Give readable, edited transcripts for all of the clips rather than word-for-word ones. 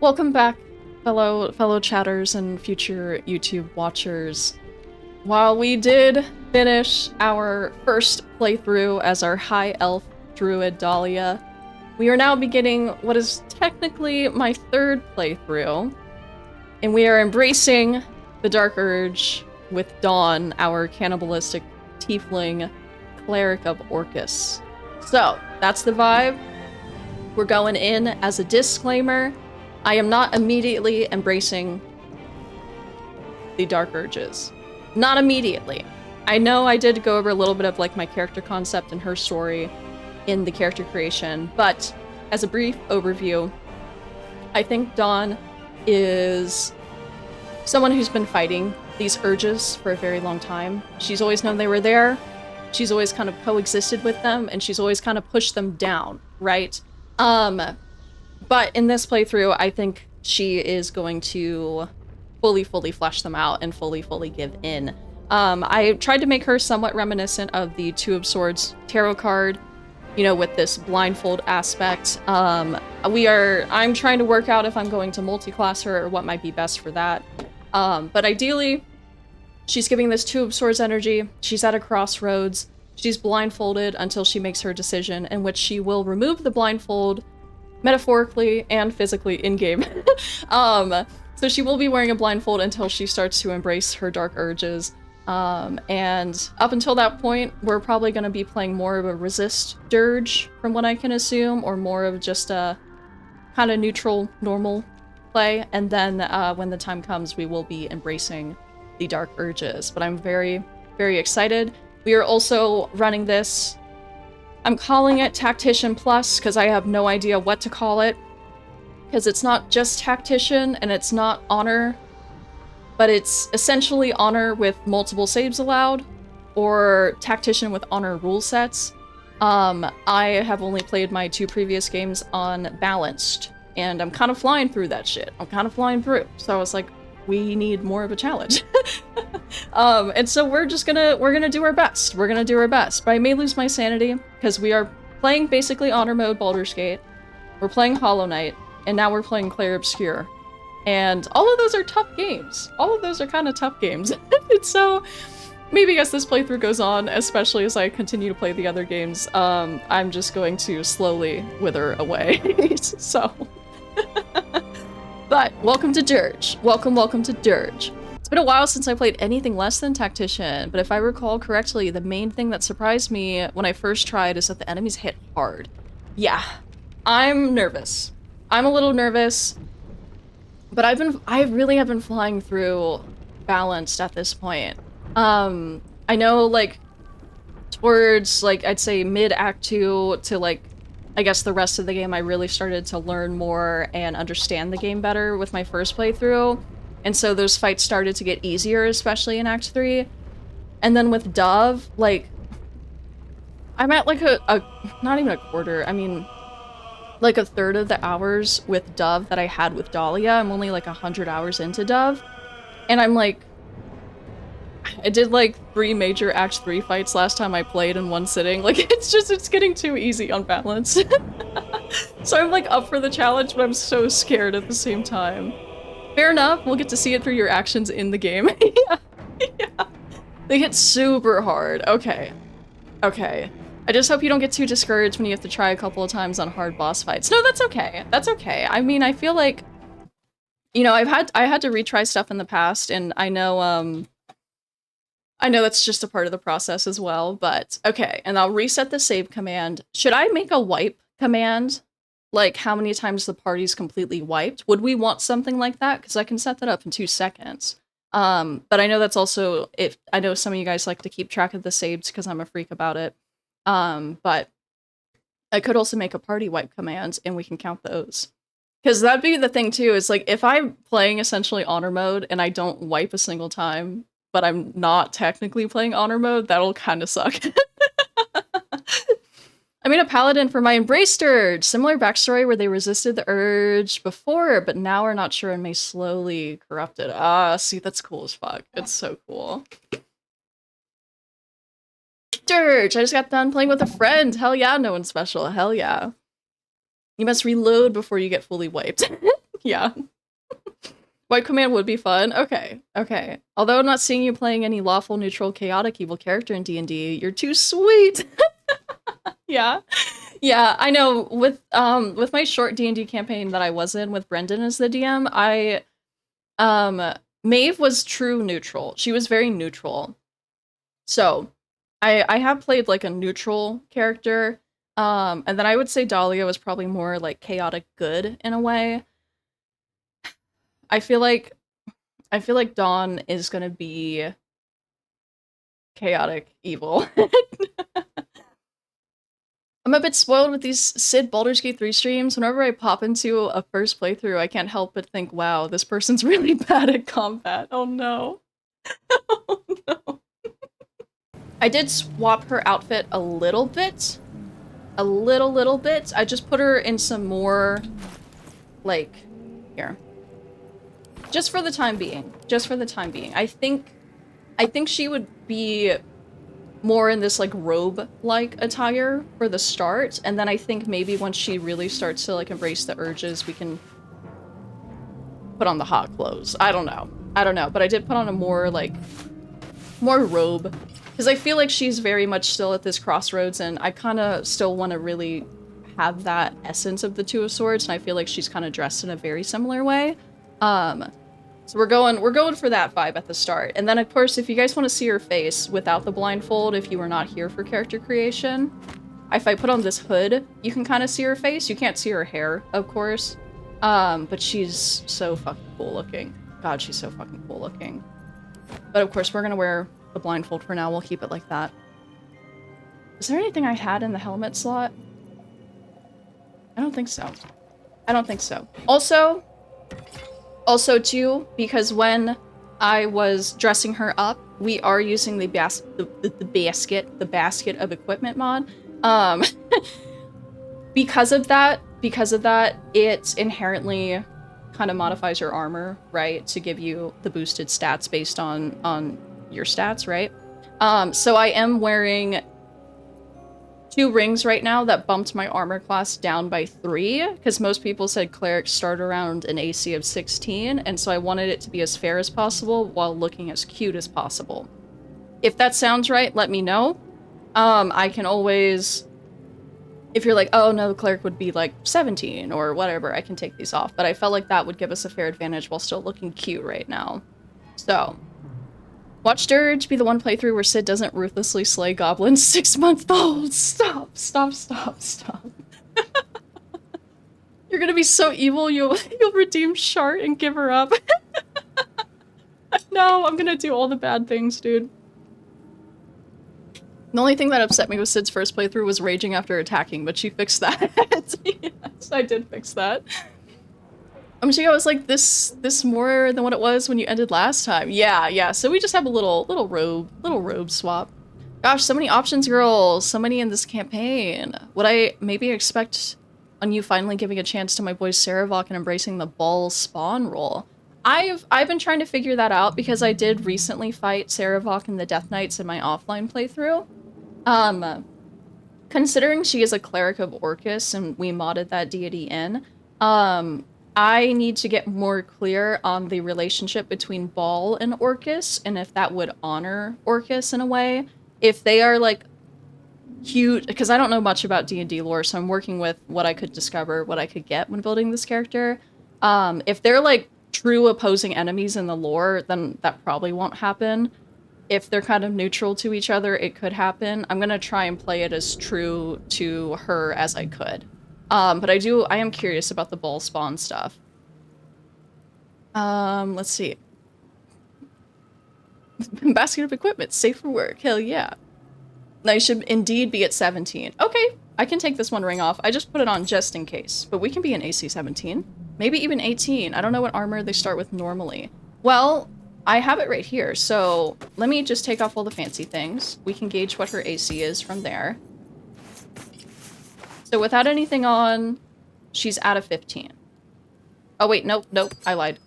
Welcome back, fellow chatters and future YouTube watchers. While we did finish our first playthrough as our High Elf Druid Dahlia, we are now beginning what is technically my third playthrough, and we are embracing the Dark Urge with Dawn, our cannibalistic tiefling cleric of Orcus. So, that's the vibe. We're going in as a disclaimer. I am not immediately embracing the Dark Urges. Not immediately. I know I did go over a little bit of like my character concept and her story in the character creation, but as a brief overview, I think Dawn is someone who's been fighting these urges for a very long time. She's always known they were there. She's always kind of coexisted with them, and she's always kind of pushed them down, right? But in this playthrough, I think she is going to fully flesh them out and fully give in. I tried to make her somewhat reminiscent of the Two of Swords tarot card, you know, with this blindfold aspect. I'm trying to work out if I'm going to multi-class her or what might be best for that. But ideally, she's giving this Two of Swords energy. She's at a crossroads. She's blindfolded until she makes her decision, in which she will remove the blindfold metaphorically and physically in-game. So she will be wearing a blindfold until she starts to embrace her dark urges. And up until that point, we're probably going to be playing more of a resist dirge, from what I can assume, or more of just a kind of neutral, normal play. And then when the time comes, we will be embracing the dark urges. But I'm very excited. We are also running this, I'm calling it Tactician Plus because I have no idea what to call it. Because it's not just Tactician and it's not Honor, but it's essentially Honor with multiple saves allowed, or Tactician with Honor rule sets. I have only played my two previous games on Balanced, and I'm kind of flying through that shit. I'm kind of flying through. So I was like, we need more of a challenge. And so we're gonna do our best. We're gonna do our best. But I may lose my sanity, because we are playing basically Honor mode Baldur's Gate. We're playing Hollow Knight, and now we're playing Clair Obscur. And all of those are tough games. All of those are kind of tough games. And so, maybe as this playthrough goes on, especially as I continue to play the other games, I'm just going to slowly wither away. So... But, welcome to Dirge. Welcome to Dirge. It's been a while since I played anything less than Tactician, but if I recall correctly, the main thing that surprised me when I first tried is that the enemies hit hard. Yeah, I'm nervous. I'm a little nervous, but I really have been flying through Balanced at this point. I know, like, towards, like, I'd say mid-Act 2 to, like, I guess the rest of the game, I really started to learn more and understand the game better with my first playthrough. And so those fights started to get easier, especially in Act 3. And then with Dove, like, I'm at like not even a quarter, I mean, like a third of the hours with Dove that I had with Dahlia. I'm only like 100 hours into Dove. And I'm like, I did like 3 major Act 3 fights last time I played in one sitting. Like, it's getting too easy on Balance. So I'm like up for the challenge, but I'm so scared at the same time. Fair enough, we'll get to see it through your actions in the game. Yeah. They hit super hard. Okay. I just hope you don't get too discouraged when you have to try a couple of times on hard boss fights. No, that's okay. That's okay. I mean, I feel like, you know, I had to retry stuff in the past, and I know that's just a part of the process as well, but okay. And I'll reset the save command. Should I make a wipe command? Like how many times the party's completely wiped? Would we want something like that? Because I can set that up in 2 seconds. But I know that's also, I know some of you guys like to keep track of the saves because I'm a freak about it. But I could also make a party wipe command and we can count those. Because that'd be the thing too, is like if I'm playing essentially Honor mode and I don't wipe a single time, but I'm not technically playing Honor mode, that'll kind of suck. I made a paladin for my Embrace Durge. Similar backstory where they resisted the urge before, but now are not sure and may slowly corrupt it. Ah, see, that's cool as fuck. It's so cool. Dirge! I just got done playing with a friend. Hell yeah, no one special. Hell yeah. You must reload before you get fully wiped. Yeah. White Command would be fun. Okay, okay. Although I'm not seeing you playing any lawful, neutral, chaotic, evil character in D&D, you're too sweet! Yeah. Yeah, I know. With my short D&D campaign that I was in with Brendan as the DM, Maeve was true neutral. She was very neutral. So, I have played like a neutral character, and then I would say Dahlia was probably more like chaotic good in a way. I feel like Dawn is gonna be chaotic evil. I'm a bit spoiled with these Sid Baldur's Gate 3 streams. Whenever I pop into a first playthrough, I can't help but think, wow, this person's really bad at combat. Oh no. Oh no. I did swap her outfit a little bit. A little bit. I just put her in some more, like, here. Just for the time being. Just for the time being. I think she would be more in this like robe-like attire for the start, and then I think maybe once she really starts to like embrace the urges, we can put on the hot clothes. I don't know, but I did put on a more robe, because I feel like she's very much still at this crossroads, and I kind of still want to really have that essence of the Two of Swords, and I feel like she's kind of dressed in a very similar way. So we're going for that vibe at the start. And then of course, if you guys want to see her face without the blindfold, if you were not here for character creation, if I put on this hood, you can kind of see her face. You can't see her hair, of course. But she's so fucking cool looking. God, she's so fucking cool looking. But of course, we're gonna wear the blindfold for now. We'll keep it like that. Is there anything I had in the helmet slot? I don't think so. I don't think so. Also, too, because when I was dressing her up, we are using the basket of equipment mod. Because of that, it inherently kind of modifies your armor, right? To give you the boosted stats based on your stats, right? So I am wearing 2 rings right now that bumped my armor class down by 3, because most people said clerics start around an AC of 16, and so I wanted it to be as fair as possible while looking as cute as possible. If that sounds right, let me know. I can always, if you're like, oh no, the cleric would be like 17 or whatever, I can take these off, but I felt like that would give us a fair advantage while still looking cute right now. So, watch Dirge be the one playthrough where Sid doesn't ruthlessly slay goblins 6-month-olds. Stop. You're gonna be so evil, you'll redeem Shart and give her up. No, I'm gonna do all the bad things, dude. The only thing that upset me with Sid's first playthrough was raging after attacking, but she fixed that. Yes, I did fix that. I'm sure I was like, this more than what it was when you ended last time. Yeah, so we just have a little robe swap. Gosh, so many options, girls. So many in this campaign. Would I maybe expect on you finally giving a chance to my boy Saravok and embracing the ball spawn role? I've been trying to figure that out because I did recently fight Saravok and the Death Knights in my offline playthrough. Considering she is a cleric of Orcus and we modded that deity in, I need to get more clear on the relationship between Ball and Orcus, and if that would honor Orcus in a way. If they are, like, cute, because I don't know much about D&D lore, so I'm working with what I could discover, what I could get when building this character. If they're, like, true opposing enemies in the lore, then that probably won't happen. If they're kind of neutral to each other, it could happen. I'm gonna try and play it as true to her as I could. But I am curious about the ball spawn stuff. Let's see. Basket of equipment, safe for work, hell yeah. Now you should indeed be at 17. Okay, I can take this one ring off. I just put it on just in case, but we can be in AC 17. Maybe even 18. I don't know what armor they start with normally. Well, I have it right here, so let me just take off all the fancy things. We can gauge what her AC is from there. So without anything on, she's at a 15. Oh wait, nope, I lied.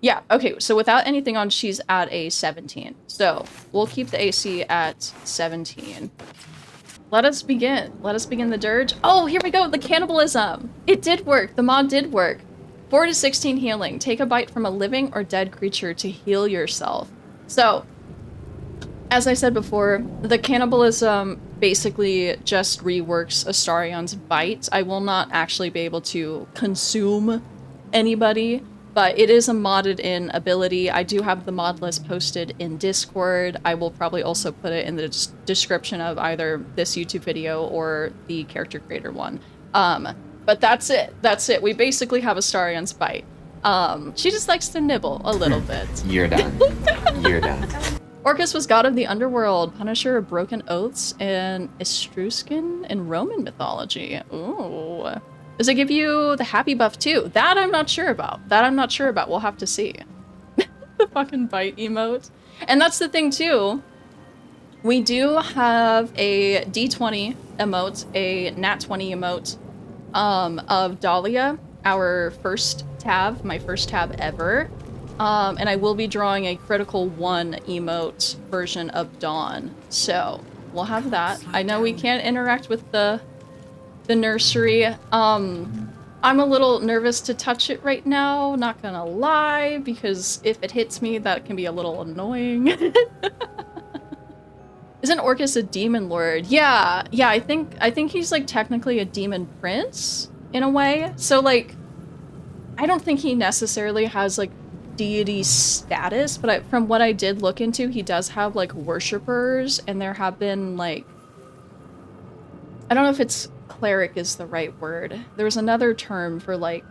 Yeah, okay, so without anything on, she's at a 17. So we'll keep the AC at 17. Let us begin the dirge. Oh, here we go, the cannibalism. It did work, the mod did work. 4 to 16 healing. Take a bite from a living or dead creature to heal yourself. So, as I said before, the cannibalism basically just reworks Astarion's bite. I will not actually be able to consume anybody, but it is a modded in ability. I do have the mod list posted in Discord. I will probably also put it in the description of either this YouTube video or the character creator one. But that's it. That's it. We basically have Astarion's bite. She just likes to nibble a little bit. You're done. You're done. Orcus was god of the underworld, punisher of broken oaths, and Etruscan in Roman mythology. Ooh. Does it give you the happy buff too? That I'm not sure about. We'll have to see. The fucking bite emote. And that's the thing too. We do have a D20 emote, a Nat 20 emote of Dahlia, our first tab, my first tab ever. And I will be drawing a critical 1 emote version of Dawn. So we'll have that. I know we can't interact with the nursery. I'm a little nervous to touch it right now, not gonna lie, because if it hits me, that can be a little annoying. Isn't Orcus a demon lord? Yeah, I think he's like technically a demon prince in a way. So like, I don't think he necessarily has like deity status, but from what I did look into, he does have like worshippers, and there have been like, I don't know if it's cleric is the right word. There's another term for like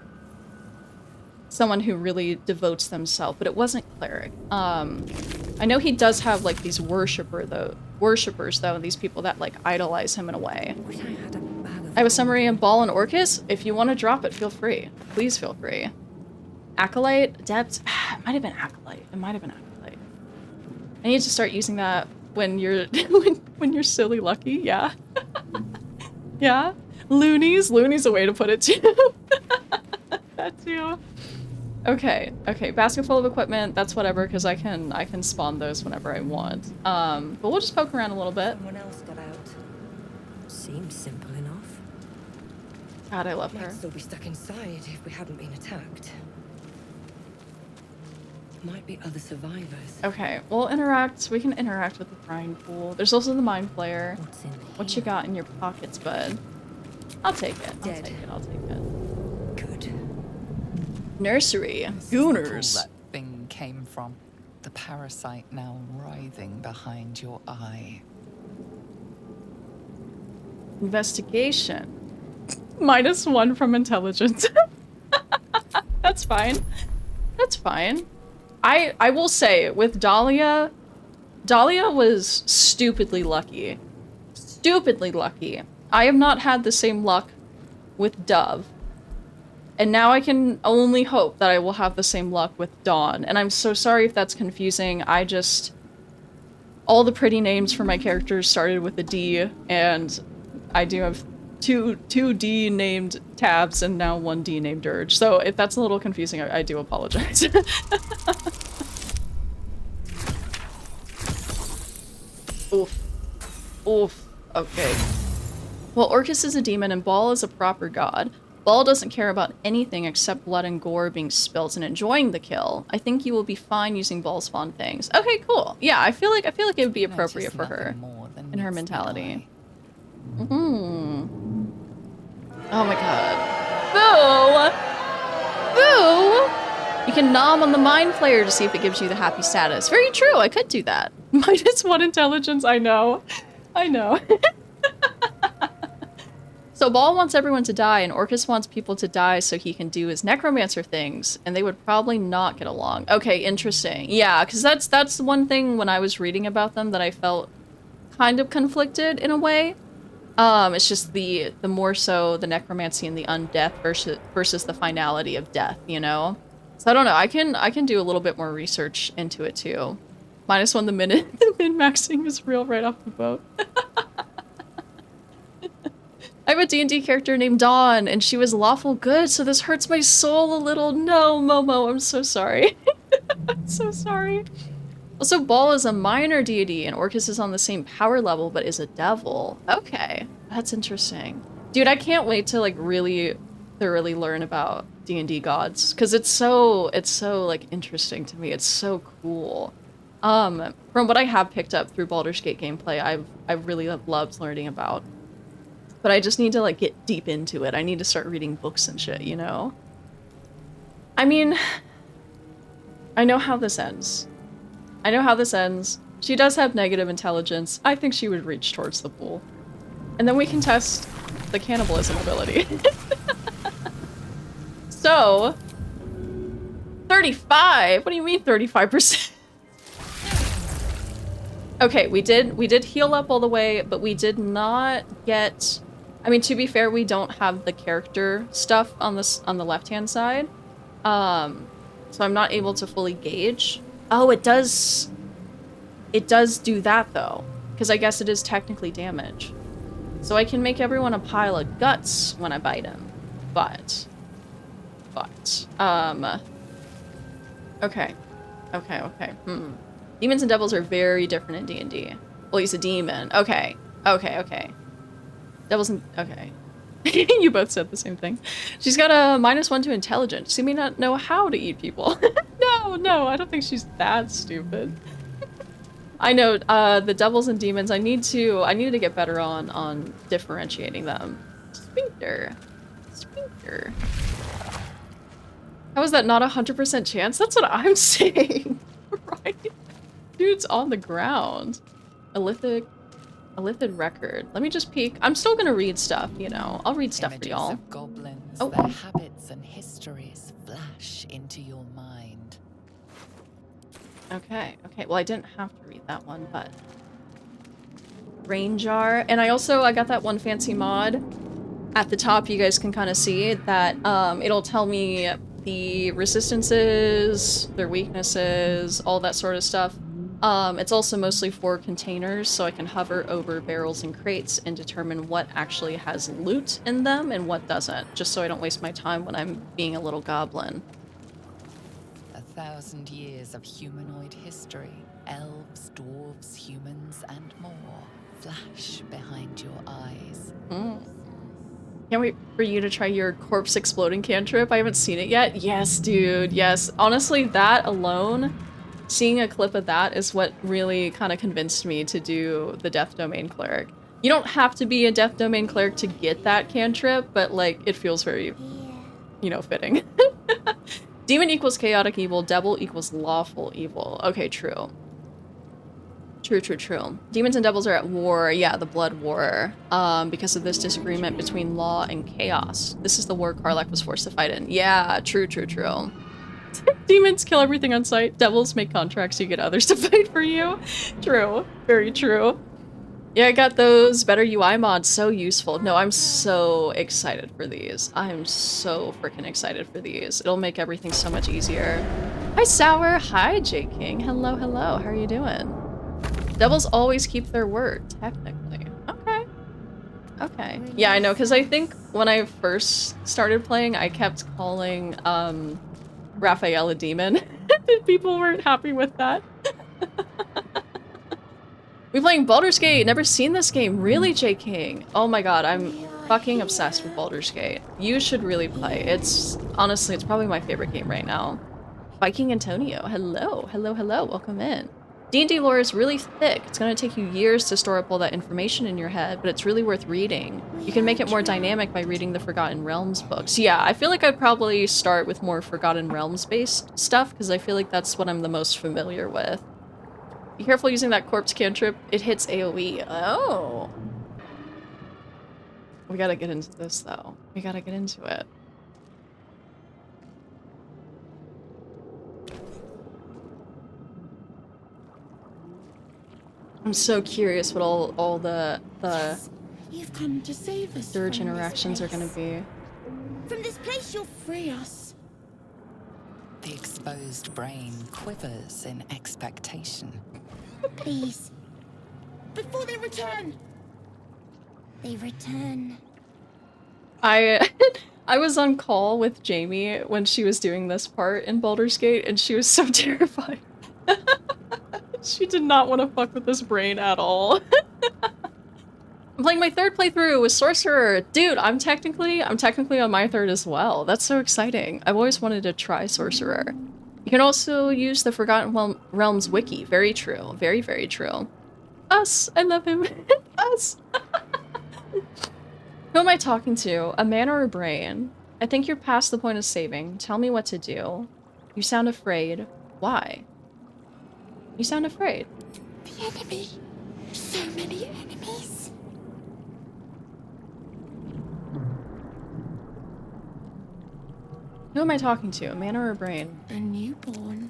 someone who really devotes themselves, but it wasn't cleric. I know he does have like these worshippers though, and these people that like idolize him in a way. I have a summary in Ball and Orcus. If you want to drop it, feel free. Please feel free. Acolyte, Adept, it might have been Acolyte. I need to start using that when you're when you're silly lucky, yeah. Yeah. Loonies a way to put it too. That too. Okay, basket full of equipment, that's whatever, because I can spawn those whenever I want. But we'll just poke around a little bit. Someone else got out. Seems simple enough. God, I love her. Might still be stuck inside if we hadn't been attacked. Might be other survivors. Okay, we'll interact. We can interact with the brine pool. There's also the mind flayer. What's in here? What you got in your pockets, bud? I'll take it. Dead. I'll take it. Good. Nursery. This is the pool Gooners. that thing came from. The parasite now writhing behind your eye. Investigation. -1 from intelligence. That's fine. That's fine. I will say, with Dahlia was stupidly lucky. Stupidly lucky. I have not had the same luck with Dove. And now I can only hope that I will have the same luck with Dawn. And I'm so sorry if that's confusing. All the pretty names for my characters started with a D, and I do have two D named tabs and now 1 D named Durge. So if that's a little confusing, I do apologize. Oof. Oof. Okay. Well, Orcus is a demon and Ball is a proper god. Ball doesn't care about anything except blood and gore being spilt and enjoying the kill. I think you will be fine using Ball spawn things. Okay, cool. Yeah, I feel like it would be appropriate for her in her mentality. Oh my god. Boo! Boo! You can nom on the mind flayer to see if it gives you the happy status. Very true, I could do that. -1 intelligence, I know. So Ball wants everyone to die, and Orcus wants people to die so he can do his necromancer things, and they would probably not get along. Okay, interesting. Yeah, because that's one thing when I was reading about them that I felt kind of conflicted in a way. It's just the more so the necromancy and the undeath versus the finality of death, you know? So I don't know, I can do a little bit more research into it too. -1 the minute the min-maxing is real right off the boat. I have a D&D character named Dawn, and she was lawful good, so this hurts my soul a little. No, Momo, I'm so sorry. I'm so sorry. Also, Ball is a minor deity, and Orcus is on the same power level, but is a devil. Okay, that's interesting. Dude, I can't wait to, like, really thoroughly learn about D&D gods, because it's so like interesting to me. It's so cool. From what I have picked up through Baldur's Gate gameplay, I've really loved learning about. But I just need to like get deep into it. I need to start reading books and shit, you know? I mean, I know how this ends. I know how this ends. She does have negative intelligence. I think she would reach towards the pool. And then we can test the cannibalism ability. So, 35? What do you mean 35%? Okay, we did heal up all the way, but we did not get... I mean, to be fair, we don't have the character stuff on the left-hand side. So I'm not able to fully gauge. Oh, it does do that, though. Because I guess it is technically damage. So I can make everyone a pile of guts when I bite him. But... Okay. Demons and devils are very different in D&D. Well, he's a demon. Okay. Devils and... Okay. You both said the same thing. She's got a -1 to intelligence. She may not know how to eat people. No, I don't think she's that stupid. I know, the devils and demons, I need to get better on differentiating them. Sphincter. How is that not 100% chance? That's what I'm saying, right? Dude's on the ground. Illithid record. Let me just peek. I'm still gonna read stuff, you know. I'll read stuff for y'all. Of goblins, Oh. their habits and histories flash into your mind. Okay. Well, I didn't have to read that one, but... Rain jar. And I got that one fancy mod. At the top, you guys can kind of see that it'll tell me the resistances, their weaknesses, all that sort of stuff. It's also mostly for containers, so I can hover over barrels and crates and determine what actually has loot in them and what doesn't, just so I don't waste my time when I'm being a little goblin. 1,000 years of humanoid history, elves, dwarves, humans, and more flash behind your eyes. Can't wait for you to try your corpse exploding cantrip. I haven't seen it yet. Yes, dude, yes. Honestly, that alone, seeing a clip of that is what really kind of convinced me to do the Death Domain Cleric. You don't have to be a Death Domain Cleric to get that cantrip, but like, it feels very, you know, fitting. Demon equals chaotic evil, devil equals lawful evil. Okay, true. True. Demons and devils are at war. Yeah, the blood war. Because of this disagreement between law and chaos. This is the war Karlach was forced to fight in. Yeah, true. Demons kill everything on sight. Devils make contracts to get others to fight for you. True. Very true. Yeah, I got those better UI mods. So useful. No, I'm so excited for these. I'm so freaking excited for these. It'll make everything so much easier. Hi, Sour. Hi, J King. Hello. How are you doing? Devils always keep their word, technically. Okay. Yeah, I know, because I think when I first started playing, I kept calling Raphael a demon. People weren't happy with that. We're playing Baldur's Gate. Never seen this game. Really, J King? Oh my god, I'm fucking obsessed with Baldur's Gate. You should really play. Honestly, it's probably my favorite game right now. Viking Antonio, hello. Welcome in. D&D lore is really thick. It's going to take you years to store up all that information in your head, but it's really worth reading. You can make it more dynamic by reading the Forgotten Realms books. Yeah, I feel like I'd probably start with more Forgotten Realms-based stuff, because I feel like that's what I'm the most familiar with. Be careful using that corpse cantrip. It hits AoE. Oh. We gotta get into this, though. We gotta get into it. I'm so curious what all the You've come to save us Durge from interactions are this gonna place. be. From this place, you'll free us. The exposed brain quivers in expectation. Please. Before they return. They return. I was on call with Jamie when she was doing this part in Baldur's Gate, and she was so terrified. She did not want to fuck with this brain at all. playing my third playthrough with Sorcerer. Dude, I'm technically on my third as well. That's so exciting. I've always wanted to try Sorcerer. You can also use the Forgotten Realms wiki. Very true. Very, very true. Us. I love him. Us. Who am I talking to? A man or a brain? I think you're past the point of saving. Tell me what to do. You sound afraid. Why? You sound afraid. The enemy. So many enemies. Who am I talking to? A man or a brain? A newborn.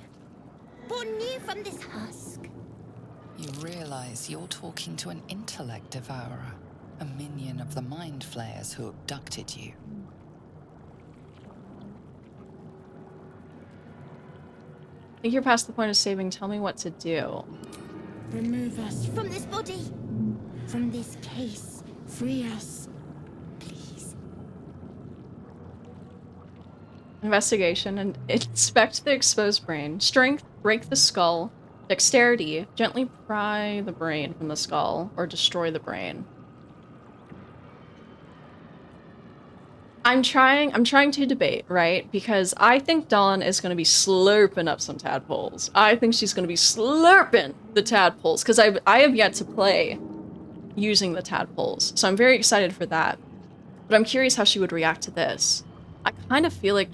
Born new from this husk. You realize you're talking to an Intellect Devourer, a minion of the Mind Flayers who abducted you. I think you're past the point of saving. Tell me what to do. Remove us from this body. From this case. Free us. Please. Investigation and inspect the exposed brain. Strength, break the skull. Dexterity, gently pry the brain from the skull or destroy the brain. I'm trying to debate, right? Because I think Dawn is going to be slurping up some tadpoles. I think she's going to be slurping the tadpoles because I have yet to play using the tadpoles. So I'm very excited for that. But I'm curious how she would react to this. I kind of feel like...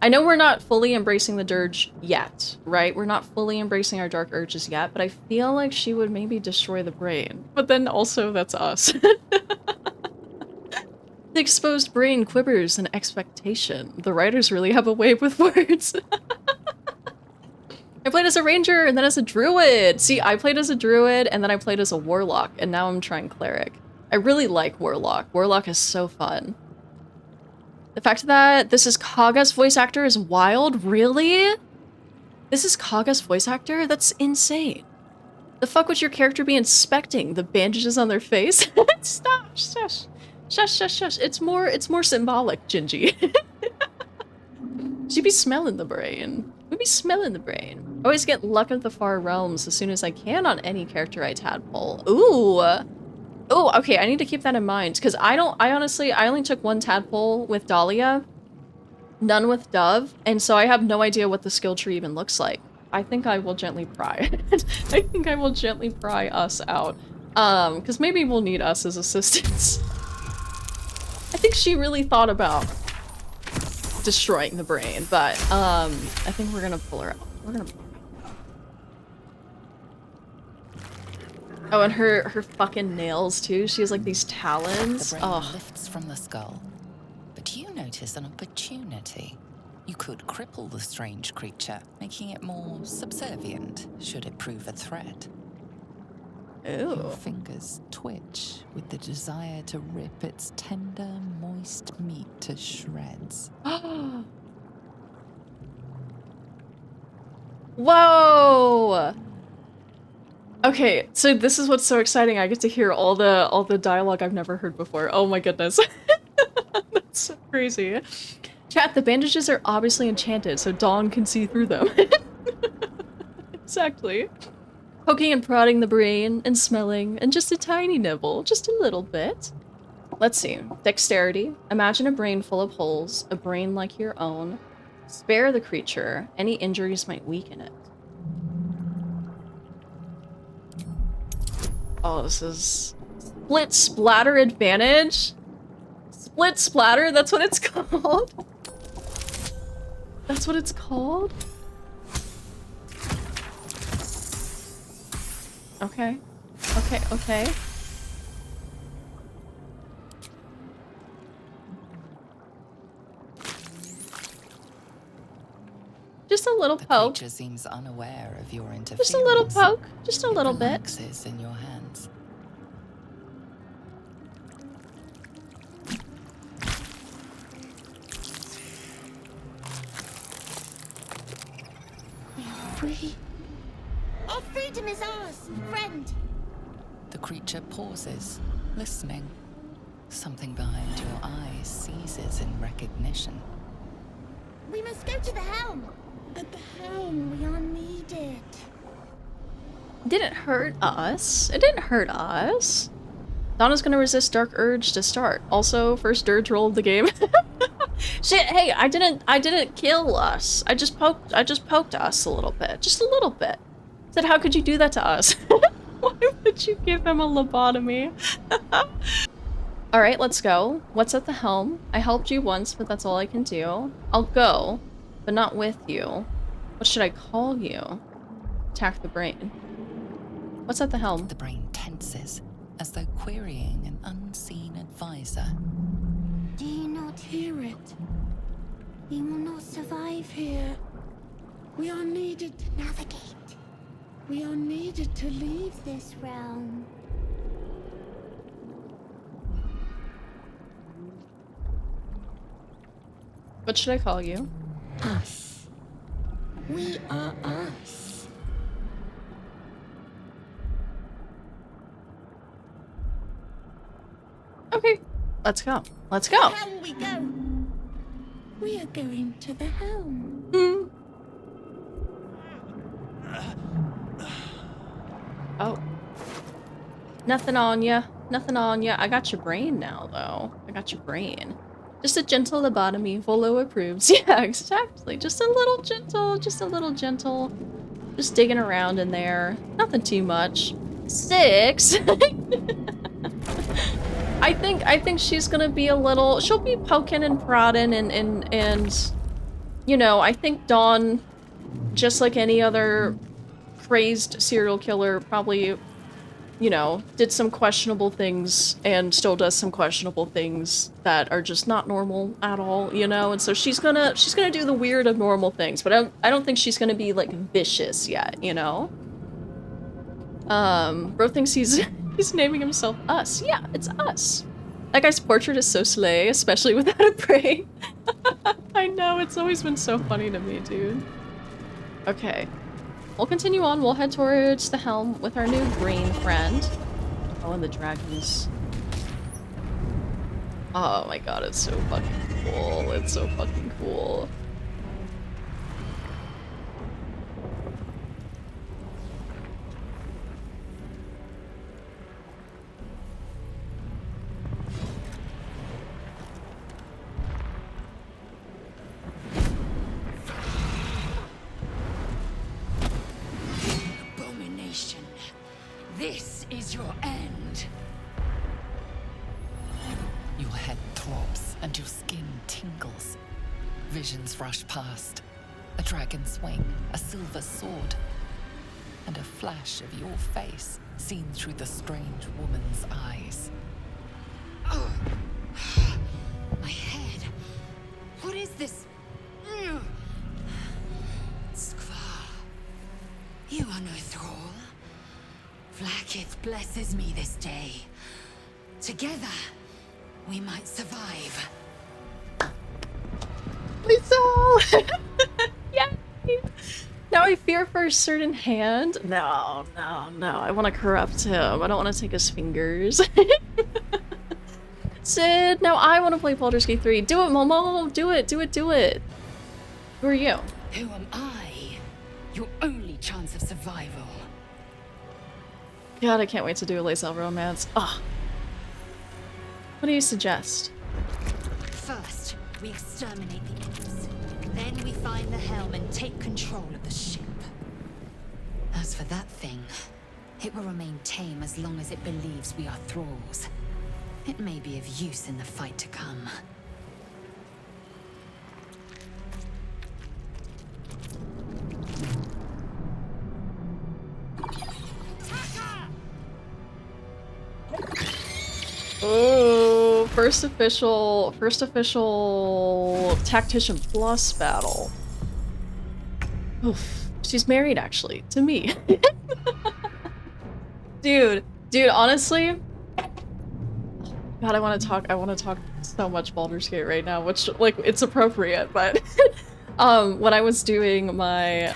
I know we're not fully embracing the dirge yet, right? We're not fully embracing our dark urges yet, but I feel like she would maybe destroy the brain. But then also, that's us. The exposed brain quivers in expectation. The writers really have a way with words. I played as a ranger and then as a druid. See, I played as a druid and then I played as a warlock and now I'm trying cleric. I really like warlock. Warlock is so fun. The fact that this is Kaga's voice actor is wild. Really? This is Kaga's voice actor? That's insane. The fuck would your character be inspecting? The bandages on their face? Stop. Shush. Shush, shush, shush. It's more symbolic, Gingy. She'd be smelling the brain. We'd be smelling the brain. I always get luck of the far realms as soon as I can on any character I tadpole. Ooh. Oh, okay, I need to keep that in mind, because I honestly, I only took one tadpole with Dahlia, none with Dove, and so I have no idea what the skill tree even looks like. I think I will gently pry. I think I will gently pry us out. Because maybe we'll need us as assistants. I think she really thought about destroying the brain, but I think we're gonna pull her out. We're gonna pull her out. Oh, and her fucking nails too. She has like these talons. The brain lifts from the skull, but you notice an opportunity. You could cripple the strange creature, making it more subservient should it prove a threat. Ooh. Your fingers twitch with the desire to rip its tender, moist meat to shreds. Whoa! Okay, so this is what's so exciting. I get to hear all the dialogue I've never heard before. Oh my goodness. That's so crazy. Chat, the bandages are obviously enchanted, so Dawn can see through them. Exactly. Poking and prodding the brain, and smelling, and just a tiny nibble, just a little bit. Let's see. Dexterity. Imagine a brain full of holes, a brain like your own. Spare the creature. Any injuries might weaken it. Oh, this is... Split splatter advantage? Split splatter? That's what it's called? That's what it's called? Okay. Okay, okay. Just a little The poke. creature seems unaware of your interference. Just a little poke. Just a little It bit. relaxes in your hands. We are free. Our freedom is ours, friend. The creature pauses, listening. Something behind your eyes seizes in recognition. We must go to the helm. At the helm, we are needed. It didn't hurt us. It didn't hurt us. Donna's gonna resist Dark Urge to start. Also, first Dirge roll of the game. Shit, hey, I didn't kill us. I just poked us a little bit. Just a little bit. Said, how could you do that to us? Why would you give him a lobotomy? Alright, let's go. What's at the helm? I helped you once, but that's all I can do. I'll go, but not with you. What should I call you? Attack the brain. What's at the helm? The brain tenses, as though querying an unseen advisor. Do you not hear it? We will not survive here. We are needed to navigate. We are needed to leave this realm. What should I call you? Us. We are us. Okay, let's go. Let's go. How will we go? We are going to the helm. Hmm. Oh. Nothing on ya. Nothing on ya. I got your brain now, though. I got your brain. Just a gentle lobotomy. Volo approves. Yeah, exactly. Just a little gentle. Just a little gentle. Just digging around in there. Nothing too much. 6. I think she's gonna be a little. She'll be poking and prodding and you know, I think Dawn, just like any other crazed serial killer, probably, you know, did some questionable things and still does some questionable things that are just not normal at all, you know? And so she's gonna do the weird abnormal things, but I don't think she's gonna be like vicious yet, you know? Bro thinks he's naming himself Us. Yeah, it's Us. That guy's portrait is so slay, especially without a brain. I know, it's always been so funny to me, dude. Okay. We'll continue on. We'll head towards the helm with our new brain friend. Oh, and the dragons. Oh my god, it's so fucking cool. It's so fucking cool. Abomination. This is your end. Your head throbs and your skin tingles. Visions rush past. A dragon's wing, a silver sword, and a flash of your face seen through the strange woman's eyes. Oh. My head. What is this? Skvar. You are no thrall. Vlaakith blesses me this day. Together, we might survive. Lisa! Yay! Now I fear for a certain hand. No. I want to corrupt him. I don't want to take his fingers. Sid, now I want to play Baldur's Gate 3. Do it, Momo! Do it! Who are you? Who am I? Your only chance of survival. God, I can't wait to do a Lae'zel romance. Ah. What do you suggest? First, we exterminate the imps. Then we find the helm and take control of the ship. As for that thing, it will remain tame as long as it believes we are thralls. It may be of use in the fight to come. Oh, first official Tactician Plus battle. Oof. She's married, actually, to me. Dude, honestly, God, I want to talk so much Baldur's Gate right now, which, like, it's appropriate, but when I was doing my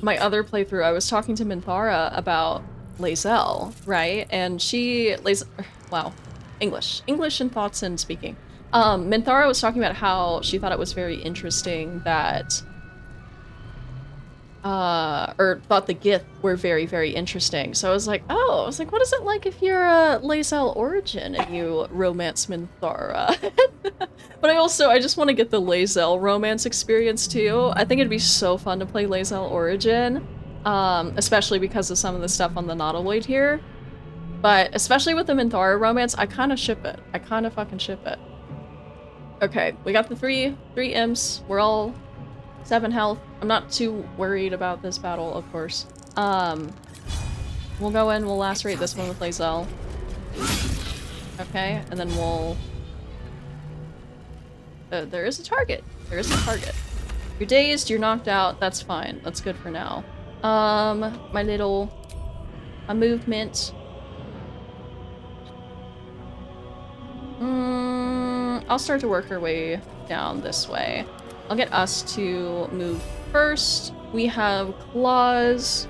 other playthrough, I was talking to Minthara about Lae'zel, right? And wow, English and thoughts and speaking. Minthara was talking about how she thought it was very interesting that or thought the Gith were very, very interesting. So I was like, what is it like if you're a Lae'zel origin and you romance Minthara? But I just want to get the Lae'zel romance experience too. I think it'd be so fun to play Lae'zel origin, especially because of some of the stuff on the Nautiloid here. But especially with the Minthara romance, I kind of ship it. I kind of fucking ship it. Okay, we got the three imps. We're all 7 health. I'm not too worried about this battle, of course. We'll go in, we'll lacerate this one with Lae'zel. Okay, and then we'll... there is a target. There is a target. You're dazed, you're knocked out, that's fine. That's good for now. My movement. I'll start to work our way down this way. I'll get us to move first. We have claws,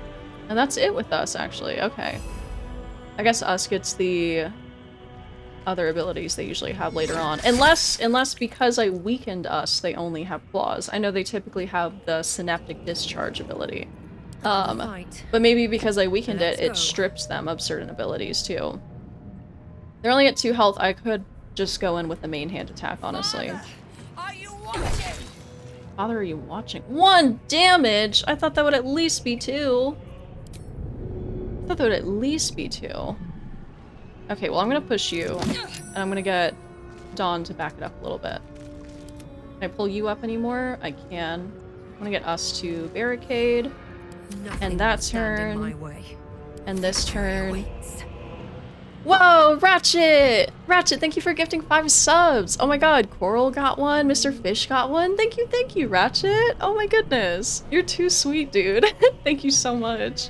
and that's it with us, actually. Okay. I guess us gets the other abilities they usually have later on. Unless because I weakened us, they only have claws. I know they typically have the synaptic discharge ability. But maybe because I weakened it strips them of certain abilities, too. They're only at 2 health. I could just go in with the main hand attack, honestly. Are you watching? Father, are you watching? 1 damage? I thought that would at least be 2. I thought that would at least be 2. Okay, well, I'm gonna push you, and I'm gonna get Dawn to back it up a little bit. Can I pull you up anymore? I can. I'm gonna get us to barricade, and that turn, and this turn. Whoa, Ratchet! Ratchet, thank you for gifting 5 subs! Oh my god, Coral got one, Mr. Fish got one. Thank you, Ratchet! Oh my goodness. You're too sweet, dude. Thank you so much.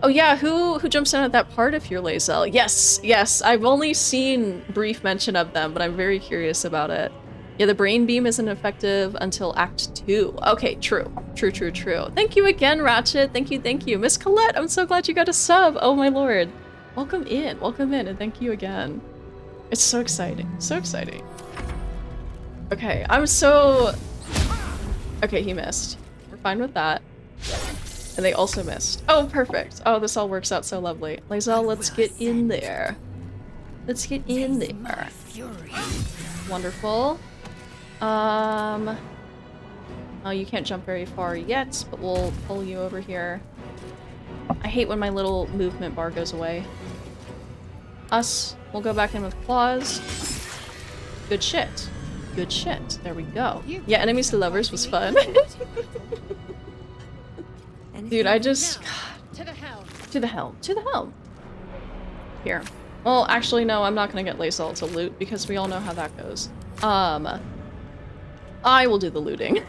Oh yeah, who jumps in at that part if you're Lae'zel? Yes, I've only seen brief mention of them, but I'm very curious about it. Yeah, the brain beam isn't effective until Act 2. Okay, true. Thank you again, Ratchet. Thank you. Miss Colette, I'm so glad you got a sub. Oh my lord. Welcome in, and thank you again. It's so exciting, Okay, Okay, he missed. We're fine with that. And they also missed. Oh, perfect. Oh, this all works out so lovely. Lae'zel, let's get in there. Wonderful. Oh, you can't jump very far yet, but we'll pull you over here. I hate when my little movement bar goes away. We'll go back in with claws. Good shit. There we go. Yeah, enemies to lovers was fun. Dude, I just... To the helm. Here. Well, actually, no, I'm not gonna get Lae'zel to loot, because we all know how that goes. I will do the looting.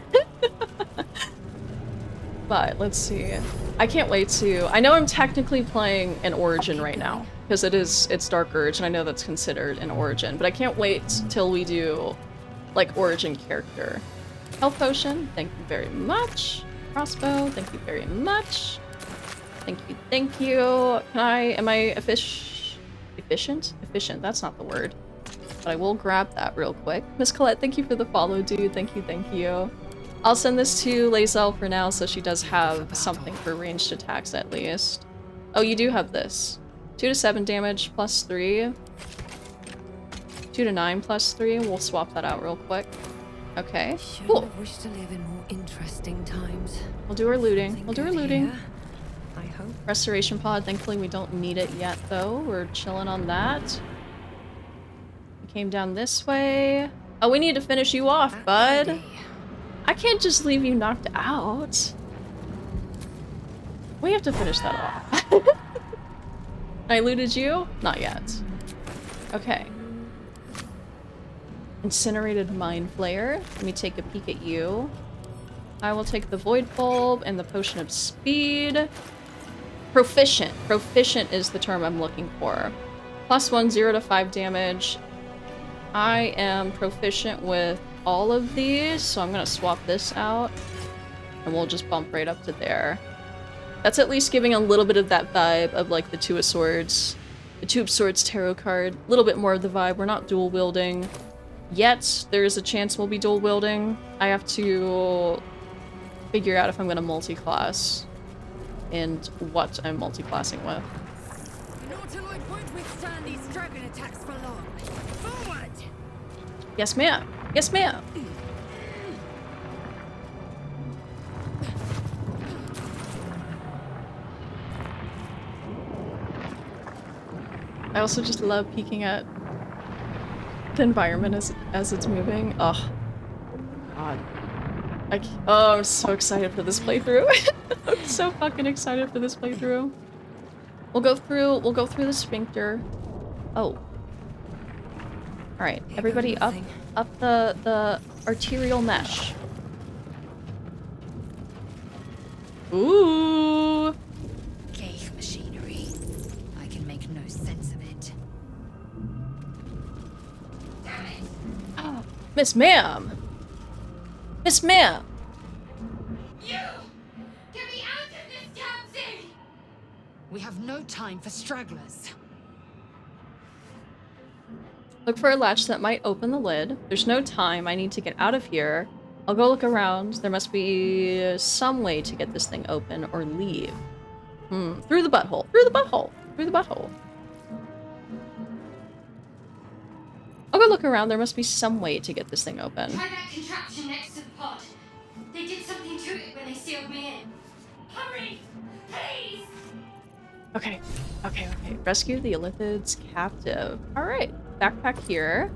But, let's see. I can't wait to... I know I'm technically playing an Origin right now, because it's Dark Urge, and I know that's considered an Origin, but I can't wait till we do, like, Origin character. Health Potion, thank you very much. Crossbow, thank you very much. Thank you. Am I efficient? Efficient, that's not the word. But I will grab that real quick. Miss Colette, thank you for the follow, dude. Thank you. I'll send this to Lae'zel for now, so she does have something for ranged attacks at least. Oh, you do have this. 2 to 7 damage plus 3. 2 to 9 plus 3. We'll swap that out real quick. Okay, cool. Wish to live in more interesting times. We'll do our looting. I hope. Restoration pod. Thankfully, we don't need it yet, though. We're chilling on that. We came down this way. Oh, we need to finish you off, bud. I can't just leave you knocked out. We have to finish that off. I looted you? Not yet. Okay. Incinerated Mind Flayer. Let me take a peek at you. I will take the Void Bulb and the Potion of Speed. Proficient. Proficient is the term I'm looking for. +1, 0 to 5 damage. I am proficient with all of these, so I'm gonna swap this out. And we'll just bump right up to there. That's at least giving a little bit of that vibe of like the Two of Swords. The Two of Swords tarot card. A little bit more of the vibe. We're not dual wielding yet. There is a chance we'll be dual wielding. I have to figure out if I'm gonna multi-class and what I'm multi-classing with. The Nautiloid won't withstand these dragon attacks for long. Forward! Yes, ma'am. Yes, ma'am. I also just love peeking at the environment as it's moving. Oh, God. I'm so excited for this playthrough. I'm so fucking excited for this playthrough. We'll go through the sphincter. Oh. Alright, everybody up the arterial mesh. Ooh. Ghaik machinery. I can make no sense of it. Damn it! Oh, Miss Ma'am. Miss Ma'am. You! Get me out of this damn thing! We have no time for stragglers. Look for a latch that might open the lid. There's no time. I need to get out of here. I'll go look around. There must be some way to get this thing open or leave. Through the butthole. Through the butthole. Through the butthole. I'll go look around. There must be some way to get this thing open. Try that contraption next to the pod. They did something to it when they sealed me in. Hurry! Please! Okay. Okay. Rescue the Illithid's captive. Alright. Backpack here.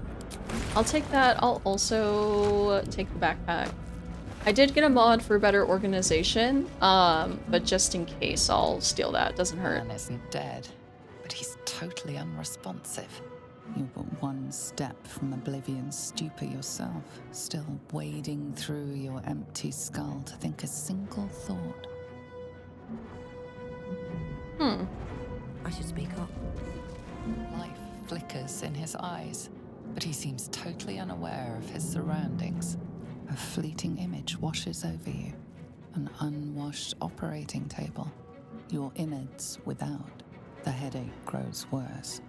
I'll take that. I'll also take the backpack. I did get a mod for better organization, but just in case, I'll steal that. Doesn't hurt. Man isn't dead, but he's totally unresponsive. You're but one step from oblivion's stupor yourself, still wading through your empty skull to think a single thought. I should speak up. Life flickers in his eyes, but he seems totally unaware of his surroundings. A fleeting image washes over you. An unwashed operating table. Your innards without. The headache grows worse.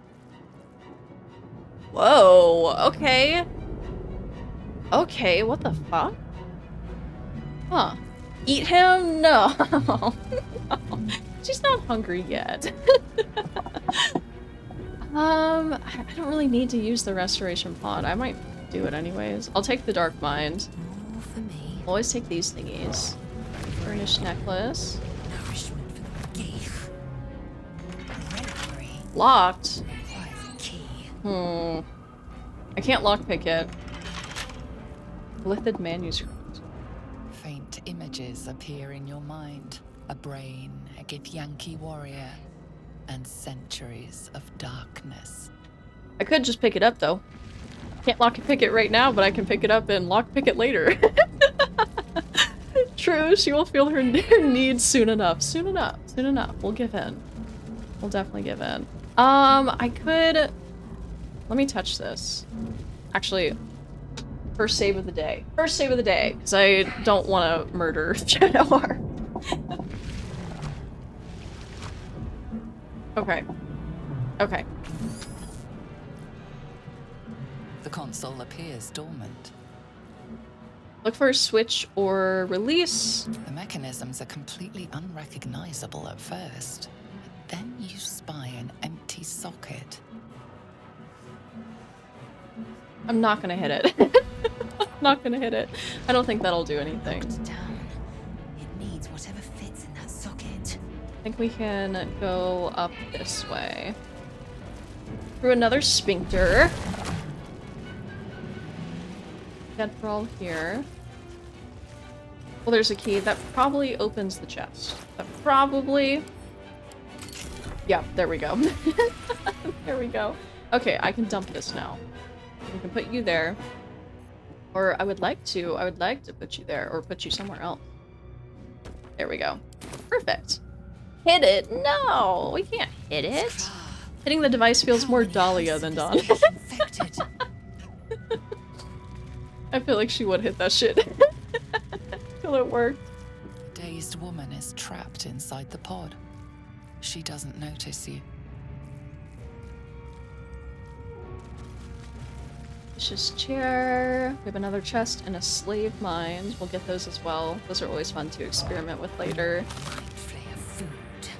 Whoa, okay. Okay, what the fuck? Huh. Eat him? No. No. She's not hungry yet. I don't really need to use the restoration pod. I might do it anyways. I'll take the dark mind. More for me. Always take these thingies. Burnished necklace. Nourishment for the Ghaik. Reliquary. Locked. Private key. I can't lockpick it. Lithid manuscript. Faint images appear in your mind. A brain, a Githyanki warrior, and centuries of darkness. I could just pick it up though. Can't lockpick it right now, but I can pick it up and lockpick it later. True, she will feel her needs soon enough. Soon enough. Soon enough. We'll give in. We'll definitely give in. I could... Let me touch this. Actually, first save of the day. First save of the day, because I don't want to murder Jaguar. Okay. Okay. The console appears dormant. Look for a switch or release. The mechanisms are completely unrecognizable at first. Then you spy an empty socket. I'm not gonna hit it. I'm not gonna hit it. I don't think that'll do anything. Locked down. It needs whatever fits in that socket. I think we can go up this way. Through another sphincter. Dead for all here. Well, there's a key. That probably opens the chest. That probably... Yeah, there we go. There we go. Okay, I can dump this now. We can put you there. Or I would like to put you there, or put you somewhere else. There we go. Perfect. Hit it? No, we can't hit it. Hitting the device feels more Dahlia than Dawn. I feel like she would hit that shit. Till it worked. The dazed woman is trapped inside the pod. She doesn't notice you. Is Spacious chair. We have another chest and a slave mind. We'll get those as well. Those are always fun to experiment with later.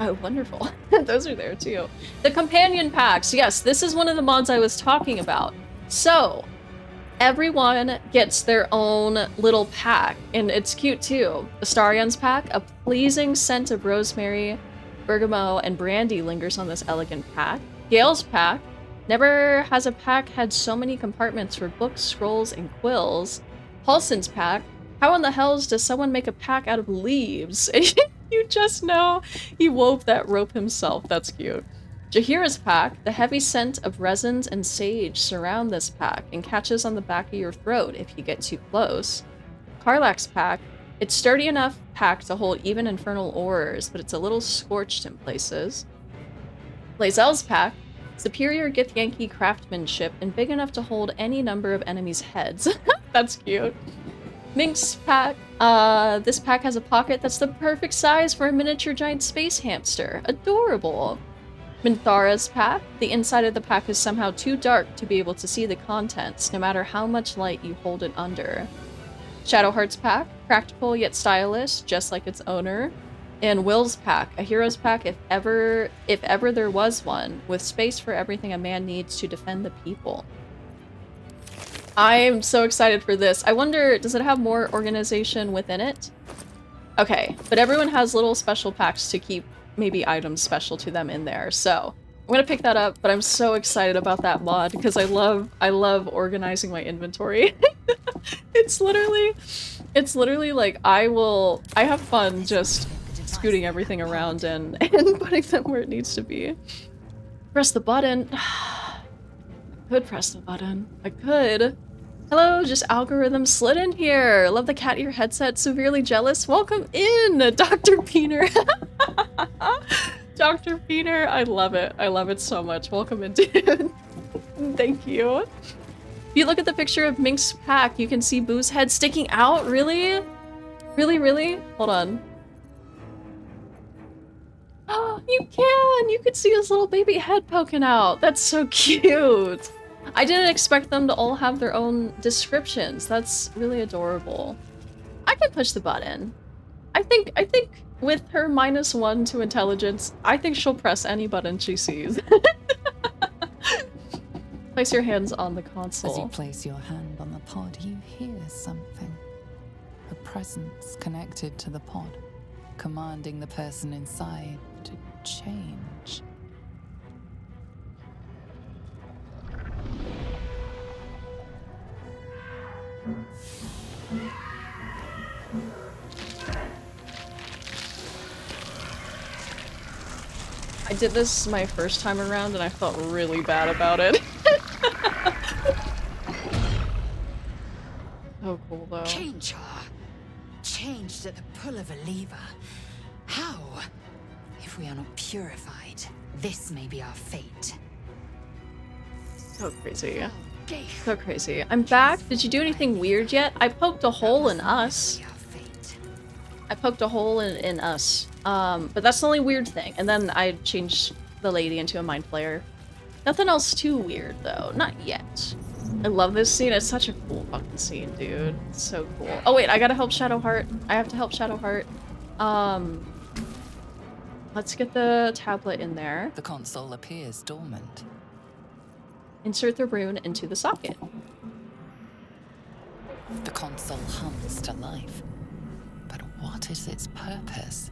Oh, wonderful. Those are there too. The companion packs. Yes, this is one of the mods I was talking about. So, everyone gets their own little pack, and it's cute too. The Starion's pack, a pleasing scent of rosemary, bergamot, and brandy lingers on this elegant pack. Gale's pack, never has a pack had so many compartments for books, scrolls, and quills. Paulson's pack, how in the hells does someone make a pack out of leaves? You just know he wove that rope himself. That's cute. Jahira's pack, the heavy scent of resins and sage surround this pack and catches on the back of your throat if you get too close. Karlak's pack, it's sturdy enough pack to hold even infernal ores, but it's a little scorched in places. Lae'zel's pack, superior Githyanki craftsmanship and big enough to hold any number of enemies' heads. That's cute. Mink's pack, this pack has a pocket that's the perfect size for a miniature giant space hamster. Adorable. Minthara's pack, the inside of the pack is somehow too dark to be able to see the contents, no matter how much light you hold it under. Shadowheart's pack, practical yet stylish, just like its owner. And Will's pack, a hero's pack if ever there was one, with space for everything a man needs to defend the people. I'm so excited for this. I wonder, does it have more organization within it? Okay, but everyone has little special packs to keep maybe items special to them in there. So I'm gonna pick that up, but I'm so excited about that mod because I love organizing my inventory. It's literally like I have fun just scooting everything around and putting them where it needs to be. Press the button. Could press the button. I could. Hello, just algorithm slid in here. Love the cat ear headset. Severely jealous. Welcome in, Dr. Peener. Dr. Peener, I love it. I love it so much. Welcome in, dude. Thank you. If you look at the picture of Mink's pack, you can see Boo's head sticking out. Really? Really, really? Hold on. Oh, you can! You could see his little baby head poking out. That's so cute. I didn't expect them to all have their own descriptions. That's really adorable. I can push the button. I think with her -1 to intelligence, I think she'll press any button she sees. Place your hands on the console. As you place your hand on the pod, you hear something. A presence connected to the pod, commanding the person inside to change. I did this my first time around and I felt really bad about it. So cool though. Change her. Changed at the pull of a lever. How? If we are not purified, this may be our fate. So crazy. So crazy. I'm back. Did you do anything weird yet? I poked a hole in us. I poked a hole in us. But that's the only weird thing. And then I changed the lady into a mind flayer. Nothing else too weird though. Not yet. I love this scene. It's such a cool fucking scene, dude. It's so cool. Oh wait, I gotta help Shadowheart. I have to help Shadowheart. Let's get the tablet in there. The console appears dormant. Insert the rune into the socket. The console hums to life. But what is its purpose?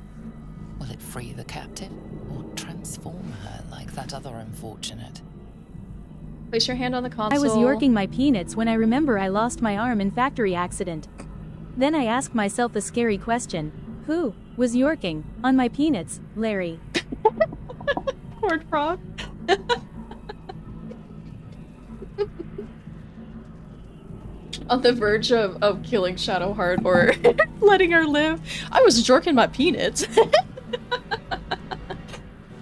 Will it free the captive or transform her like that other unfortunate? Place your hand on the console. I was yorking my peanuts when I remember I lost my arm in factory accident. Then I ask myself the scary question, who was yorking on my peanuts, Larry? Cord frog. On the verge of killing Shadowheart or letting her live. I was jerking my peanuts.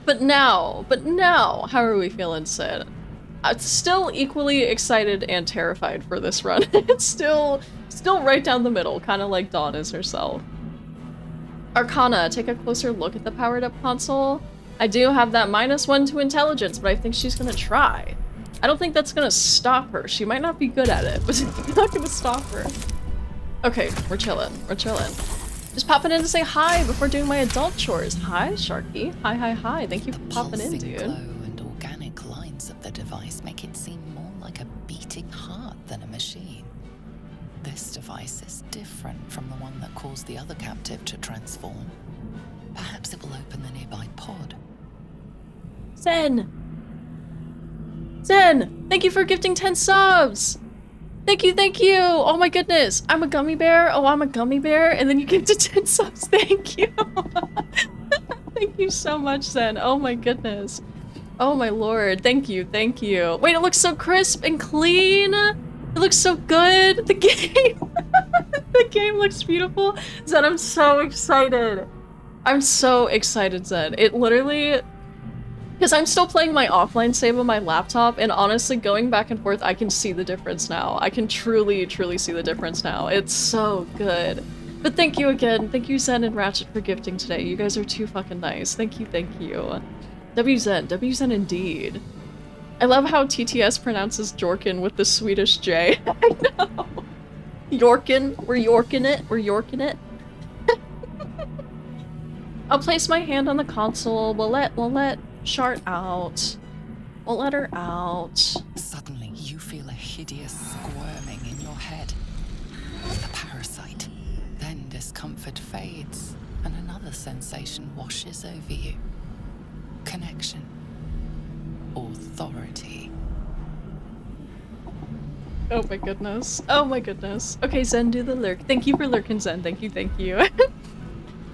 But now, how are we feeling, Sid? I'm still equally excited and terrified for this run. It's still right down the middle, kind of like Dawn is herself. Arcana, take a closer look at the powered up console. I do have that -1 to intelligence, but I think she's gonna try. I don't think that's gonna stop her. She might not be good at it, but it's not gonna stop her. Okay, we're chilling. We're chilling. Just popping in to say hi before doing my adult chores. Hi, Sharky. Hi, hi, hi. Thank you for popping in, dude. The glow and organic lines of the device make it seem more like a beating heart than a machine. This device is different from the one that caused the other captive to transform. Perhaps it will open the nearby pod. Zen! Zen! Thank you for gifting 10 subs! Thank you, thank you! Oh my goodness! I'm a gummy bear? Oh, I'm a gummy bear? And then you gifted 10 subs, thank you! Thank you so much, Zen. Oh my goodness. Oh my lord, thank you, thank you. Wait, it looks so crisp and clean! It looks so good! The game! The game looks beautiful! Zen, I'm so excited! I'm so excited, Zen. It literally... Because I'm still playing my offline save on my laptop, and honestly, going back and forth, I can see the difference now. I can truly, truly see the difference now. It's so good. But thank you again. Thank you, Zen and Ratchet, for gifting today. You guys are too fucking nice. Thank you, thank you. WZen indeed. I love how TTS pronounces Jorkin with the Swedish J. I know. Yorkin. We're Yorkin it. We're Yorkin it. I'll place my hand on the console. We'll let Shart out. We'll let her out. Suddenly, you feel a hideous squirming in your head. The parasite. Then discomfort fades, and another sensation washes over you. Connection. Authority. Oh my goodness. Oh my goodness. Okay, Zen, do the lurk. Thank you for lurking, Zen. Thank you, thank you.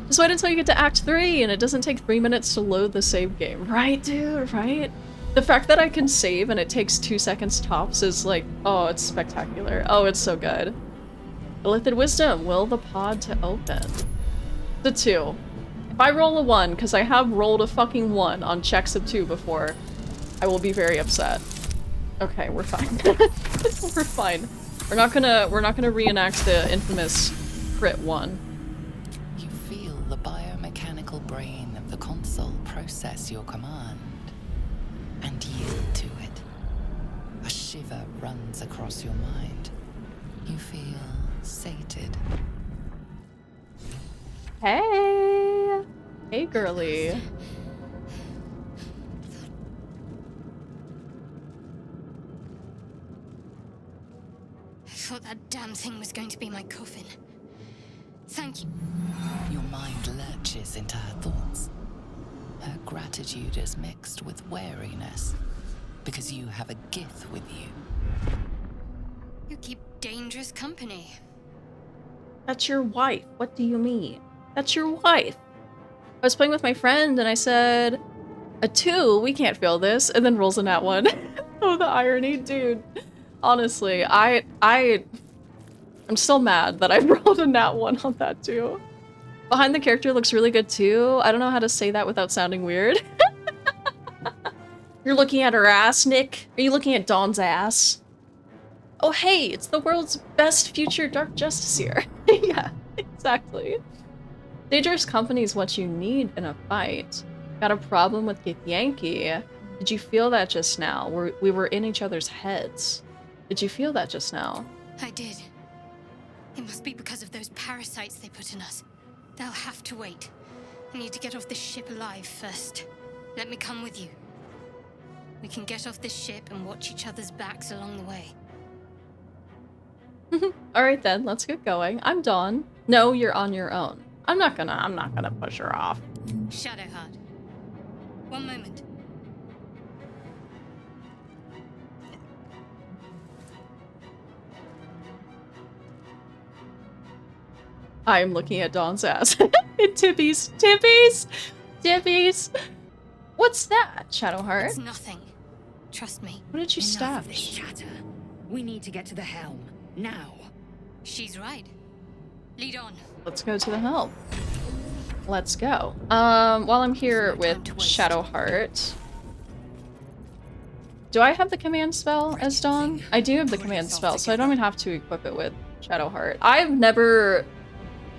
Just wait until you get to Act 3 and it doesn't take 3 minutes to load the save game. Right, dude? Right? The fact that I can save and it takes 2 seconds tops is like, oh, it's spectacular. Oh, it's so good. Illithid Wisdom, will the pod to open? The 2. If I roll a 1, because I have rolled a fucking 1 on checks of 2 before, I will be very upset. Okay, we're fine. We're fine. We're not gonna reenact the infamous crit 1. The biomechanical brain of the console process your command and yield to it. A shiver runs across your mind. You feel sated. Hey! Hey, girly. I thought that damn thing was going to be my coffin. Thank you. Your mind lurches into her thoughts. Her gratitude is mixed with wariness, because you have a Gith with you. You keep dangerous company. That's your wife. What do you mean? That's your wife. I was playing with my friend and I said, a 2, we can't fail this, and then rolls a nat 1. Oh, the irony, dude. Honestly, I'm still mad that I rolled a nat 1 on that too. Behind the character looks really good too. I don't know how to say that without sounding weird. You're looking at her ass, Nick? Are you looking at Dawn's ass? Oh hey, it's the world's best future Dark Justiciar. Yeah, exactly. Dangerous company is what you need in a fight. Got a problem with Githyanki? Did you feel that just now? We were in each other's heads. Did you feel that just now? I did. It must be because of those parasites they put in us. They'll have to wait. I need to get off this ship alive first. Let me come with you. We can get off this ship and watch each other's backs along the way. Alright then, let's get going. I'm Dawn. No, you're on your own. I'm not gonna push her off. Shadowheart. One moment. I'm looking at Dawn's ass. Tippies! Tippies! Tippies! What's that, Shadowheart? It's nothing. Trust me. What did you Enough stab? of this chatter. We need to get to the helm. Now. She's right. Lead on. Let's go to the helm. Let's go. While I'm here with Shadowheart. Do I have the command spell as Dawn? I do have the command spell, so I don't even have to equip it with Shadowheart. I've never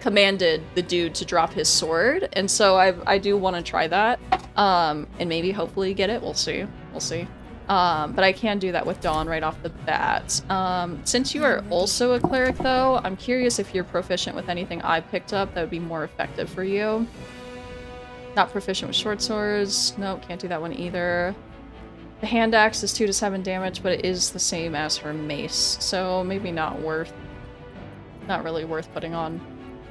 commanded the dude to drop his sword, and so I do want to try that. And maybe hopefully get it. We'll see. We'll see. But I can do that with Dawn right off the bat. Since you are also a cleric, though, I'm curious if you're proficient with anything I picked up that would be more effective for you. Not proficient with short swords. No, can't do that one either. The hand axe is 2 to 7 damage, but it is the same as her mace, so maybe not really worth putting on.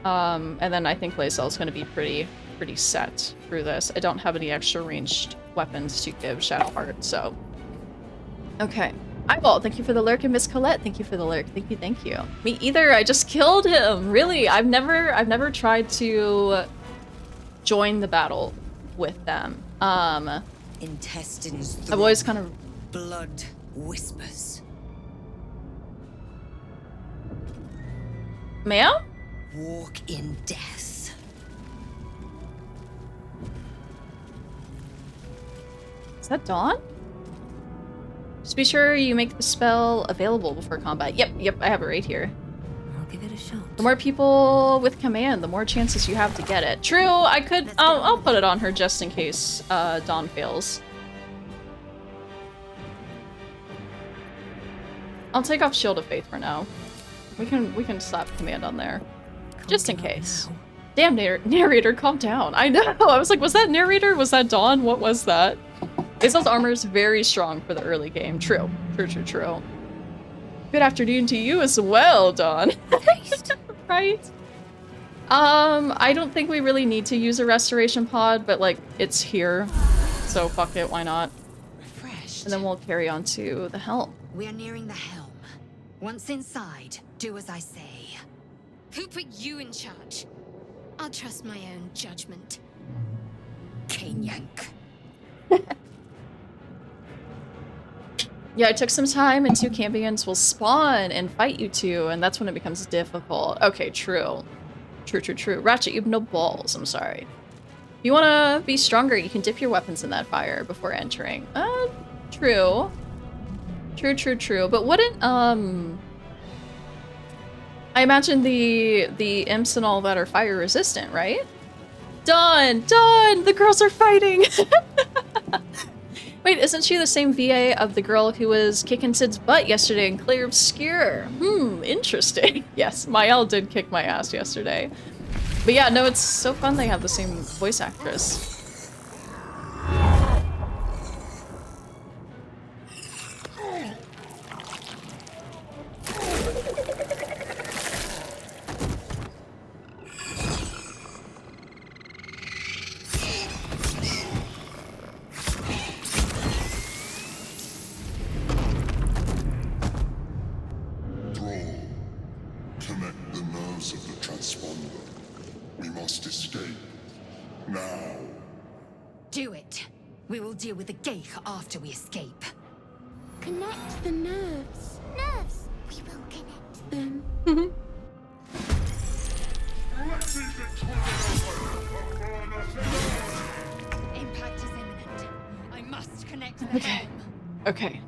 And then I think Lae'zel is going to be pretty set through this. I don't have any extra ranged weapons to give Shadowheart, so. Okay. Eyeball, thank you for the lurk, and Miss Colette, thank you for the lurk. Thank you. Me either, I just killed him! Really, I've never tried to join the battle with them. Intestines I've always kind of... blood whispers. Ma'am? Walk in death. Is that Dawn? Just be sure you make the spell available before combat. Yep, I have it right here. I'll give it a shot. The more people with command, the more chances you have to get it. True, I could... I'll put it on her just in case Dawn fails. I'll take off Shield of Faith for now. We can slap command on there. Just in case. Damn, narrator, calm down. I know, I was like, was that narrator? Was that Dawn? What was that? Lae'zel's armor is very strong for the early game. True. Good afternoon to you as well, Dawn. Right? I don't think we really need to use a restoration pod, but like, it's here. So fuck it, why not? Refreshed. And then we'll carry on to the helm. We are nearing the helm. Once inside, do as I say. Who put you in charge? I'll trust my own judgment. Cane yank. Yeah, it took some time, and 2 Cambions will spawn and fight you two, and that's when it becomes difficult. Okay, true. Ratchet, you have no balls, I'm sorry. If you want to be stronger, you can dip your weapons in that fire before entering. True. But wouldn't, I imagine the imps and all that are fire resistant, right? Done! The girls are fighting! Wait, isn't she the same VA of the girl who was kicking Sid's butt yesterday in Clear Obscure? Interesting. Yes, Mael did kick my ass yesterday. But yeah, no, it's so fun they have the same voice actress. Deal with the Geich after we escape. Connect the nerves. Nerves. We will connect them. Impact is imminent. I must connect the helm. Okay.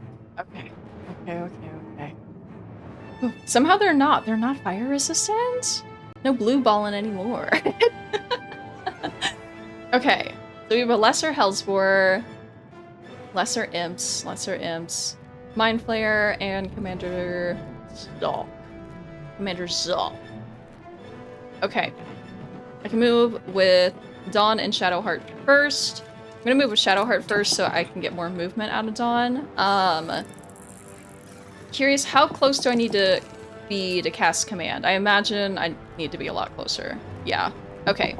Somehow they're not fire resistant? No blue balling anymore. Okay. So we have a lesser Hellspore, lesser imps, Mind Flayer, and Commander Zal. Okay. I can move with Dawn and Shadowheart first. I'm gonna move with Shadowheart first so I can get more movement out of Dawn. Curious, how close do I need to be to cast command? I imagine I need to be a lot closer. Yeah. Okay.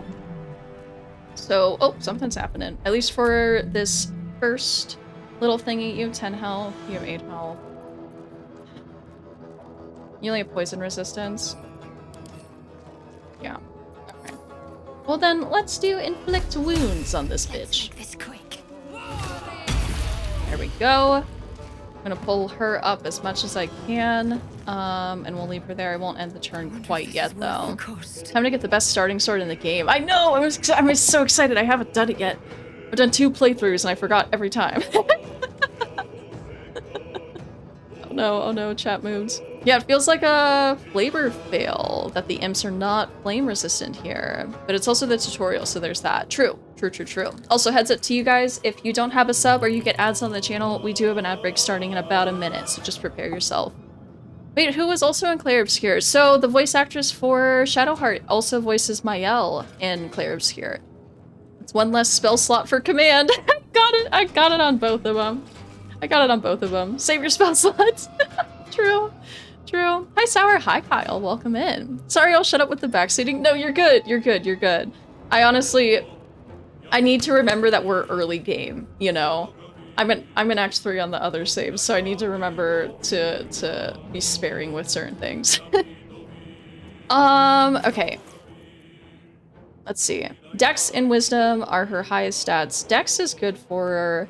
So, oh, something's happening. At least for this first little thingy, you have 10 health, you have 8 health. You only have poison resistance. Yeah. Okay. Well then, let's do inflict wounds on this bitch. Make this quick. There we go. I'm gonna pull her up as much as I can, and we'll leave her there. I won't end the turn quite yet, though. Time to get the best starting sword in the game. I know! I'm so excited. I haven't done it yet. I've done 2 playthroughs and I forgot every time. Oh no, chat moves. Yeah, it feels like a flavor fail that the imps are not flame resistant here. But it's also the tutorial, so there's that. True. True, true, true. Also, heads up to you guys, if you don't have a sub or you get ads on the channel, we do have an ad break starting in about a minute, so just prepare yourself. Wait, who was also in Clair Obscure? So the voice actress for Shadowheart also voices Mael in Clair Obscure. It's one less spell slot for command. I got it on both of them. I got it on both of them. Save your spell slots. True. True. Hi, Sour. Hi, Kyle. Welcome in. Sorry, I'll shut up with the backseating. No, you're good. You're good. You're good. I need to remember that we're early game, you know? I'm in Act 3 on the other saves, so I need to remember to be sparing with certain things. Okay. Let's see. Dex and Wisdom are her highest stats. Dex is good for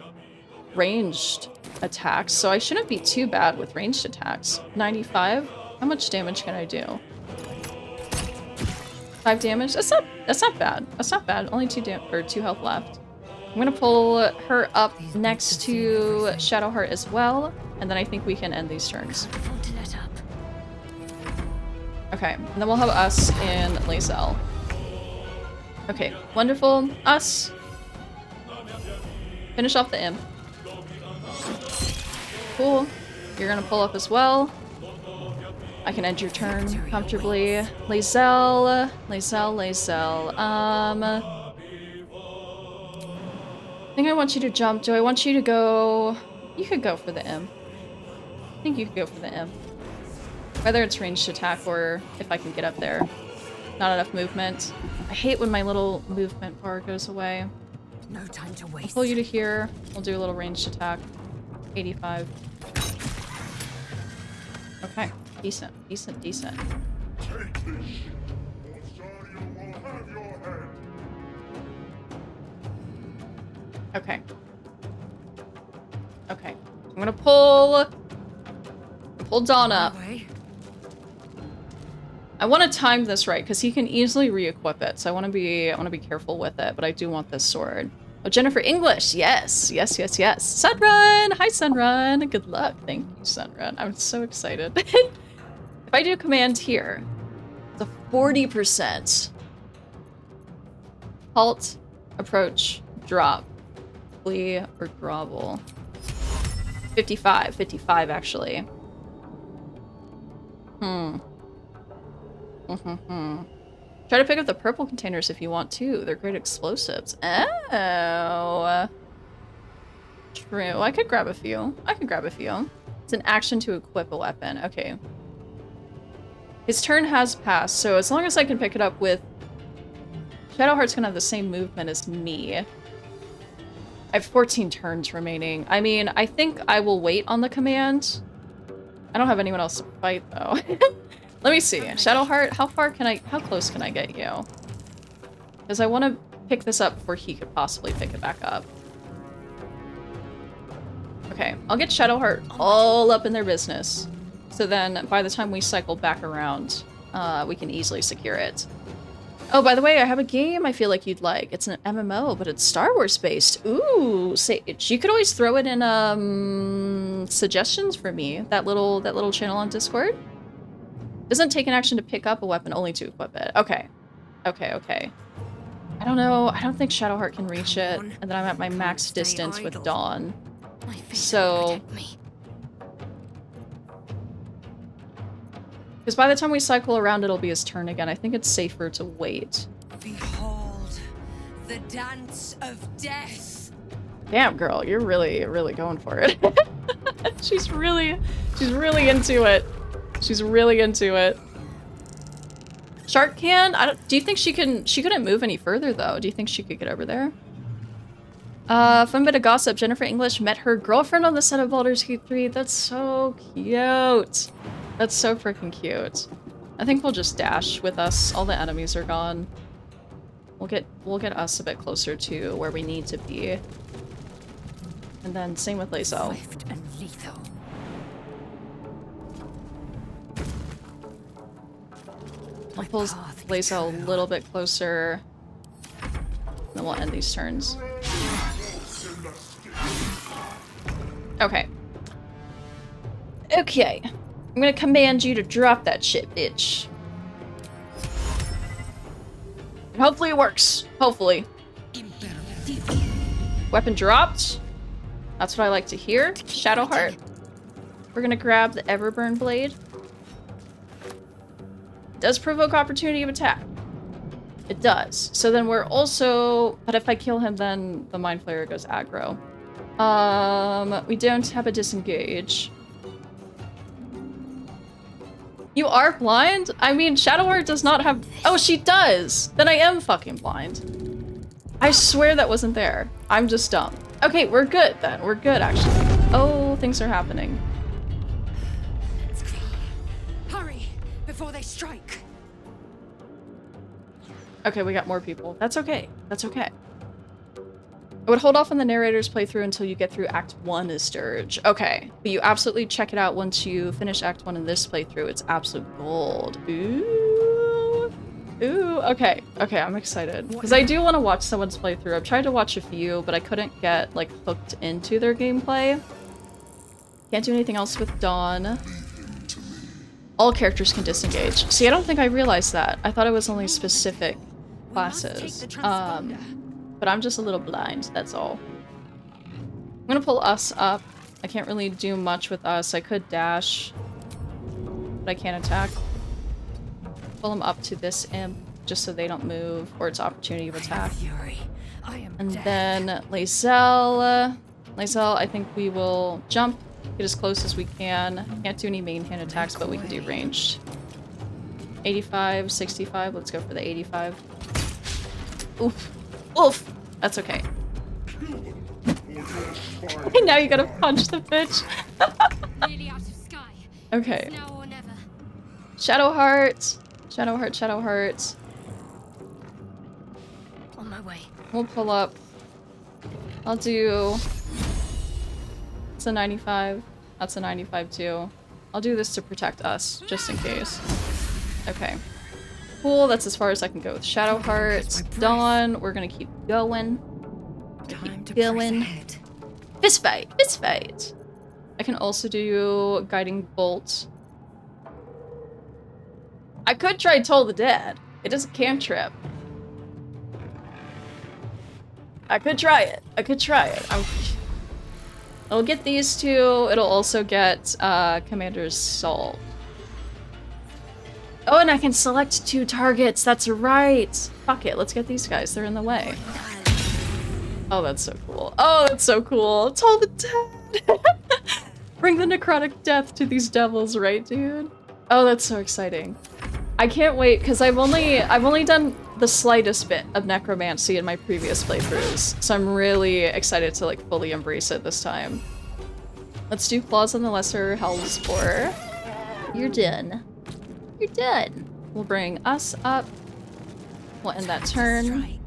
ranged attacks, so I shouldn't be too bad with ranged attacks. 95? How much damage can I do? 5 damage? That's not bad. That's not bad. Only 2 health left. I'm gonna pull her up next to Shadowheart as well, and then I think we can end these turns. Okay, and then we'll have us and Lae'zel. Okay, wonderful. Us. Finish off the imp. Cool. You're gonna pull up as well. I can end your turn comfortably. Lae'zel. I think I want you to jump. Do I want you to go? You could go for the imp. I think you could go for the imp. Whether it's ranged attack or if I can get up there. Not enough movement. I hate when my little movement bar goes away. No time to waste. I'll pull you to here. We'll do a little ranged attack. 85. Okay. Decent. Decent. Decent. Okay. Okay. I'm gonna pull Dawn up. I want to time this right because he can easily re-equip it, so I want to be careful with it. But I do want this sword. Oh, Jennifer English, yes, yes, yes, yes. Sunrun, hi Sunrun. Good luck, thank you, Sunrun. I'm so excited. If I do command here, it's a 40%. Halt, approach, drop, flee, or grovel. 55 actually. Try to pick up the purple containers if you want to. They're great explosives. Oh. True. I could grab a few. It's an action to equip a weapon. Okay. His turn has passed, so as long as I can pick it up with... Shadowheart's gonna have the same movement as me. I have 14 turns remaining. I mean, I think I will wait on the command. I don't have anyone else to fight, though. Let me see. Shadowheart, how close can I get you? Because I want to pick this up before he could possibly pick it back up. Okay, I'll get Shadowheart all up in their business. So then, by the time we cycle back around, we can easily secure it. Oh, by the way, I have a game I feel like you'd like. It's an MMO, but it's Star Wars based. Ooh, Sage. You could always throw it in suggestions for me. That little channel on Discord. Doesn't take an action to pick up a weapon, only to equip it. Okay. Okay. I don't know. I don't think Shadowheart can reach it. And then I'm at my max distance with Dawn. So... Because by the time we cycle around, it'll be his turn again. I think it's safer to wait. Behold, the dance of death. Damn, girl, you're really going for it. she's really into it. She's really into it. Shark can? Do you think she couldn't move any further though? Do you think she could get over there? Fun bit of gossip. Jennifer English met her girlfriend on the set of Baldur's Gate 3. That's so cute. That's so freaking cute. I think we'll just dash with us. All the enemies are gone. We'll get us a bit closer to where we need to be. And then same with Lae'zel. Swift and lethal. I'll pull Lae'zel a little bit closer. Then we'll end these turns. Okay. Okay. I'm gonna command you to drop that shit, bitch. And hopefully it works. Hopefully. Weapon dropped. That's what I like to hear. Shadowheart. We're gonna grab the Everburn Blade. It does provoke opportunity of attack. It does. So then we're also... But if I kill him, then the Mind Flayer goes aggro. We don't have a disengage. You are blind? I mean, Shadowheart does not have... Oh, she does! Then I am fucking blind. I swear that wasn't there. I'm just dumb. Okay, we're good then. We're good, actually. Oh, things are happening. Hurry, before they strike. Okay, we got more people. That's okay. That's okay. I would hold off on the narrator's playthrough until you get through Act 1 as Durge. Okay, but you absolutely check it out once you finish Act 1 in this playthrough. It's absolute gold. Ooh. Ooh, okay. Okay, I'm excited. Because I do want to watch someone's playthrough. I've tried to watch a few, but I couldn't get, like, hooked into their gameplay. Can't do anything else with Dawn. All characters can disengage. See, I don't think I realized that. I thought it was only specific classes. But I'm just a little blind, that's all. I'm gonna pull us up. I can't really do much with us. I could dash, but I can't attack. Pull them up to this imp, just so they don't move, or it's opportunity of attack. And then Lae'zel. Lae'zel, I think we will jump, get as close as we can. Can't do any main hand attacks, but we can do ranged. 85, 65, let's go for the 85. Oof. Oof! That's okay. Now you gotta punch the bitch. Okay. Shadowheart. Shadowheart, Shadowheart. On my way. We'll pull up. I'll do... It's a 95. That's a 95 too. I'll do this to protect us, just in case. Okay. Cool, that's as far as I can go with Shadowheart. Dawn, we're gonna keep going. Keep going. Fist fight! Fist fight! I can also do Guiding Bolt. I could try Toll the Dead. It is a cantrip. I could try it. I could try it. I'll get these two. It'll also get Commander's Soul. Oh, and I can select 2 targets. That's right. Fuck it. Let's get these guys. They're in the way. Oh, that's so cool. Oh, that's so cool. Toll the Dead. Bring the necrotic death to these devils, right, dude? Oh, that's so exciting. I can't wait because I've only done the slightest bit of necromancy in my previous playthroughs, so I'm really excited to like fully embrace it this time. Let's do Claws on the Lesser Hellspore. You're done. You're done. We'll bring us up. We'll end that turn.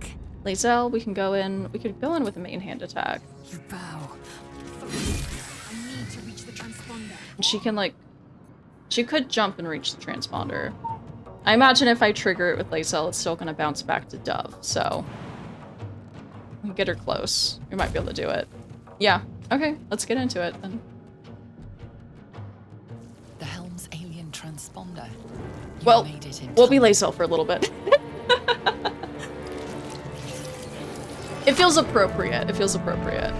Lae'zel, we can go in. We could go in with a main hand attack. You bow. I need to reach the transponder. And she can like, she could jump and reach the transponder. I imagine if I trigger it with Lae'zel, it's still gonna bounce back to Dove. So we can get her close. We might be able to do it. Yeah. Okay. Let's get into it then. The Helm's alien transponder. Well, we'll be Lae'zel for a little bit. It feels appropriate. It feels appropriate.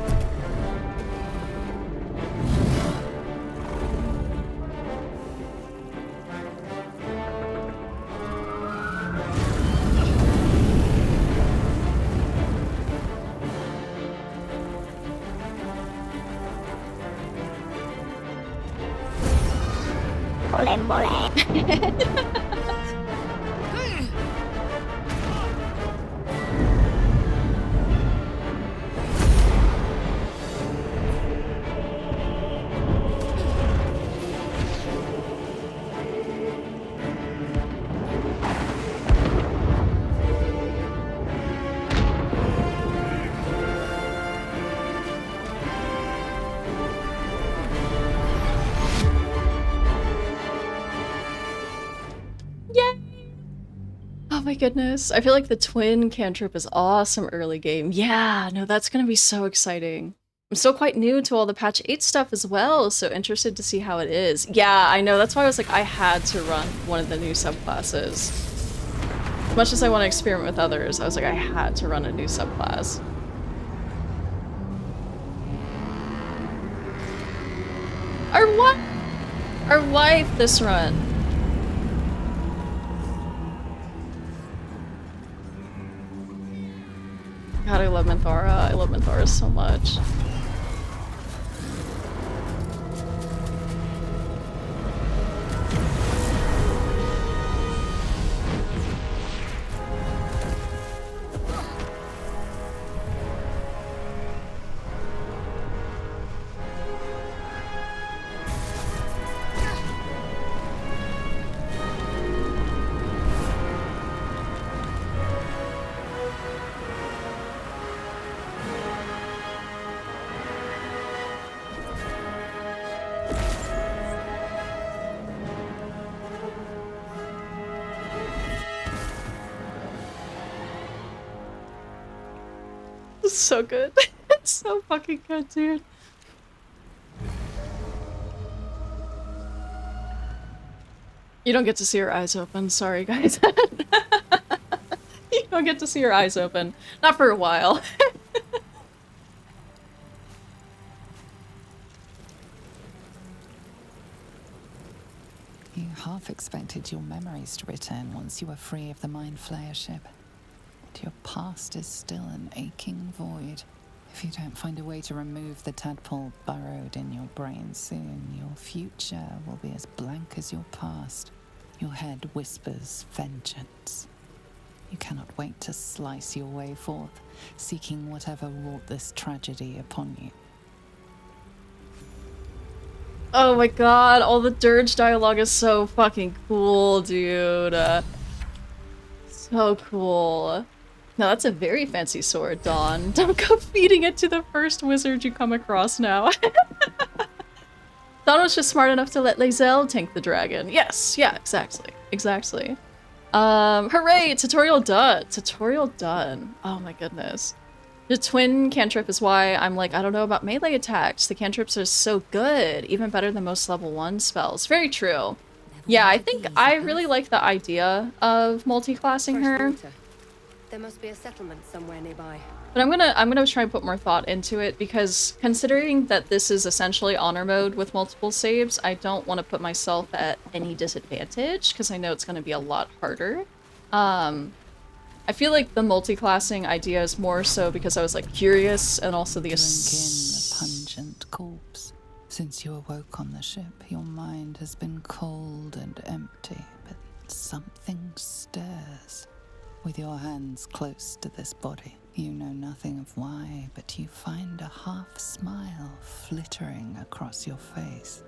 Oh my goodness. I feel like the twin cantrip is awesome early game. Yeah, no, that's gonna be so exciting. I'm still quite new to all the patch 8 stuff as well, so interested to see how it is. Yeah, I know, that's why I was like, I had to run one of the new subclasses. As much as I want to experiment with others, I was like, I had to run a new subclass. Our wife this run. God, I love Minthara. I love Minthara so much. It's so good. It's so fucking good, dude. You don't get to see her eyes open. Sorry, guys. You don't get to see her eyes open. Not for a while. You half expected your memories to return once you were free of the Mind Flayer ship. But your past is still an aching void. If you don't find a way to remove the tadpole burrowed in your brain soon, your future will be as blank as your past. Your head whispers vengeance. You cannot wait to slice your way forth, seeking whatever wrought this tragedy upon you. Oh my god, all the dirge dialogue is so fucking cool, dude. So cool. No, that's a very fancy sword, Dawn. Don't go feeding it to the first wizard you come across now. Dawn was just smart enough to let Lae'zel tank the dragon. Yes, yeah, exactly. Exactly. Hooray! Tutorial done! Tutorial done. Oh my goodness. The twin cantrip is why I'm like, I don't know about melee attacks. The cantrips are so good. Even better than most level 1 spells. Very true. Yeah, I think I really like the idea of multi-classing her. There must be a settlement somewhere nearby. But I'm gonna try and put more thought into it, because considering that this is essentially honor mode with multiple saves, I don't want to put myself at any disadvantage, because I know it's gonna be a lot harder. I feel like the multi-classing idea is more so because I was like curious, and also the Drink in the pungent corpse. Since you awoke on the ship, your mind has been cold and empty, but something stirs. With your hands close to this body, you know nothing of why, but you find a half smile flittering across your face.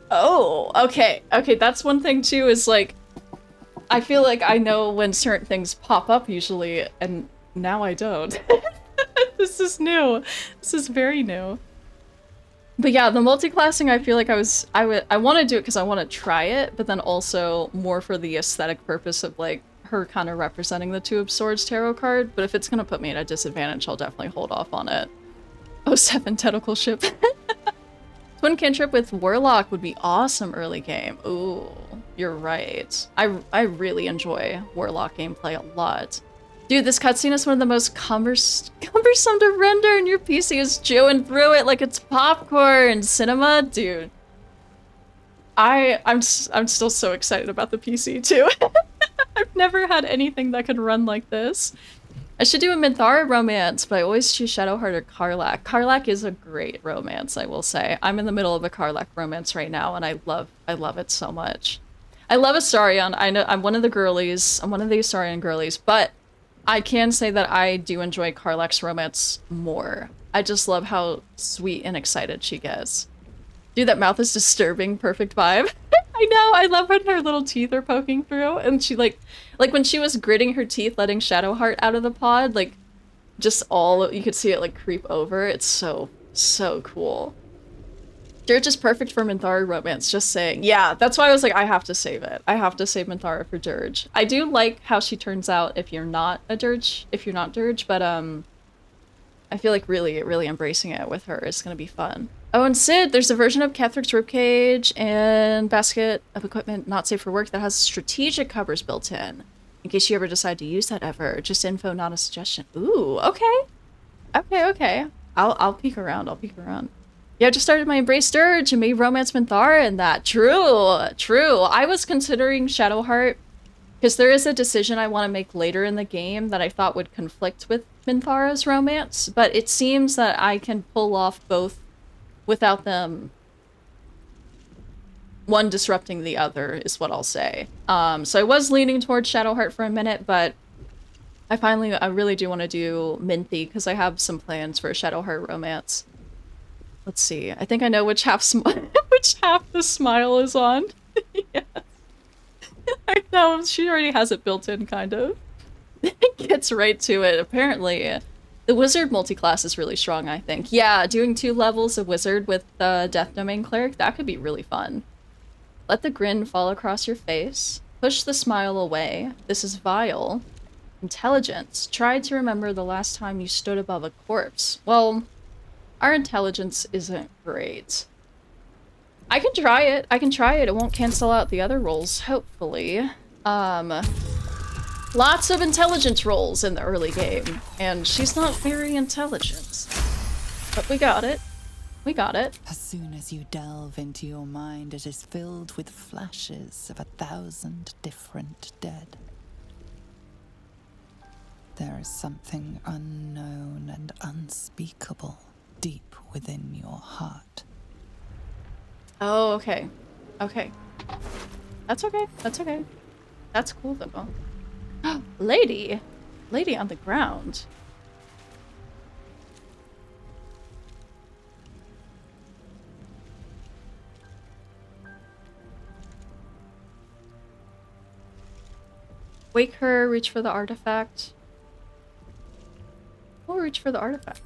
Oh, okay. Okay, that's one thing too, is like, I feel like I know when certain things pop up usually, and now I don't. This is new. This is very new. But yeah, the multi-classing, I feel like I want to do it because I want to try it, but then also more for the aesthetic purpose of like her kind of representing the Two of Swords tarot card. But if it's going to put me at a disadvantage, I'll definitely hold off on it. Oh, 7 tentacle ship. Twin cantrip with Warlock would be awesome early game. Ooh, you're right. I really enjoy Warlock gameplay a lot. Dude, this cutscene is one of the most cumbersome to render, and your PC is chewing through it like it's popcorn. Cinema, dude. I'm still so excited about the PC too. I've never had anything that could run like this. I should do a Minthara romance, but I always choose Shadowheart or Karlach. Karlach is a great romance, I will say. I'm in the middle of a Karlach romance right now, and I love it so much. I love Astarion. I know I'm one of the girlies. I'm one of the Astarion girlies, but I can say that I do enjoy Karlach's romance more. I just love how sweet and excited she gets. Dude, that mouth is disturbing. Perfect vibe. I know, I love when her little teeth are poking through, and she like when she was gritting her teeth, letting Shadowheart out of the pod, like, just you could see it like creep over. It's so cool. Dirge is perfect for Minthara romance, just saying. Yeah, that's why I was like, I have to save it. I have to save Minthara for Dirge. I do like how she turns out if you're not Dirge, but I feel like really embracing it with her is gonna be fun. Oh, and Sid, there's a version of Catheric's ribcage and basket of equipment not safe for work that has strategic covers built in case you ever decide to use that ever. Just info, not a suggestion. Ooh, okay. Okay. I'll peek around. Yeah, I just started my Embrace Durge and made Romance Minthara and that. True. I was considering Shadowheart because there is a decision I want to make later in the game that I thought would conflict with Minthara's romance, but it seems that I can pull off both without them one disrupting the other, is what I'll say. So I was leaning towards Shadowheart for a minute, but I really do want to do Minthy because I have some plans for a Shadowheart romance. Let's see. I think I know which half the smile is on. Yeah. I know, she already has it built in, kind of. It gets right to it, apparently. The wizard multi-class is really strong, I think. Yeah, doing 2 levels of wizard with the Death Domain cleric, that could be really fun. Let the grin fall across your face. Push the smile away. This is vile. Intelligence. Try to remember the last time you stood above a corpse. Well, our intelligence isn't great. I can try it. It won't cancel out the other rolls, hopefully. Lots of intelligence rolls in the early game, and she's not very intelligent. But we got it. As soon as you delve into your mind, it is filled with flashes of 1,000 different dead. There is something unknown and unspeakable deep within your heart. Oh, okay. That's okay. That's cool, though. Lady on the ground. Wake her, reach for the artifact. We'll reach for the artifact.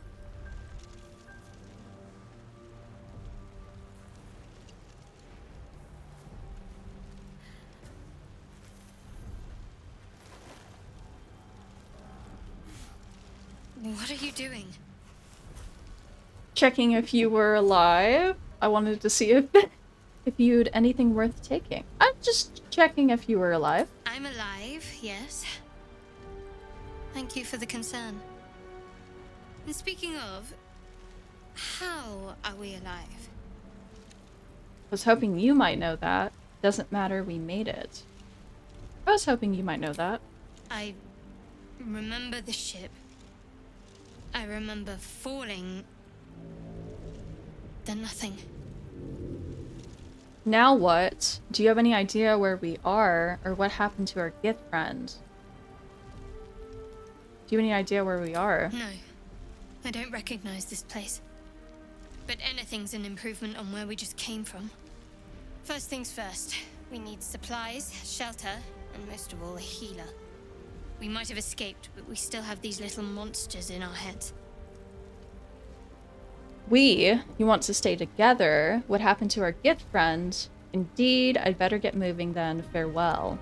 What are you doing? Checking if you were alive. I wanted to see if you'd anything worth taking. I'm just checking if you were alive. I'm alive, yes. Thank you for the concern. And speaking of, how are we alive? Was hoping you might know that. Doesn't matter, we made it. I was hoping you might know that. I remember the ship. I remember falling. Then nothing. Now what? Do you have any idea where we are, or what happened to our Gith friend? Do you have any idea where we are? No. I don't recognize this place. But anything's an improvement on where we just came from. First things first, we need supplies, shelter, and most of all, a healer. We might have escaped, but we still have these little monsters in our heads. You want to stay together. What happened to our Gith friend? Indeed, I'd better get moving then. Farewell.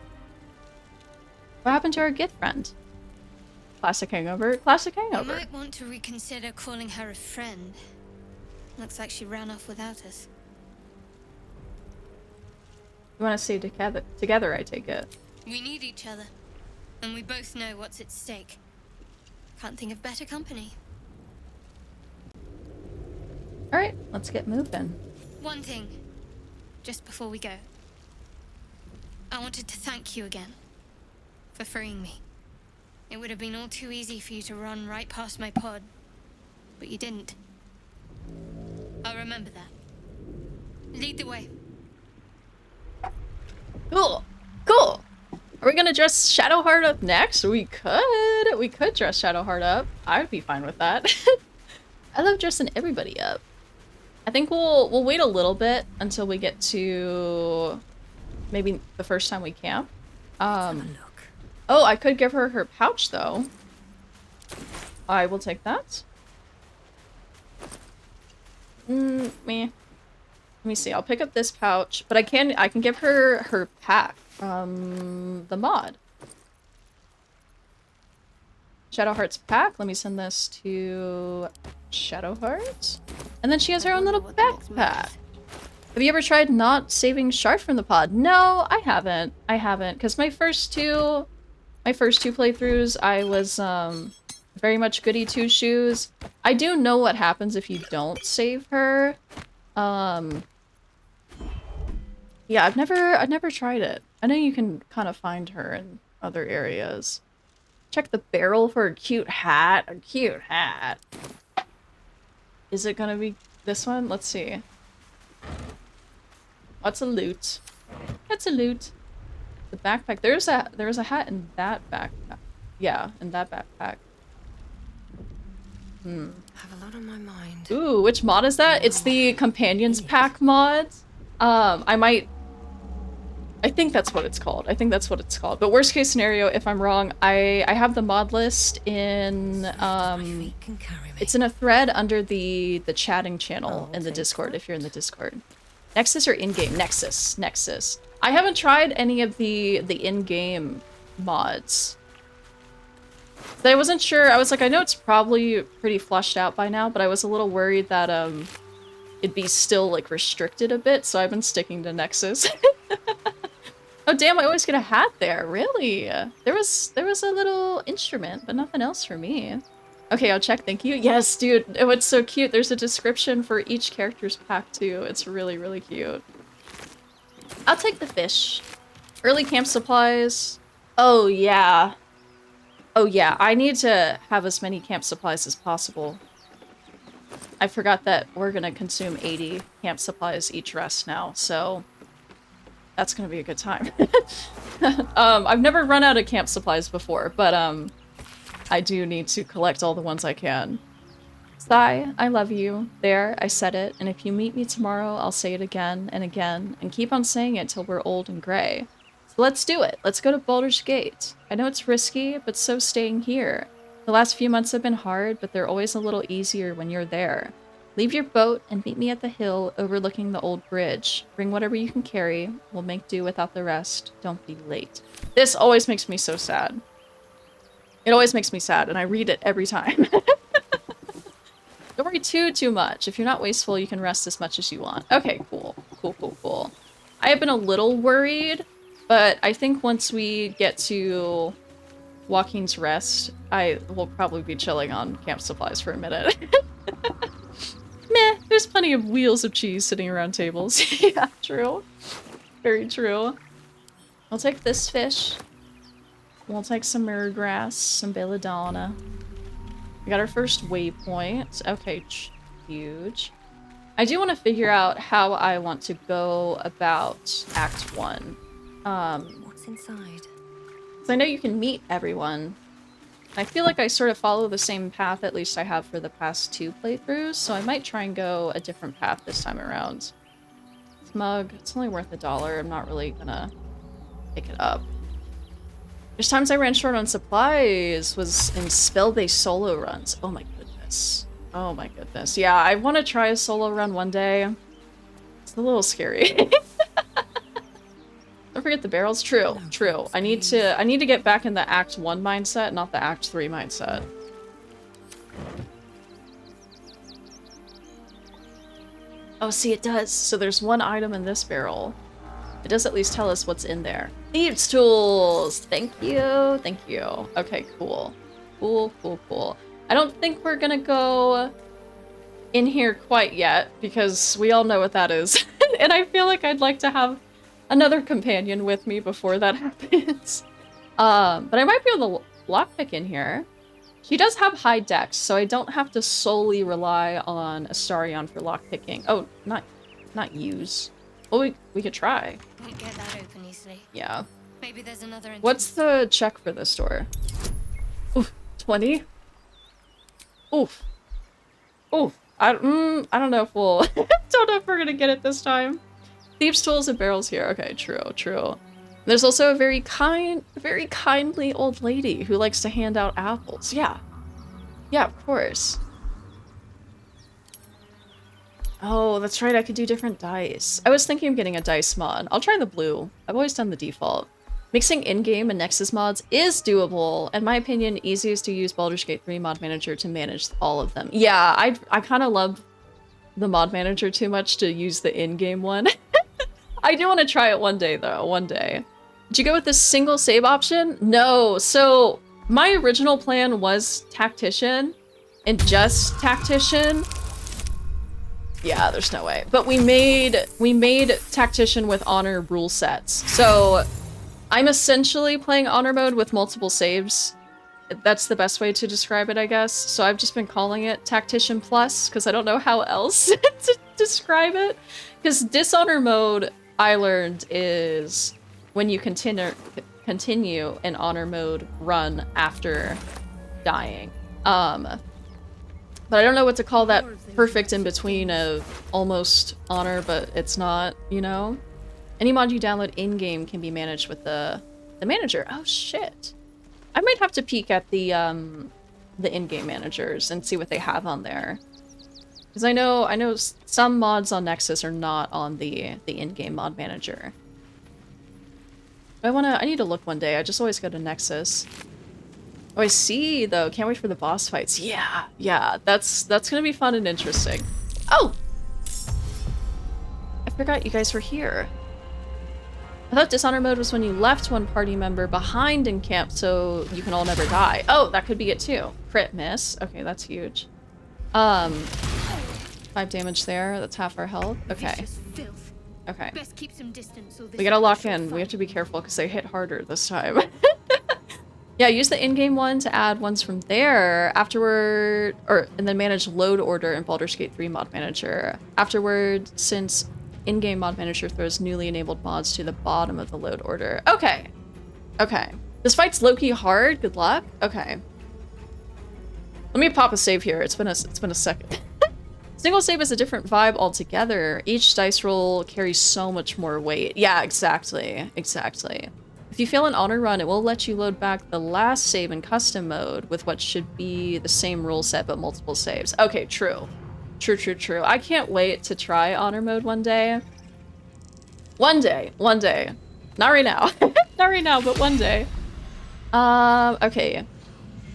What happened to our Gith friend? Classic hangover. You might want to reconsider calling her a friend. Looks like she ran off without us. You want to stay together, I take it. We need each other. And we both know what's at stake. Can't think of better company. Alright, let's get moving. One thing, just before we go. I wanted to thank you again for freeing me. It would have been all too easy for you to run right past my pod, but you didn't. I'll remember that. Lead the way. Cool. Are we gonna dress Shadowheart up next? We could dress Shadowheart up. I would be fine with that. I love dressing everybody up. I think we'll wait a little bit until we get to maybe the first time we camp. Oh, I could give her pouch though. I will take that. Let me see. I'll pick up this pouch, but I can give her pack from the mod. Shadowheart's pack. Let me send this to Shadowheart. And then she has her own little backpack. Have you ever tried not saving Shark from the pod? No, I haven't. I haven't, because my first two playthroughs, I was very much goody two shoes. I do know what happens if you don't save her. Yeah, I've never tried it. I know you can kind of find her in other areas. Check the barrel for a cute hat. A cute hat. Is it gonna be this one? Let's see. What's a loot? That's a loot. The backpack. There's a hat in that backpack. Yeah, in that backpack. I have a lot on my mind. Ooh, which mod is that? It's the Companions Pack mod. I think that's what it's called. I think that's what it's called. But worst case scenario, if I'm wrong, I have the mod list in it's in a thread under the chatting channel in the Discord if you're in the Discord. Nexus or in-game? Nexus. I haven't tried any of the in-game mods. So I wasn't sure. I was like, I know it's probably pretty flushed out by now, but I was a little worried that it'd be still like restricted a bit, so I've been sticking to Nexus. Oh damn, I always get a hat there. Really? There was a little instrument, but nothing else for me. Okay, I'll check. Thank you. Yes, dude. Oh, it's so cute. There's a description for each character's pack too. It's really, really cute. I'll take the fish. Early camp supplies. Oh yeah. Oh yeah, I need to have as many camp supplies as possible. I forgot that we're gonna consume 80 camp supplies each rest now, so that's gonna be a good time. I've never run out of camp supplies before, but I do need to collect all the ones I can. Sai, I love you. There, I said it, and if you meet me tomorrow, I'll say it again and again, and keep on saying it till we're old and gray. So let's do it. Let's go to Baldur's Gate. I know it's risky, but so staying here. The last few months have been hard, but they're always a little easier when you're there. Leave your boat and meet me at the hill overlooking the old bridge. Bring whatever you can carry. We'll make do without the rest. Don't be late. This always makes me so sad. It always makes me sad, and I read it every time. Don't worry too much. If you're not wasteful, you can rest as much as you want. Okay, cool. Cool. I have been a little worried, but I think once we get to Joaquin's Rest, I will probably be chilling on camp supplies for a minute. Meh, there's plenty of wheels of cheese sitting around tables. Yeah, true. Very true. I'll take this fish. We'll take some mirror grass, some belladonna. We got our first waypoint. Okay, huge. I do want to figure out how I want to go about Act 1. What's inside? So I know you can meet everyone. I feel like I sort of follow the same path, at least I have for the past 2 playthroughs, so I might try and go a different path this time around. Smug, it's only worth $1. I'm not really gonna pick it up. There's times I ran short on supplies, was in spell-based solo runs. Oh my goodness. Oh my goodness. Yeah, I want to try a solo run one day. It's a little scary. Don't forget the barrels. True. I need to get back in the Act 1 mindset, not the Act 3 mindset. Oh, see, it does. So there's one item in this barrel. It does at least tell us what's in there. Thieves' tools! Thank you. Okay, cool. Cool. I don't think we're gonna go in here quite yet, because we all know what that is. And I feel like I'd like to have another companion with me before that happens. But I might be able to lockpick in here. She does have high dex, so I don't have to solely rely on Astarion for lockpicking. Oh, not use. Well, we could try. Won't get that open easily. Yeah. Maybe there's another. What's the check for this door? Oof, 20. Oof. I don't know if we'll. Don't know if we're gonna get it this time. Thieves' tools and barrels here. Okay, true. There's also a very kindly old lady who likes to hand out apples. Yeah, of course. Oh, that's right, I could do different dice. I was thinking of getting a dice mod. I'll try the blue. I've always done the default. Mixing in-game and Nexus mods is doable. In my opinion, easiest to use Baldur's Gate 3 mod manager to manage all of them. Yeah, I kind of love the mod manager too much to use the in-game one. I do want to try it one day though, one day. Did you go with this single save option? No, so my original plan was Tactician and just Tactician. Yeah, there's no way. But we made Tactician with honor rule sets. So I'm essentially playing honor mode with multiple saves. That's the best way to describe it, I guess. So I've just been calling it Tactician Plus because I don't know how else to describe it. Because dishonor mode, I learned, is when you continue an honor mode run after dying. But I don't know what to call that perfect in between of almost honor, but it's not, you know? Any mod you download in-game can be managed with the manager. Oh shit. I might have to peek at the in-game managers and see what they have on there. Because I know some mods on Nexus are not on the in-game mod manager. I need to look one day. I just always go to Nexus. Oh, I see, though. Can't wait for the boss fights. Yeah, that's gonna be fun and interesting. Oh! I forgot you guys were here. I thought dishonor mode was when you left one party member behind in camp so you can all never die. Oh, that could be it too. Crit miss. Okay, that's huge. 5 damage there. That's half our health. Okay. Okay. We gotta lock in. We have to be careful because they hit harder this time. Yeah, use the in-game one to add ones from there afterward, and then manage load order in Baldur's Gate 3 mod manager. Afterward, since in-game mod manager throws newly enabled mods to the bottom of the load order. Okay. Okay. This fight's low-key hard. Good luck. Okay. Let me pop a save here. It's been a second. Single save is a different vibe altogether. Each dice roll carries so much more weight. Yeah, exactly. Exactly. If you fail an honor run, it will let you load back the last save in custom mode with what should be the same rule set but multiple saves. Okay, true. True. I can't wait to try honor mode one day. One day. Not right now. Not right now, but one day. Okay.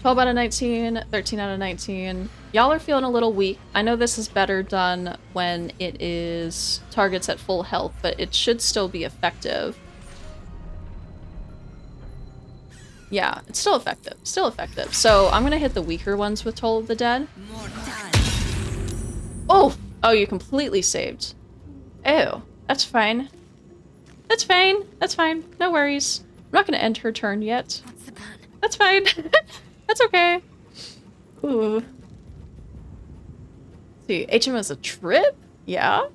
12 out of 19, 13 out of 19. Y'all are feeling a little weak. I know this is better done when it is targets at full health, but it should still be effective. Yeah, it's still effective. Still effective. So I'm gonna hit the weaker ones with Toll of the Dead. Oh! Oh, you completely saved. Ew. That's fine. That's fine. That's fine. No worries. I'm not gonna end her turn yet. What's the plan? That's fine. That's okay. Ooh. Let's see, HM is a trip? Yeah?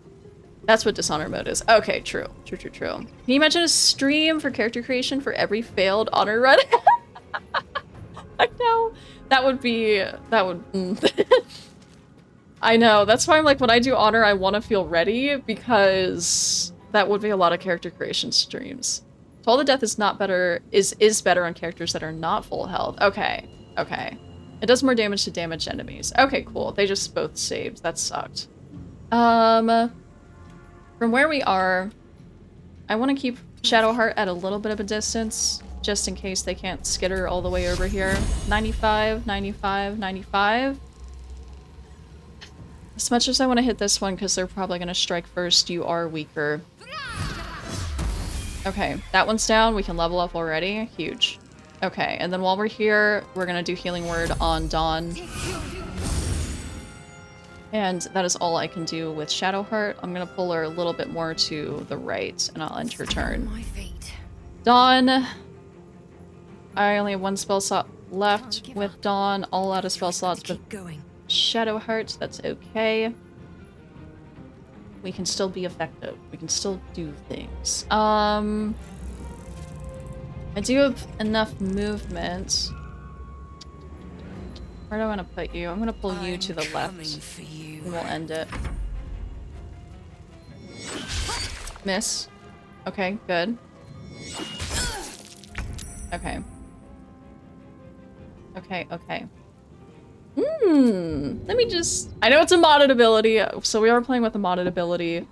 That's what dishonor mode is. Okay, true. True. Can you imagine a stream for character creation for every failed honor run? I know. That would... I know. That's why I'm like, when I do honor, I want to feel ready, because that would be a lot of character creation streams. Toll the Death is not better... is better on characters that are not full health. Okay. It does more damage to damaged enemies. Okay, cool. They just both saved. That sucked. From where we are, I want to keep Shadowheart at a little bit of a distance, just in case they can't skitter all the way over here. 95, 95, 95. As much as I want to hit this one, because they're probably going to strike first, you are weaker. Okay, that one's down. We can level up already. Huge. Okay, and then while we're here, we're going to do Healing Word on Dawn. And that is all I can do with Shadowheart. I'm gonna pull her a little bit more to the right, and I'll end her turn. Dawn. I only have one spell slot left with Dawn. All out of spell slots with Shadowheart. That's okay. We can still be effective. We can still do things. I do have enough movement. Where do I want to put you? I'm going to pull you to the left. And we'll end it. Miss. Okay, good. Okay. Let me just... I know it's a modded ability, so we are playing with a modded ability.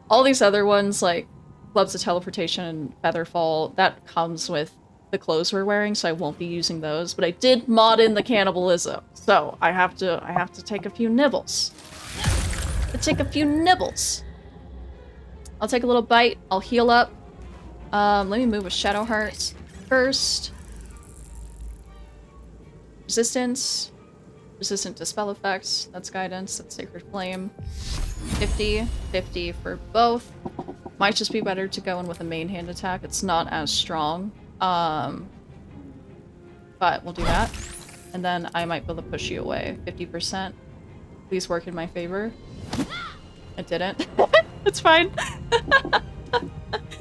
All these other ones, like, Gloves of Teleportation and Featherfall, that comes with the clothes we're wearing, so I won't be using those. But I did mod in the cannibalism, so I have to take a few nibbles. I'll take a little bite. I'll heal up. Let me move with Shadow Heart first. Resistance. Resistant to spell effects. That's guidance. That's Sacred Flame. 50. 50 for both. Might just be better to go in with a main hand attack. It's not as strong. But we'll do that. And then I might be able to push you away. 50%. Please work in my favor. It didn't. It's fine.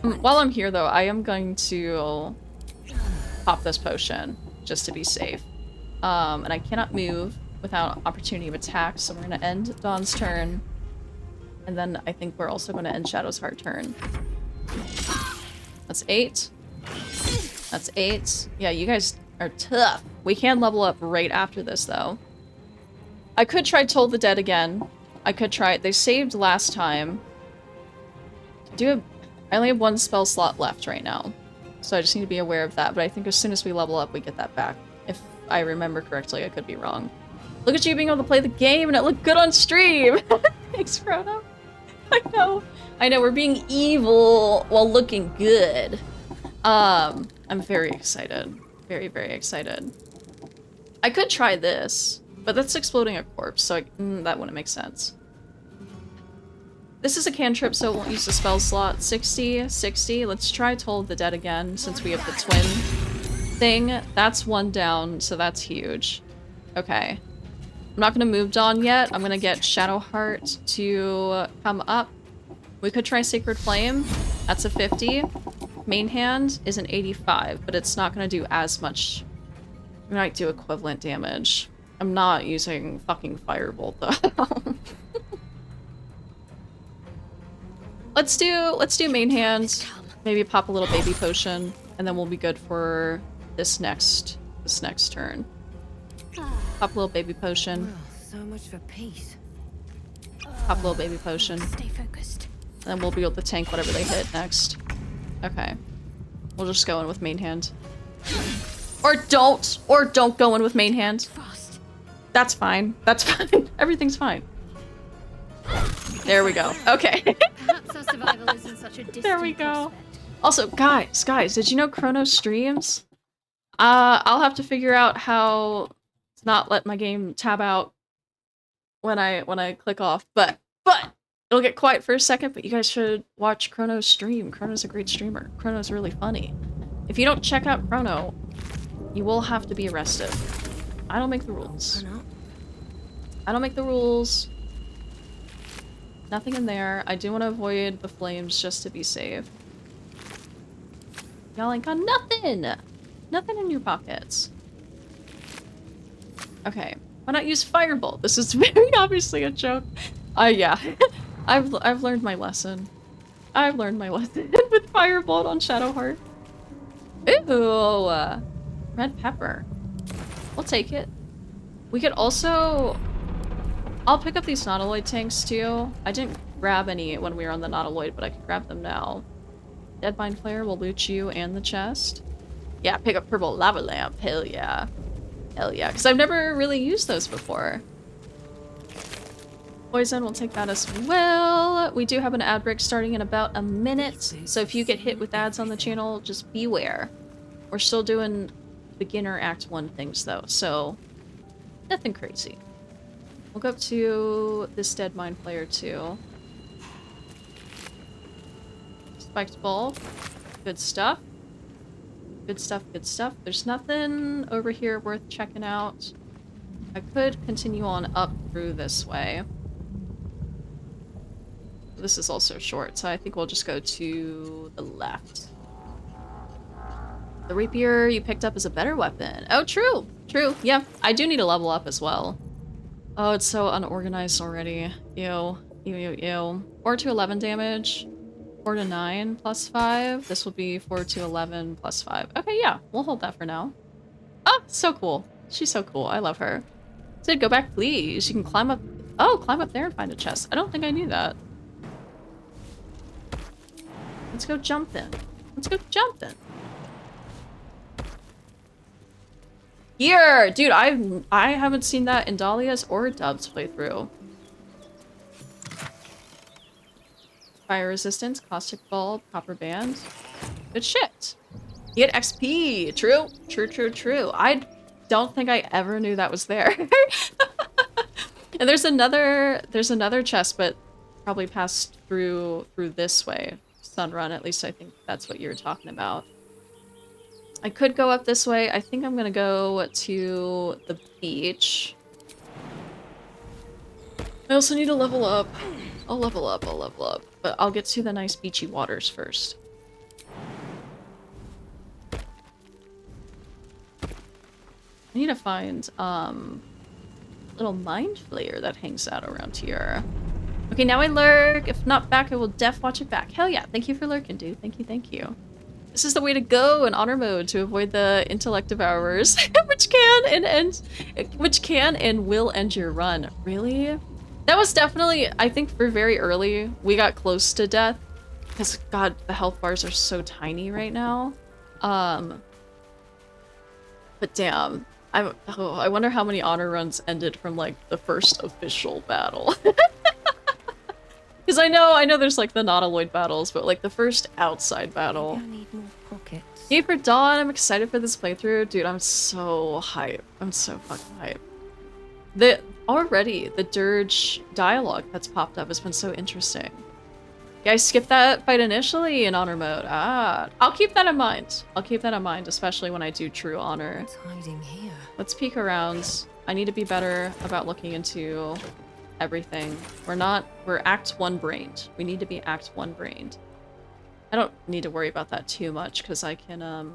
While I'm here, though, I am going to pop this potion, just to be safe. And I cannot move without opportunity of attack, so we're going to end Dawn's turn. And then I think we're also going to end Shadow's Heart turn. That's 8. That's 8. Yeah, you guys are tough. We can level up right after this, though. I could try Toll the Dead again. I could try it. They saved last time. I only have 1 spell slot left right now. So I just need to be aware of that. But I think as soon as we level up, we get that back. If I remember correctly, I could be wrong. Look at you being able to play the game and it looked good on stream! Thanks, Frodo. I know, we're being evil while looking good. I'm very excited. Very, very excited. I could try this, but that's exploding a corpse, so that wouldn't make sense. This is a cantrip, so it won't use the spell slot. 60, 60. Let's try Toll of the Dead again, since we have the twin thing. That's 1 down, so that's huge. Okay. I'm not going to move Dawn yet. I'm going to get Shadow Heart to come up. We could try Sacred Flame. That's a 50. Main hand is an 85, but it's not going to do as much. We might do equivalent damage. I'm not using fucking Firebolt, though. Let's do main hand. Maybe pop a little baby potion, and then we'll be good for this next turn. Pop a little baby potion. Well, so much for peace. Pop a little baby potion. Stay focused. And then we'll be able to tank whatever they hit next. Okay. We'll just go in with main hand. Or don't go in with main hand. Fast. That's fine. That's fine. Everything's fine. There we go. Okay. Perhaps our survival isn't such a distant There we go. prospect. Also, guys, did you know Chronos streams? I'll have to figure out how to not let my game tab out when I click off, but it'll get quiet for a second, but you guys should watch Chronos stream. Chrono's a great streamer. Chrono's really funny. If you don't check out Chrono, you will have to be arrested. I don't make the rules. I don't make the rules. Nothing in there. I do want to avoid the flames just to be safe. Y'all ain't got nothing! Nothing in your pockets. Okay. Why not use Firebolt? This is very obviously a joke. Yeah. I've learned my lesson. I've learned my lesson with Firebolt on Shadowheart. Ooh! Red pepper. We'll take it. We could also... I'll pick up these Nautiloid tanks too. I didn't grab any when we were on the Nautiloid, but I can grab them now. Dead Mind Flare will loot you and the chest. Yeah, pick up Purple Lava Lamp. Hell yeah. Hell yeah. Because I've never really used those before. Poison, we'll take that as well. We do have an ad break starting in about a minute. So if you get hit with ads on the channel, just beware. We're still doing beginner Act 1 things though, so nothing crazy. We'll go up to this Dead Mind Flayer too. Spiked Ball. Good stuff. Good stuff, good stuff. There's nothing over here worth checking out. I could continue on up through this way. This is also short, so I think we'll just go to the left. The rapier you picked up is a better weapon. Oh, true. True. Yeah, I do need to level up as well. Oh, it's so unorganized already. Ew. Ew, ew, ew. 4 to 11 damage. 4 to 9 plus 5. This will be 4 to 11 plus 5. Okay, yeah. We'll hold that for now. Oh, so cool. She's so cool. I love her. Sid, go back, please. You can climb up... Oh, climb up there and find a chest. I don't think I knew that. Let's go jumping. Let's go jumping. Here! Dude, I haven't seen that in Dahlia's or Dub's playthrough. Fire resistance, caustic bulb, copper band. Good shit. You get XP. True. True, true, true. I don't think I ever knew that was there. And there's another chest, but probably passed through this way. Sunrun, at least I think that's what you're talking about. I could go up this way. I think I'm gonna go to the beach. I also need to level up. I'll level up, but I'll get to the nice beachy waters first. I need to find, little mind flayer that hangs out around here. Okay, now I lurk. If not back, I will def watch it back. Hell yeah, thank you for lurking, dude. Thank you, thank you. This is the way to go in honor mode to avoid the Intellect Devourers, which can and will end your run. Really? That was definitely, I think for very early, we got close to death. Because, God, the health bars are so tiny right now. But damn. I wonder how many honor runs ended from, like, the first official battle. Because I know there's, like, the Nautiloid battles, but, like, the first outside battle. I need more pockets. Yay for Dawn! I'm excited for this playthrough. Dude, I'm so hype. I'm so fucking hype. Already, the Durge dialogue that's popped up has been so interesting. Yeah, I skipped that fight initially in honor mode. Ah, I'll keep that in mind. I'll keep that in mind, especially when I do true honor. What's hiding here? Let's peek around. I need to be better about looking into everything. We're Act 1 brained. We need to be Act 1 brained. I don't need to worry about that too much, because I can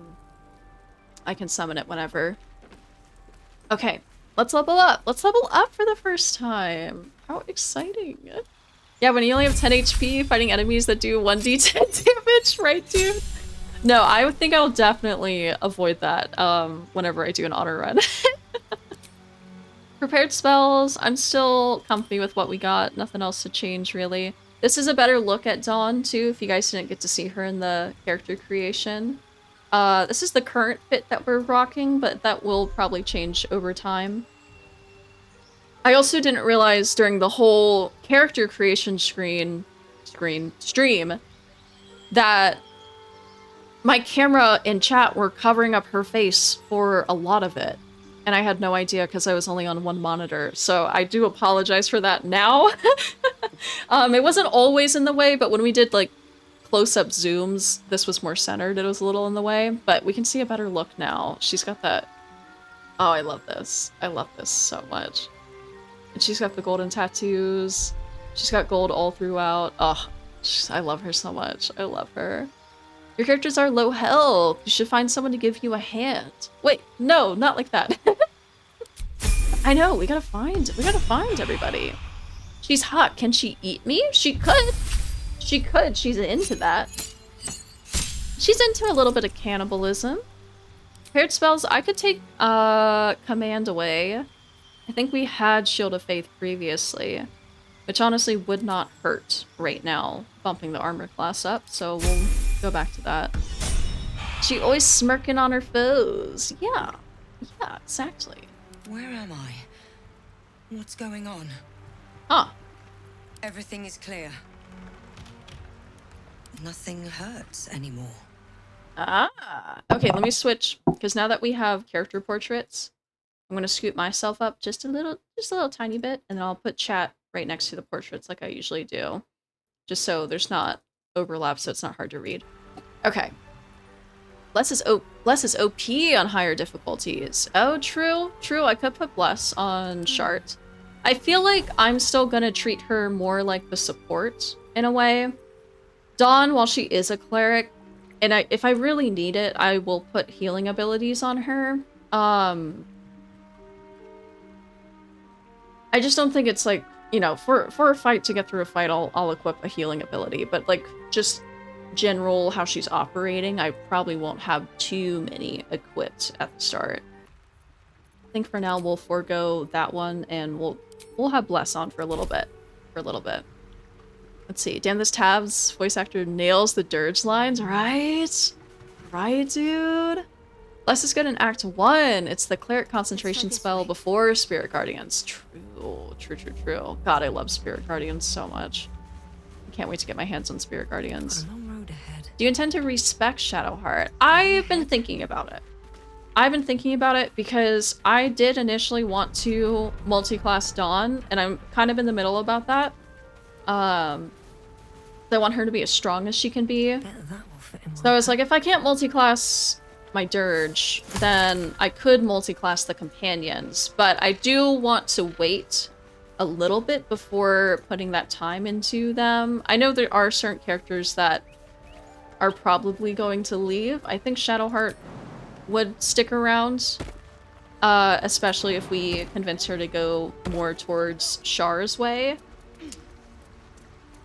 summon it whenever. Okay, let's level up. Let's level up for the first time. How exciting. Yeah, when you only have 10 HP, fighting enemies that do 1d10 damage, right, dude? No, I think I'll definitely avoid that whenever I do an honor run. Prepared spells. I'm still comfy with what we got. Nothing else to change, really. This is a better look at Dawn, too, if you guys didn't get to see her in the character creation. This is the current fit that we're rocking, but that will probably change over time. I also didn't realize during the whole character creation stream that my camera and chat were covering up her face for a lot of it. And I had no idea because I was only on one monitor. So I do apologize for that now. It wasn't always in the way, but when we did like close-up zooms, this was more centered. It was a little in the way, but we can see a better look now. She's got that... Oh, I love this. I love this so much. And she's got the golden tattoos. She's got gold all throughout. Oh, I love her so much. I love her. Your characters are low health. You should find someone to give you a hand. Wait, no, not like that. I know, we gotta find everybody. She's hot. Can she eat me? She could. She could. She's into that. She's into a little bit of cannibalism. Paired spells, I could take command away. I think we had Shield of Faith previously, which honestly would not hurt right now, bumping the armor class up, so we'll go back to that. She always smirking on her foes. Yeah, exactly. Where am I? What's going on? Huh. Everything is clear. Nothing hurts anymore. Ah, okay, let me switch, because now that we have character portraits, I'm gonna scoot myself up just a little tiny bit, and then I'll put chat right next to the portraits like I usually do. Just so there's not overlap, so it's not hard to read. Okay. Bless is OP on higher difficulties. Oh, true. I could put Bless on Shart. I feel like I'm still gonna treat her more like the support, in a way. Dawn, while she is a cleric, and if I really need it, I will put healing abilities on her. I just don't think it's like, you know, for a fight, to get through a fight, I'll equip a healing ability, but like just general how she's operating, I probably won't have too many equipped at the start. I think for now we'll forego that one, and we'll have Bless on for a little bit. Let's see. Damn, this Tab's voice actor nails the dirge lines, right? Right, dude? Less is good in Act 1. It's the cleric concentration spell before Spirit Guardians. True. God, I love Spirit Guardians so much. I can't wait to get my hands on Spirit Guardians. Got a long road ahead. Do you intend to respec Shadowheart? I've been thinking about it. Because I did initially want to multi-class Dawn, and I'm kind of in the middle about that. I want her to be as strong as she can be. So I was like, if I can't multi-class my Dirge, then I could multi-class the companions, but I do want to wait a little bit before putting that time into them. I know there are certain characters that are probably going to leave. I think Shadowheart would stick around, especially if we convince her to go more towards Shar's way.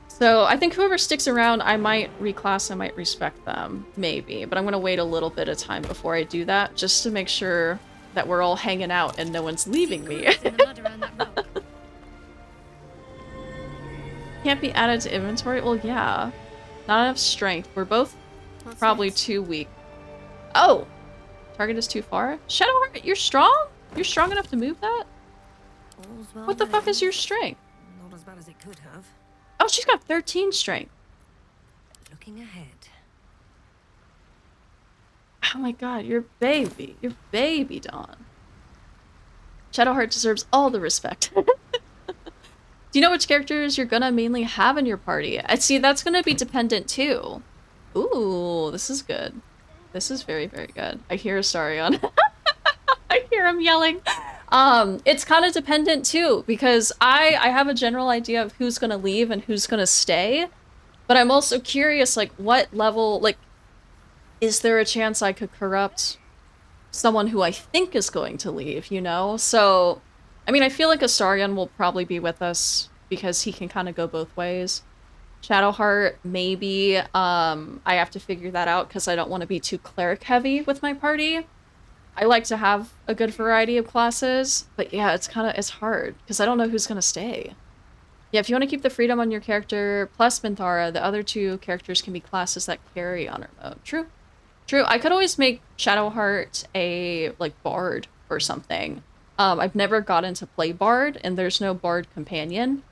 So I think whoever sticks around, I might reclass, I might respect them, maybe. But I'm gonna wait a little bit of time before I do that, just to make sure that we're all hanging out and no one's leaving me. Can't be added to inventory? Well, yeah. Not enough strength. We're both probably too weak. Oh! Target is too far? Shadowheart, you're strong? You're strong enough to move that? What the fuck is your strength? Not as bad as it could have. Oh, she's got 13 strength. Looking ahead. Oh my god, you're baby. You're baby, Dawn. Shadowheart deserves all the respect. Do you know which characters you're gonna mainly have in your party? I see that's gonna be dependent too. Ooh, this is good. This is very, very good. I hear Astarion. I hear him yelling. It's kind of dependent too, because I have a general idea of who's gonna leave and who's gonna stay, but I'm also curious, like, what level, like, is there a chance I could corrupt someone who I think is going to leave, you know? So, I mean, I feel like Astarion will probably be with us because he can kind of go both ways. Shadowheart, maybe. I have to figure that out because I don't want to be too cleric heavy with my party. I like to have a good variety of classes, but yeah, it's hard because I don't know who's gonna stay. Yeah, if you want to keep the freedom on your character plus Minthara, the other two characters can be classes that carry honor mode. True. I could always make Shadowheart a, like, bard or something. I've never gotten to play bard, and there's no bard companion.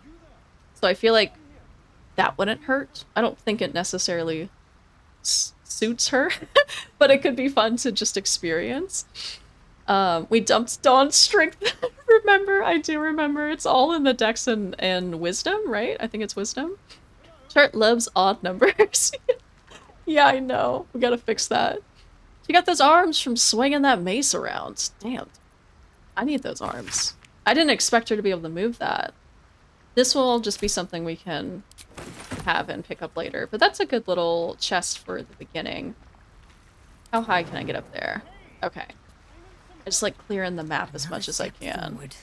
So I feel like that wouldn't hurt. I don't think it necessarily suits her, but it could be fun to just experience. We dumped Dawn's strength. Remember? I do remember. It's all in the dex and wisdom, right? I think it's wisdom. Chart loves odd numbers. Yeah, I know. We gotta fix that. She got those arms from swinging that mace around. Damn. I need those arms. I didn't expect her to be able to move that. This will just be something we can have and pick up later, but that's a good little chest for the beginning. How high can I get up there? Okay. I just like clearing the map as much as I can. Forward.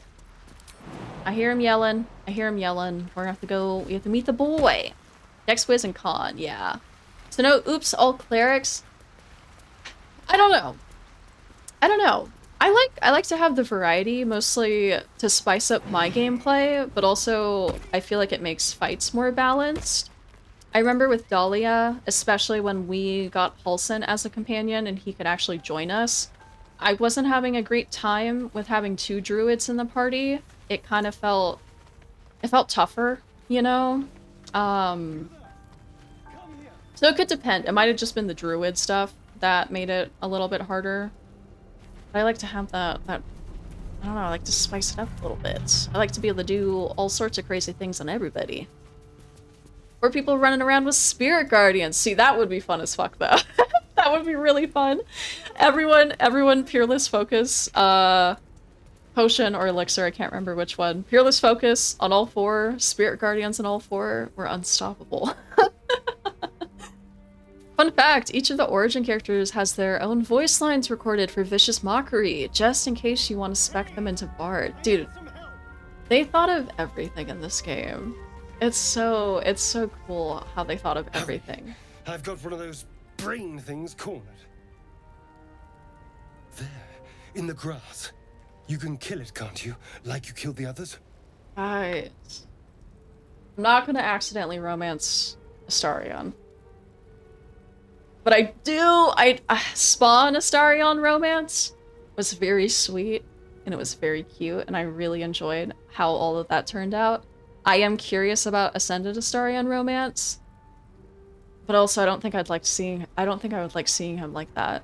I hear him yelling. We're gonna have to go, we have to meet the boy. Dex, Wiz, and Con, yeah. So no, oops, all clerics. I don't know. I like to have the variety, mostly to spice up my gameplay, but also I feel like it makes fights more balanced. I remember with Dahlia, especially when we got Halsin as a companion and he could actually join us, I wasn't having a great time with having two druids in the party. It kind of felt tougher, you know? So it could depend. It might have just been the druid stuff that made it a little bit harder. But I like to have that, I don't know, I like to spice it up a little bit. I like to be able to do all sorts of crazy things on everybody. Or people running around with spirit guardians. See, that would be fun as fuck, though. That would be really fun. Everyone, Peerless Focus, Potion or Elixir, I can't remember which one. Peerless Focus on all four, Spirit Guardians on all four. We're unstoppable. Fun fact, each of the origin characters has their own voice lines recorded for Vicious Mockery, just in case you want to spec them into Bard. Dude, they thought of everything in this game. It's so cool how they thought of everything. I've got one of those brain things cornered. There, in the grass. You can kill it, can't you? Like you killed the others? Right. I'm not gonna accidentally romance Astarion. But I Spawn Astarion romance was very sweet, and it was very cute, and I really enjoyed how all of that turned out. I am curious about Ascended Astarion romance, but also I don't think I would like seeing him like that.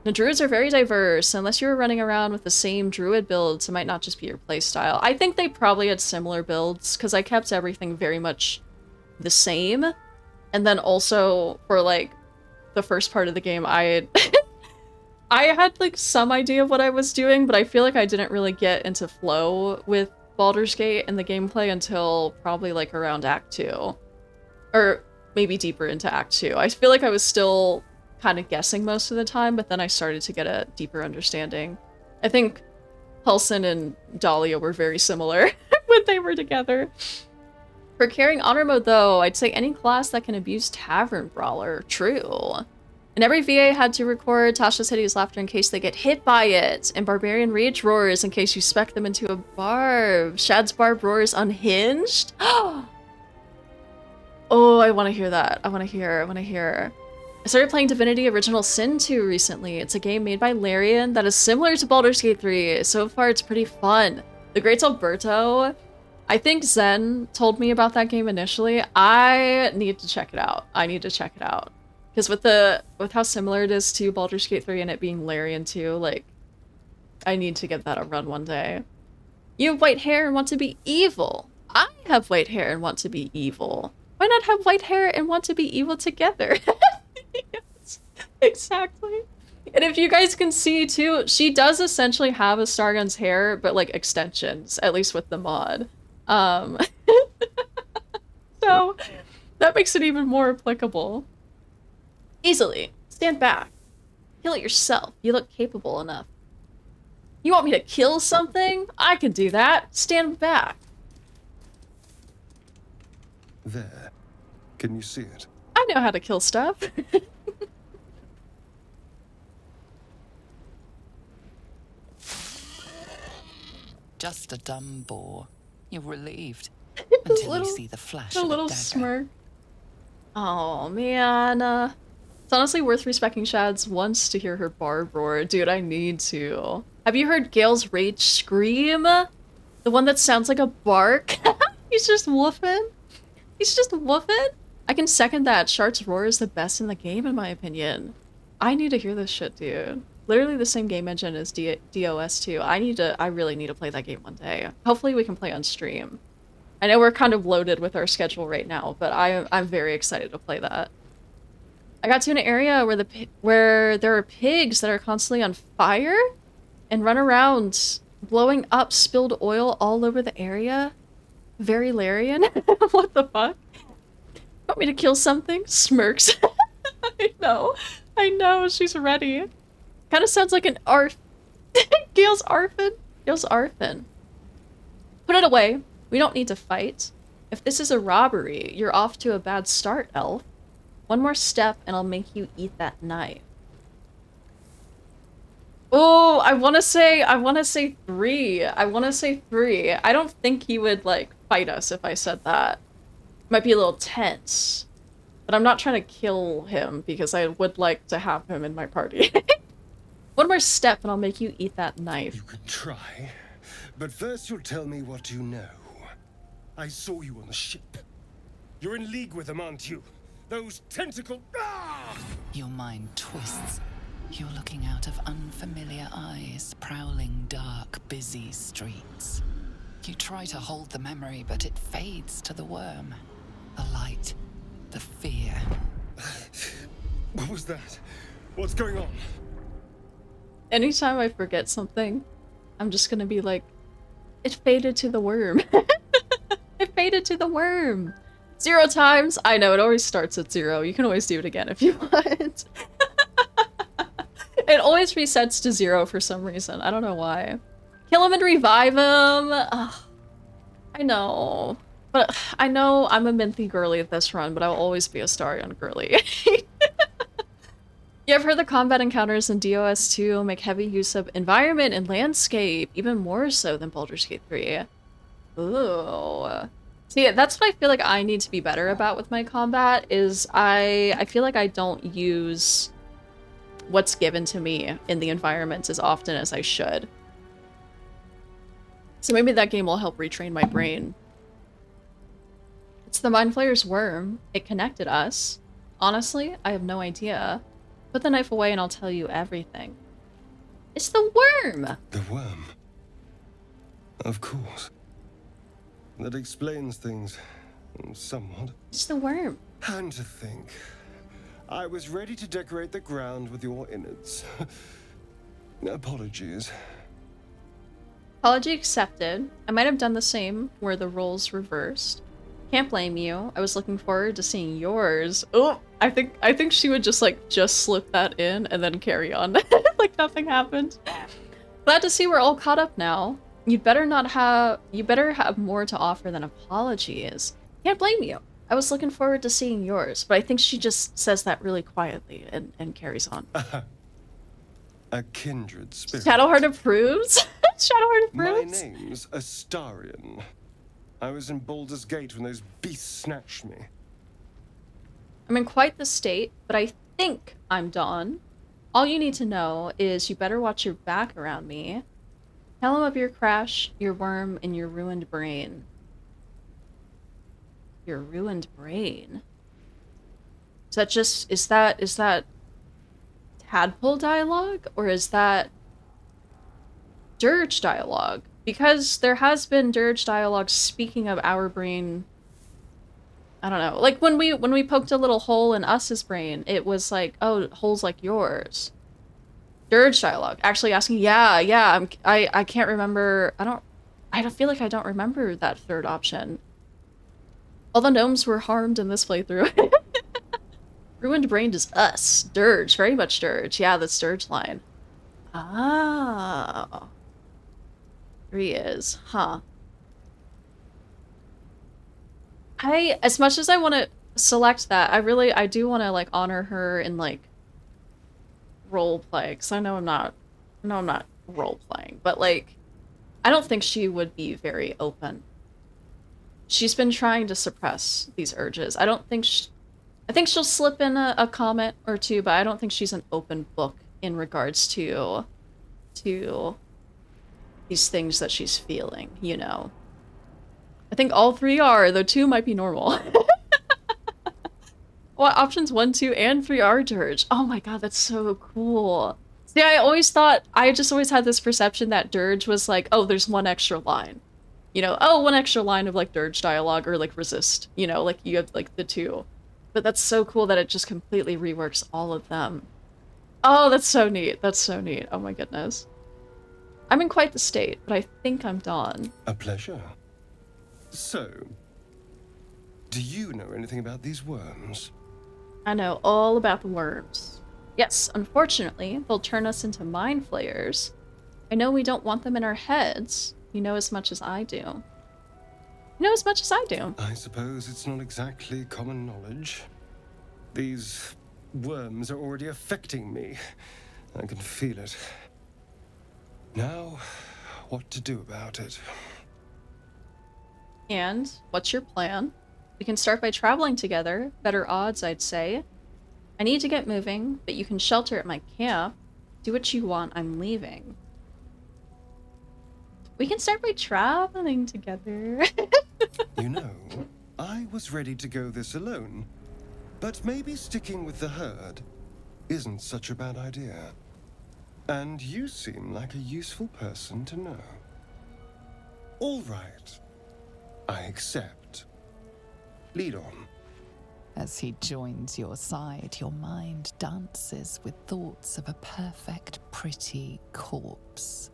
The druids are very diverse. Unless you were running around with the same druid builds, it might not just be your playstyle. I think they probably had similar builds, because I kept everything very much the same. And then also, for, like, the first part of the game, I had, like, some idea of what I was doing, but I feel like I didn't really get into flow with Baldur's Gate and the gameplay until probably, like, around Act 2. Or maybe deeper into Act 2. I feel like I was still kind of guessing most of the time, but then I started to get a deeper understanding. I think Halsin and Dahlia were very similar when they were together. For carrying honor mode though, I'd say any class that can abuse Tavern Brawler. True. And every VA had to record Tasha's hideous laughter in case they get hit by it, and Barbarian Rage roars in case you spec them into a barb. Shad's barb roars unhinged? Oh, I want to hear that. I want to hear. I started playing Divinity Original Sin 2 recently. It's a game made by Larian that is similar to Baldur's Gate 3. So far, it's pretty fun. The Great Alberto, I think Zen told me about that game initially. I need to check it out. Because with how similar it is to Baldur's Gate 3 and it being Larian too, like, I need to get that a run one day. You have white hair and want to be evil. I have white hair and want to be evil. Why not have white hair and want to be evil together? Yes, exactly. And if you guys can see too, she does essentially have Astarion's hair, but like extensions, at least with the mod. So that makes it even more applicable. Easily. Stand back. Kill it yourself. You look capable enough. You want me to kill something? I can do that. Stand back. There. Can you see it? I know how to kill stuff. Just a dumb bore. You're relieved until you see the flash of a little dagger. smirk. Oh man, it's honestly worth respecting Shad's once to hear her barb roar. Dude, I need to. Have you heard Gale's rage scream? The one that sounds like a bark. He's just woofing. I can second that. Shard's roar is the best in the game, in my opinion. I need to hear this shit, dude. Literally the same game engine as DOS 2. I really need to play that game one day. Hopefully we can play on stream. I know we're kind of loaded with our schedule right now, but I'm very excited to play that. I got to an area where there are pigs that are constantly on fire and run around blowing up spilled oil all over the area. Very Larian. What the fuck? Want me to kill something? Smirks. I know, she's ready. Kind of sounds like an arf. Gale's arfin. Put it away. We don't need to fight. If this is a robbery, you're off to a bad start, elf. One more step and I'll make you eat that knife. Oh, I want to say 3. I don't think he would, like, fight us if I said that. Might be a little tense. But I'm not trying to kill him because I would like to have him in my party. One more step and I'll make you eat that knife. You can try, but first you'll tell me what you know. I saw you on the ship. You're in league with them, aren't you? Those tentacle... Ah! Your mind twists. You're looking out of unfamiliar eyes, prowling dark, busy streets. You try to hold the memory, but it fades to the worm. The light, the fear. What was that? What's going on? Anytime I forget something, I'm just gonna be like, it faded to the worm. It faded to the worm. 0 times? I know, it always starts at 0. You can always do it again if you want. It always resets to 0 for some reason. I don't know why. Kill him and revive him. Ugh. I know. But I know I'm a Minthy girly at this run, but I'll always be a Starion girly. You ever heard the combat encounters in DOS 2 make heavy use of environment and landscape, even more so than Baldur's Gate 3? Ooh. See, that's what I feel like I need to be better about with my combat, is I feel like I don't use what's given to me in the environments as often as I should. So maybe that game will help retrain my brain. It's the Mind Flayer's worm. It connected us. Honestly, I have no idea. Put the knife away and I'll tell you everything. It's the worm! The worm? Of course. That explains things somewhat. It's the worm. And to think, I was ready to decorate the ground with your innards. Apologies. Apology accepted. I might have done the same where the roles reversed. Can't blame you. I was looking forward to seeing yours. Oh, I think she would just slip that in and then carry on like nothing happened. Glad to see we're all caught up now. You better have more to offer than apologies. Can't blame you. I was looking forward to seeing yours, but I think she just says that really quietly and carries on. A kindred spirit. Shadowheart approves? Shadowheart approves? My name's Astarion. I was in Baldur's Gate when those beasts snatched me. I'm in quite the state, but I think I'm done. All you need to know is you better watch your back around me. Tell him of your crash, your worm, and your ruined brain. Your ruined brain? Is that tadpole dialogue? Or is that dirge dialogue? Because there has been dirge dialogue speaking of our brain. I don't know. Like when we poked a little hole in Us's brain, it was like, oh, holes like yours. Dirge dialogue. Actually asking, yeah, I can't remember. I don't feel like I don't remember that third option. All the gnomes were harmed in this playthrough. Ruined brain is us. Dirge, very much dirge. Yeah, that's dirge line. Ah. Here he is, huh? As much as I want to select that, I do want to like honor her in like role play, because I know I'm not role playing, but like I don't think she would be very open. She's been trying to suppress these urges. I think she'll slip in a comment or two, but I don't think she's an open book in regards to these things that she's feeling, you know. I think all three are, though 2 might be normal. What, options 1, 2, and 3 are dirge? Oh my god, that's so cool. See, I just always had this perception that dirge was like, oh, there's one extra line. You know, oh, one extra line of like dirge dialogue or like resist, you know, like you have like the 2. But that's so cool that it just completely reworks all of them. Oh, that's so neat. That's so neat. Oh my goodness. I'm in quite the state, but I think I'm done. A pleasure. So, do you know anything about these worms? I know all about the worms. Yes, unfortunately, they'll turn us into mind flayers. I know we don't want them in our heads. You know as much as I do. You know as much as I do. I suppose it's not exactly common knowledge. These worms are already affecting me. I can feel it. Now, what to do about it? And what's your plan? We can start by traveling together. Better odds, I'd say. I need to get moving, but you can shelter at my camp. Do what you want, I'm leaving. We can start by traveling together. You know, I was ready to go this alone, but maybe sticking with the herd isn't such a bad idea. And you seem like a useful person to know. All right. I accept. Lead on. As he joins your side, your mind dances with thoughts of a perfect, pretty corpse.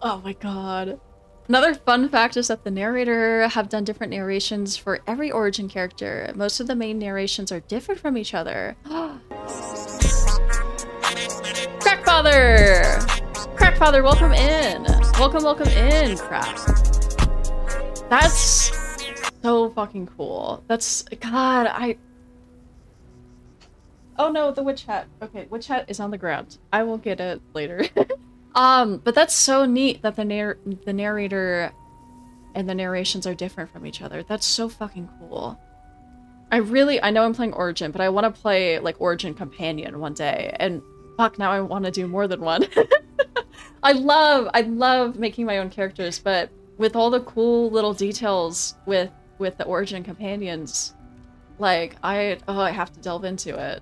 Oh my god. Another fun fact is that the narrator have done different narrations for every origin character. Most of the main narrations are different from each other. Crackfather! Crackfather, welcome in! Welcome in, Crack. That's so fucking cool. That's... God, Oh no, the witch hat. Okay, witch hat is on the ground. I will get it later. But that's so neat that the narrator and the narrations are different from each other. That's so fucking cool. I know I'm playing Origin, but I want to play like Origin Companion one day, and fuck, now I want to do more than one. I love making my own characters, but with all the cool little details with the Origin Companions, like I have to delve into it.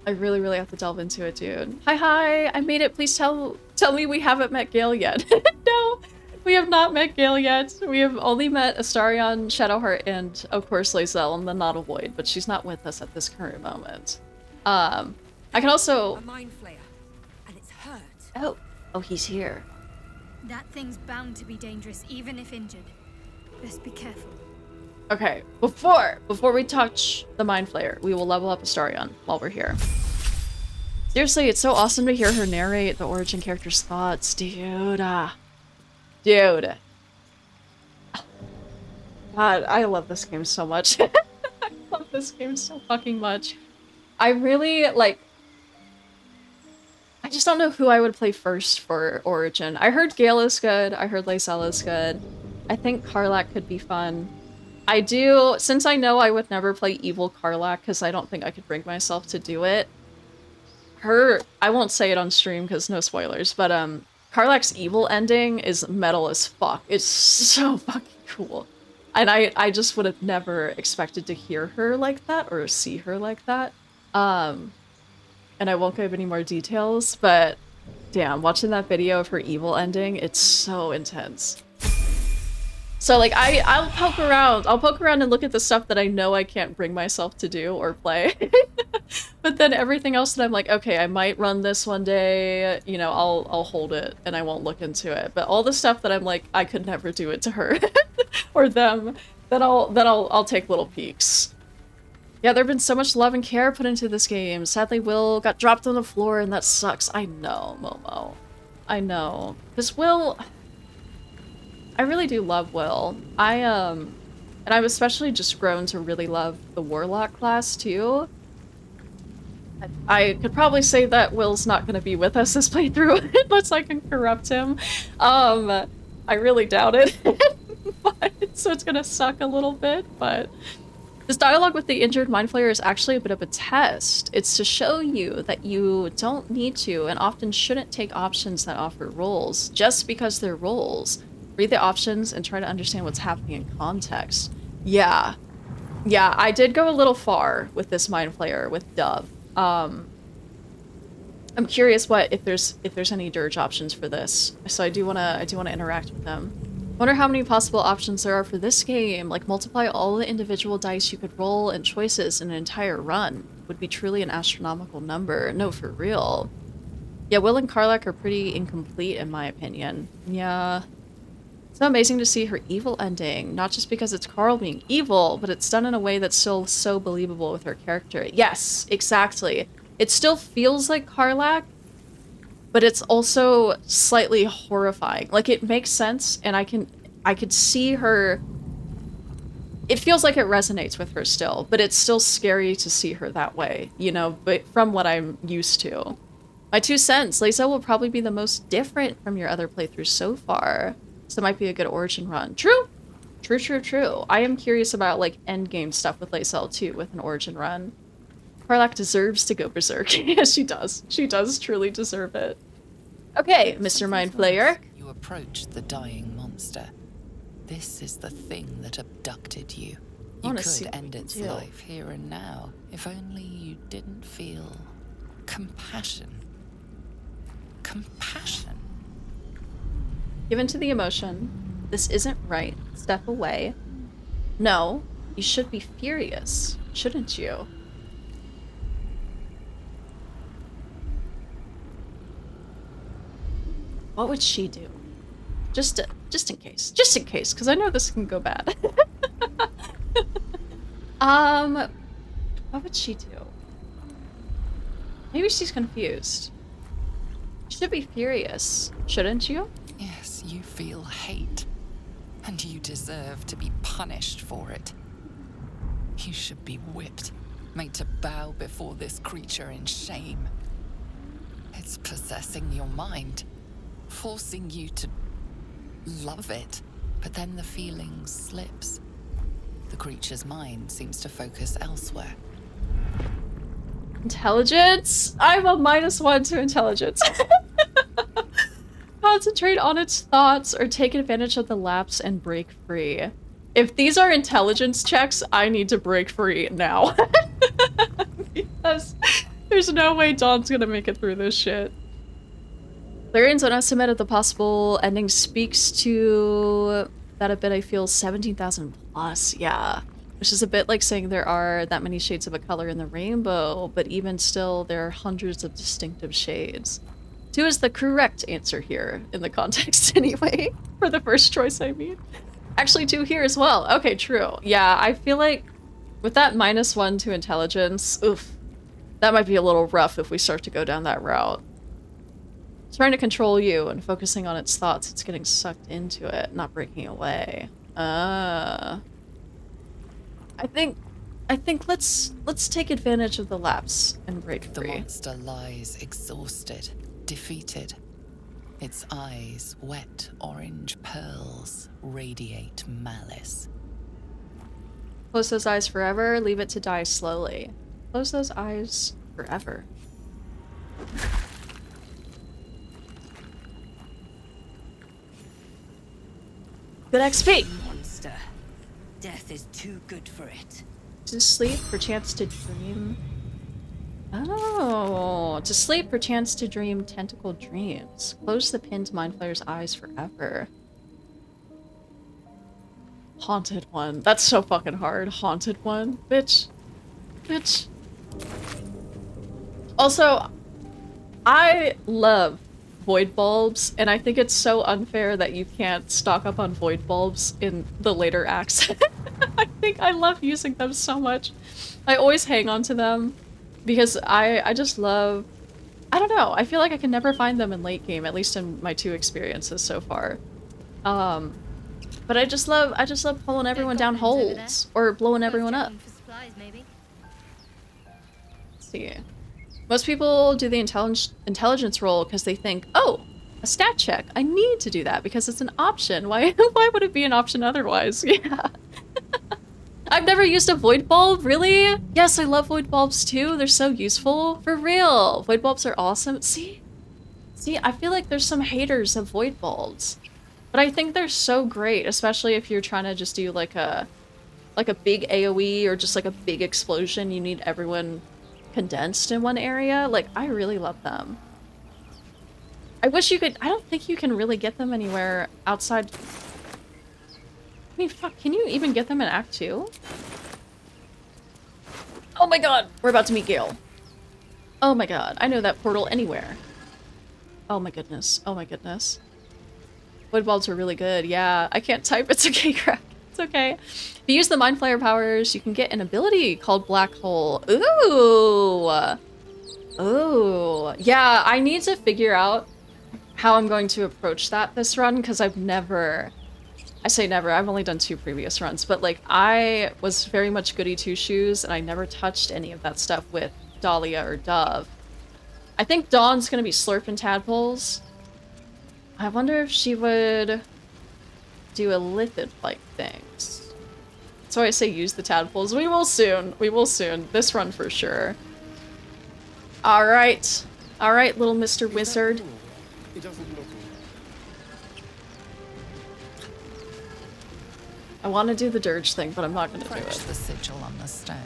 I really have to delve into it, dude. Hi, I made it. Please tell me we haven't met Gale yet. No, we have not met Gale yet. We have only met Astarion, Shadowheart, and of course Lae'zel and the Nautiloid, but she's not with us at this current moment. I can also... A mind flayer, and it's hurt. Oh, he's here. That thing's bound to be dangerous, even if injured. Best be careful. Okay, before we touch the Mind Flayer, we will level up Astarion while we're here. Seriously, it's so awesome to hear her narrate the Origin character's thoughts, dude. Dude. God, I love this game so much. I love this game so fucking much. I really, like... I just don't know who I would play first for Origin. I heard Gale is good, I heard Lae'zel is good. I think Karlach could be fun. I do, since I know I would never play evil Karlach, because I don't think I could bring myself to do it. I won't say it on stream because no spoilers, but Karlach's evil ending is metal as fuck. It's so fucking cool. And I just would have never expected to hear her like that or see her like that. And I won't give any more details, but damn, watching that video of her evil ending, it's so intense. So like I'll poke around and look at the stuff that I know I can't bring myself to do or play. But then everything else that I'm like, okay, I might run this one day, you know, I'll hold it and I won't look into it. But all the stuff that I'm like, I could never do it to her or them, then I'll take little peeks. Yeah, there've been so much love and care put into this game. Sadly, Will got dropped on the floor and that sucks. I know, Momo. I know. Because Will... I really do love Will. And I've especially just grown to really love the Warlock class too. I could probably say that Will's not going to be with us this playthrough unless I can corrupt him. I really doubt it. So it's going to suck a little bit, but this dialogue with the injured Mind Flayer is actually a bit of a test. It's to show you that you don't need to and often shouldn't take options that offer roles just because they're roles. Read the options and try to understand what's happening in context. Yeah, I did go a little far with this Mind Flayer with Dove. I'm curious if there's any dirge options for this. So I do wanna interact with them. Wonder how many possible options there are for this game. Like multiply all the individual dice you could roll and choices in an entire run. Would be truly an astronomical number. No, for real. Yeah, Will and Karlach are pretty incomplete in my opinion. Yeah. It's so amazing to see her evil ending, not just because it's Carl being evil, but it's done in a way that's still so believable with her character. Yes, exactly. It still feels like Karlach, but it's also slightly horrifying. Like, it makes sense, and I could see her... It feels like it resonates with her still, but it's still scary to see her that way, you know, but from what I'm used to. My 2 cents, Lae'zel will probably be the most different from your other playthroughs so far. So it might be a good Origin run. True. I am curious about, like, endgame stuff with Lae'zel, too, with an Origin run. Karlach deserves to go berserk. Yes, she does. She does truly deserve it. Okay, Mr. Mind Flayer. You approach the dying monster. This is the thing that abducted you. You could end its life here and now, if only you didn't feel compassion. Compassion. Give in to the emotion. This isn't right. Step away. No, you should be furious, shouldn't you? What would she do? Just in case. Just in case, because I know this can go bad. What would she do? Maybe she's confused. You should be furious, shouldn't you? Yes, you feel hate, and you deserve to be punished for it. You should be whipped, made to bow before this creature in shame. It's possessing your mind, forcing you to love it, But then the feeling slips. The creature's mind seems to focus elsewhere. Intelligence? I'm a -1 to intelligence. Concentrate on its thoughts or take advantage of the lapse and break free. If these are intelligence checks, I need to break free now. Because there's no way Dawn's gonna make it through this shit. Clarions, an estimate of the possible ending speaks to that a bit. I feel 17,000 plus, yeah. Which is a bit like saying there are that many shades of a color in the rainbow, but even still, there are hundreds of distinctive shades. 2 is the correct answer here, in the context anyway, for the first choice, I mean. Actually, 2 here as well. Okay, true. Yeah, I feel like with that -1 to intelligence, oof, that might be a little rough if we start to go down that route. Trying to control you and focusing on its thoughts, it's getting sucked into it, not breaking away. I think let's take advantage of the lapse and break free. The monster lies exhausted, defeated. Its eyes, wet orange pearls, radiate malice. Close those eyes forever, leave it to die slowly. Close those eyes forever. Good XP! Monster. Death is too good for it. To sleep, for chance to dream. Oh, to sleep, for chance to dream tentacled dreams. Close the pinned mind flayer's eyes forever. Haunted one. That's so fucking hard. Haunted one. Bitch. Bitch. Also, I love void bulbs, and I think it's so unfair that you can't stock up on void bulbs in the later acts. I love using them so much. I always hang on to them because I just love, I don't know, I feel like I can never find them in late game, at least in my 2 experiences so far. But I just love pulling everyone down holes or blowing everyone up. Let's see. Most people do the intelligence roll because they think, oh, a stat check. I need to do that because it's an option. Why would it be an option otherwise? Yeah. I've never used a void bulb, really? Yes, I love void bulbs too. They're so useful. For real. Void bulbs are awesome. See, I feel like there's some haters of void bulbs. But I think they're so great, especially if you're trying to just do like a big AoE or just like a big explosion. You need everyone condensed in one area. Like, I really love them. I wish you could, I don't think you can really get them anywhere outside. I mean, fuck, can you even get them in Act 2? Oh my god, we're about to meet Gale. Oh my god, I know that portal anywhere. Oh my goodness, oh my goodness. Void bulbs are really good, yeah. I can't type, it's okay, crack. It's okay. If you use the Mind Flayer powers, you can get an ability called Black Hole. Ooh! Ooh. Yeah, I need to figure out how I'm going to approach that this run, because I've never... I say never, I've only done 2 previous runs, but like, I was very much goody two-shoes, and I never touched any of that stuff with Dahlia or Dove. I think Dawn's gonna be slurping tadpoles. I wonder if she would do a lipid-like things. So I say use the tadpoles. We will soon. We will soon. This run for sure. Alright. Alright, little Mr. Wizard. It doesn't look. I want to do the dirge thing, but I'm not going to do Approach it. the sigil on the stone.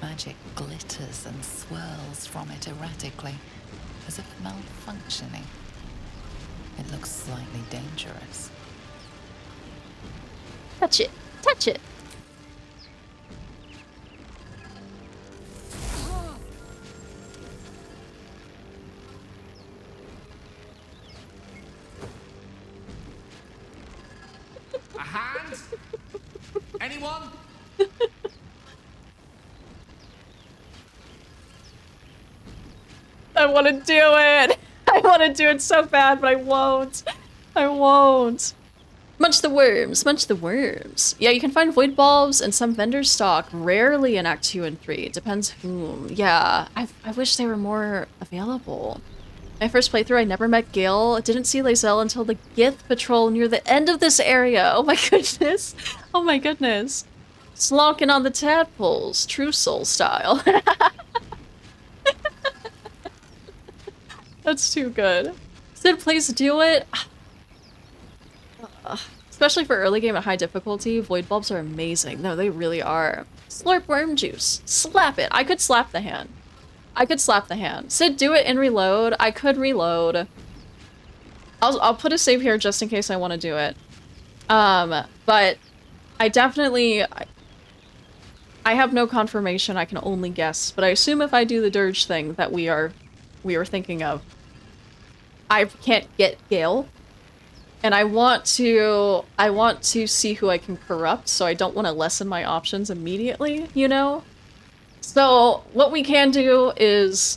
Magic glitters and swirls from it erratically, as if malfunctioning. It looks slightly dangerous. Touch it. Touch it. A hand? Anyone? I want to do it. I want to do it so bad, but I won't. I won't. Munch the worms. Munch the worms. Yeah, you can find void bulbs and some vendors stock. Rarely in Act 2 and 3. It depends whom. Yeah, I wish they were more available. My first playthrough, I never met Gale. Didn't see Lae'zel until the Gith patrol near the end of this area. Oh my goodness. Oh my goodness. Slonking on the tadpoles, true soul style. That's too good. Sid, please do it. Especially for early game at high difficulty, void bulbs are amazing. No, they really are. Slurp worm juice. Slap it. I could slap the hand. I could slap the hand. Sid, do it and reload. I could reload. I'll put a save here just in case I want to do it. But I definitely... I have no confirmation. I can only guess. But I assume if I do the dirge thing that we are thinking of, I can't get Gale. And I want to see who I can corrupt, so I don't want to lessen my options immediately, you know? So, what we can do is...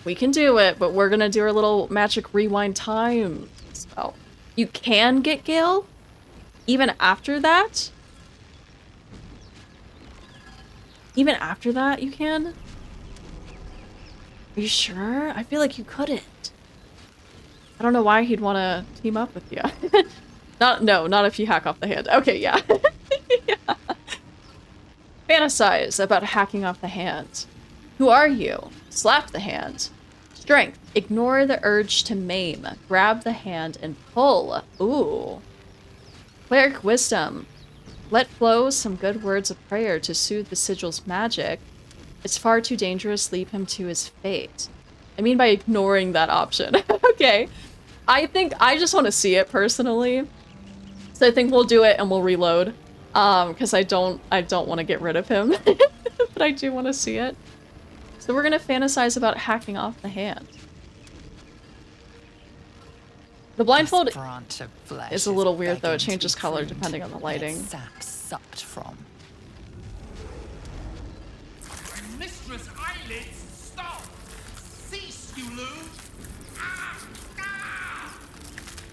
We can do it, but we're gonna do our little magic rewind time spell. You can get Gale, even after that. Even after that, you can? Are you sure? I feel like you couldn't. I don't know why he'd want to team up with you. Not if you hack off the hand. Okay, yeah. Yeah. Fantasize about hacking off the hand. Who are you? Slap the hand. Strength. Ignore the urge to maim. Grab the hand and pull. Ooh. Cleric wisdom. Let flow some good words of prayer to soothe the sigil's magic. It's far too dangerous. Leave him to his fate. I mean by ignoring that option. Okay. I think I just want to see it personally. So I think we'll do it and we'll reload. Because I don't want to get rid of him. But I do want to see it. So we're gonna fantasize about hacking off the hand. The blindfold is a little weird though, it changes color depending on the lighting. Sap sucked from. Mistress Eyelids, stop! Cease, you loon!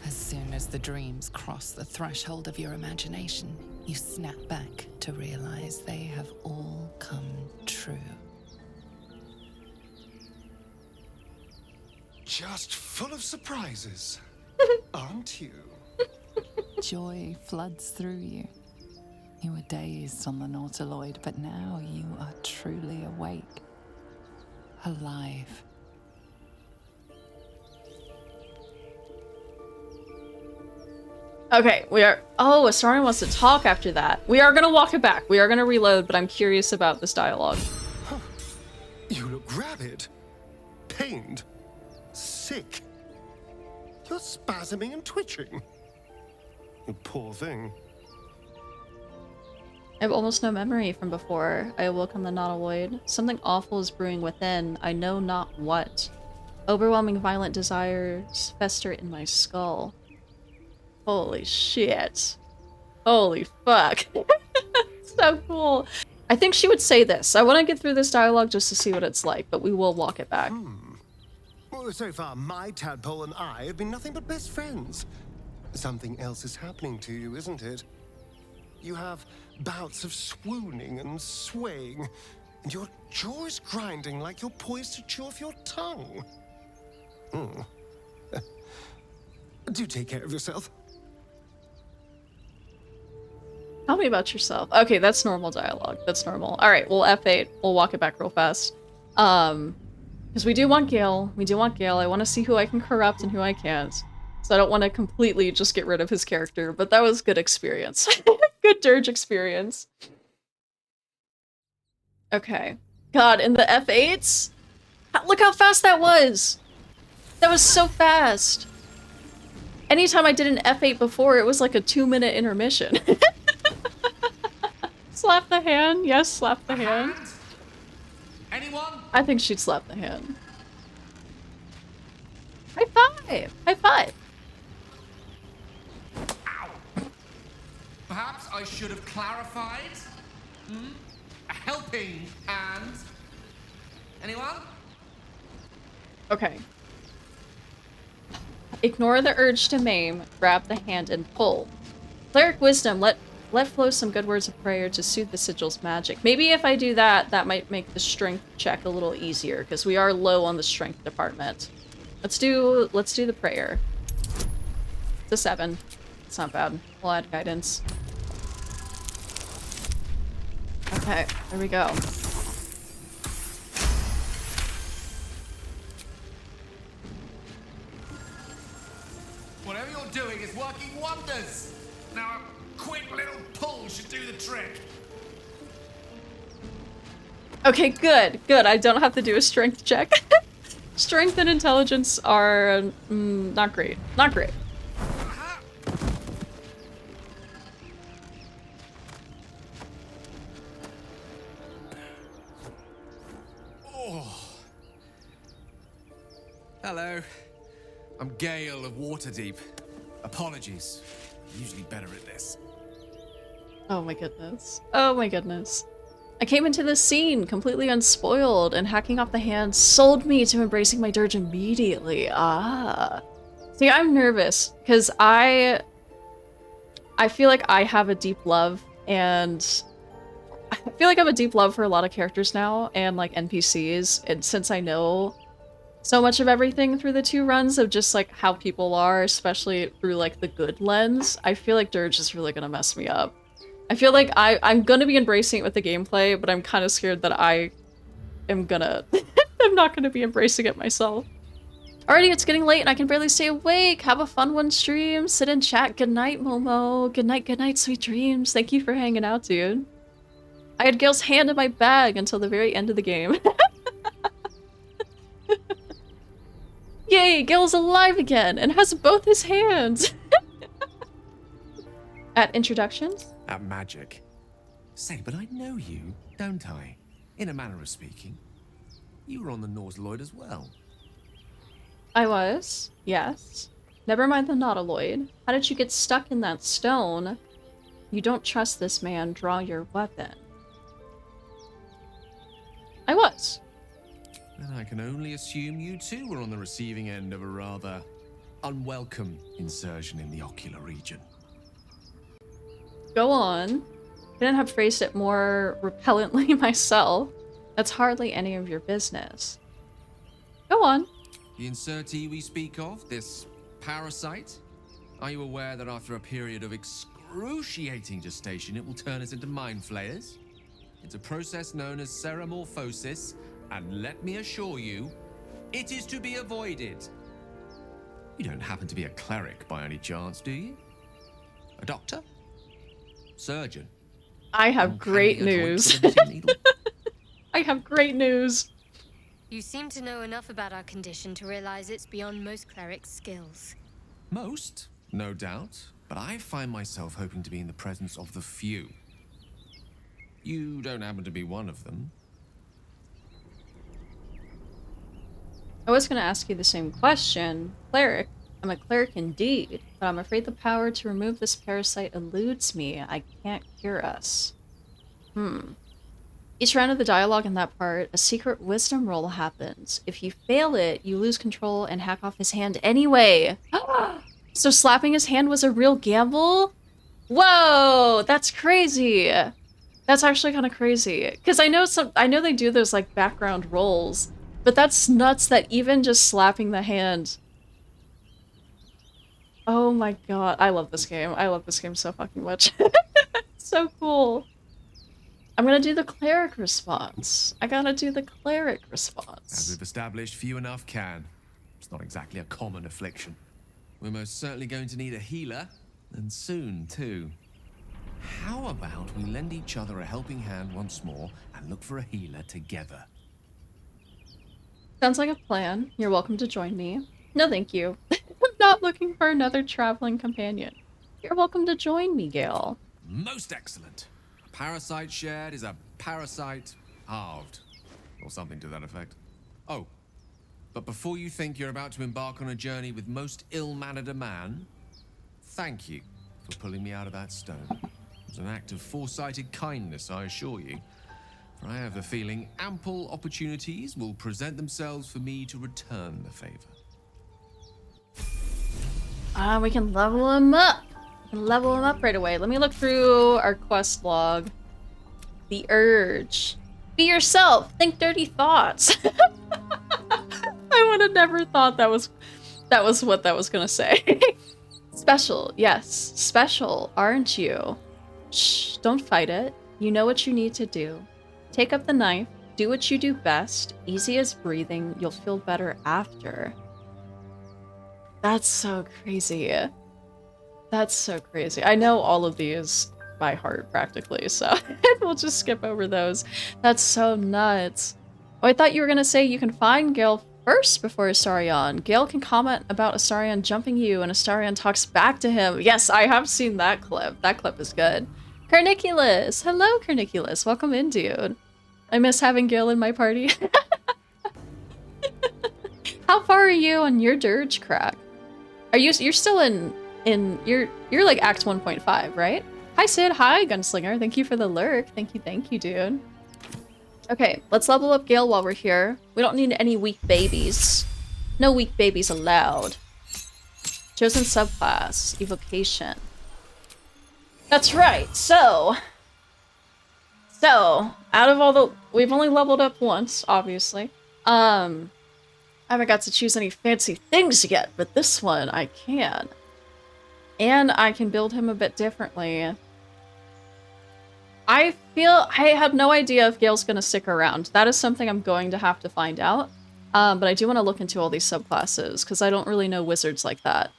As soon as the dreams cross the threshold of your imagination, you snap back to realize they have all come true. Just full of surprises, aren't you? Joy floods through you. You were dazed on the Nautiloid, but now you are truly awake. Alive. Okay, we are... Oh, Astarion wants to talk after that. We are gonna walk it back. We are gonna reload, but I'm curious about this dialogue. Huh. You look rabid, pained, sick. You're spasming and twitching. You poor thing. I have almost no memory from before I awoke on the Nautiloid. Something awful is brewing within. I know not what. Overwhelming violent desires fester in my skull. Holy shit. Holy fuck. So cool. I think she would say this. I want to get through this dialogue just to see what it's like, but we will walk it back. Well, so far, my tadpole and I have been nothing but best friends. Something else is happening to you, isn't it? You have bouts of swooning and swaying, and your jaw is grinding like you're poised to chew off your tongue. Do take care of yourself. Tell me about yourself. Okay, that's normal dialogue. That's normal. Alright, we'll F8. We'll walk it back real fast. Because we do want Gale. We do want Gale. I want to see who I can corrupt and who I can't. So I don't want to completely just get rid of his character, but that was good experience. Good dirge experience. Okay. God, in the F8s? Look how fast that was! That was so fast! Anytime I did an F8 before, it was like a 2-minute intermission. Slap the hand? Yes, slap the hand. Anyone? I think she'd slap the hand. High five! High five! Perhaps I should have clarified. A helping hand. Anyone? Okay. Ignore the urge to maim, grab the hand and pull. Cleric wisdom, let Let flow some good words of prayer to soothe the sigil's magic. Maybe if I do that, that might make the strength check a little easier, because we are low on the strength department. Let's do the prayer. It's a 7. It's not bad. We'll add guidance. Okay, there we go. Whatever you're doing is working wonders. Now a quick little pull should do the trick. Okay, good, good. I don't have to do a strength check. Strength and intelligence are not great. Not great. Oh. Hello. I'm Gale of Waterdeep. Apologies. I'm usually better at this. Oh my goodness. Oh my goodness. I came into this scene completely unspoiled, and hacking off the hand sold me to embracing my dirge immediately. Ah. See, I'm nervous, because I feel like I have a deep love, and I feel like I have a deep love for a lot of characters now, and like NPCs, and since I know so much of everything through the 2 runs of just like how people are, especially through like the good lens, I feel like Dirge is really gonna mess me up. I feel like I'm gonna be embracing it with the gameplay, but I'm kind of scared that I am gonna I'm not gonna be embracing it myself. Alrighty, it's getting late and I can barely stay awake. Have a fun one stream. Sit and chat. Good night, Momo. Good night, sweet dreams. Thank you for hanging out, dude. I had Gale's hand in my bag until the very end of the game. Yay, Gale's alive again and has both his hands. At introductions? At magic. Say, but I know you, don't I? In a manner of speaking. You were on the Nautiloid as well. I was, yes. Never mind the Nautiloid. How did you get stuck in that stone? You don't trust this man, draw your weapon. I was. Then I can only assume you too were on the receiving end of a rather unwelcome insertion in the ocular region. Go on. Couldn't have phrased it more repellently myself. That's hardly any of your business. Go on. The insertee we speak of, this parasite, are you aware that after a period of excruciating gestation, it will turn us into mind flayers? It's a process known as ceremorphosis, and let me assure you, it is to be avoided. You don't happen to be a cleric by any chance, do you? A doctor? Surgeon? I have great news. I have great news. You seem to know enough about our condition to realize it's beyond most clerics' skills. Most, no doubt, but I find myself hoping to be in the presence of the few. You don't happen to be one of them. I was going to ask you the same question. Cleric. I'm a cleric indeed, but I'm afraid the power to remove this parasite eludes me. I can't cure us. Each round of the dialogue in that part, a secret wisdom roll happens. If you fail it, you lose control and hack off his hand anyway. So slapping his hand was a real gamble? Whoa, that's crazy. That's actually kind of crazy. Because I know they do those like background rolls, but that's nuts that even just slapping the hand. Oh my god, I love this game. I love this game so fucking much. It's so cool. I'm gonna do the cleric response. I gotta do the cleric response. As we've established, few enough can. It's not exactly a common affliction. We're most certainly going to need a healer, and soon too. How about we lend each other a helping hand once more and look for a healer together? Sounds like a plan. You're welcome to join me. No, thank you. I'm not looking for another traveling companion. You're welcome to join me, Gale. Most excellent. A parasite shared is a parasite halved. Or something to that effect. Oh, but before you think you're about to embark on a journey with most ill-mannered a man, thank you for pulling me out of that stone. It was an act of foresighted kindness, I assure you. For I have the feeling ample opportunities will present themselves for me to return the favor. We can level him up. can level him up right away. Let me look through our quest log. The urge. Be yourself. Think dirty thoughts. I would have never thought that was what that was gonna say. Special. Yes. Special, aren't you? Shh. Don't fight it. You know what you need to do. Take up the knife. Do what you do best. Easy as breathing. You'll feel better after. That's so crazy. That's so crazy. I know all of these by heart practically, so we'll just skip over those. That's so nuts. Oh, I thought you were gonna say you can find Gale first before Astarion. Gale can comment about Astarion jumping you and Astarion talks back to him. Yes, I have seen that clip. That clip is good. Carniculus! Hello, Carniculus. Welcome in, dude. I miss having Gale in my party. How far are you on your Durge crack? You're still you're like Act 1.5, right? Hi Sid, hi Gunslinger. Thank you for the lurk. Thank you, dude. Okay, let's level up Gale while we're here. We don't need any weak babies. No weak babies allowed. Chosen subclass, evocation. That's right, so out of all we've only leveled up once, obviously. I haven't got to choose any fancy things yet, but this one I can. And I can build him a bit differently. I have no idea if Gale's gonna stick around. That is something I'm going to have to find out. But I do want to look into all these subclasses, because I don't really know wizards like that.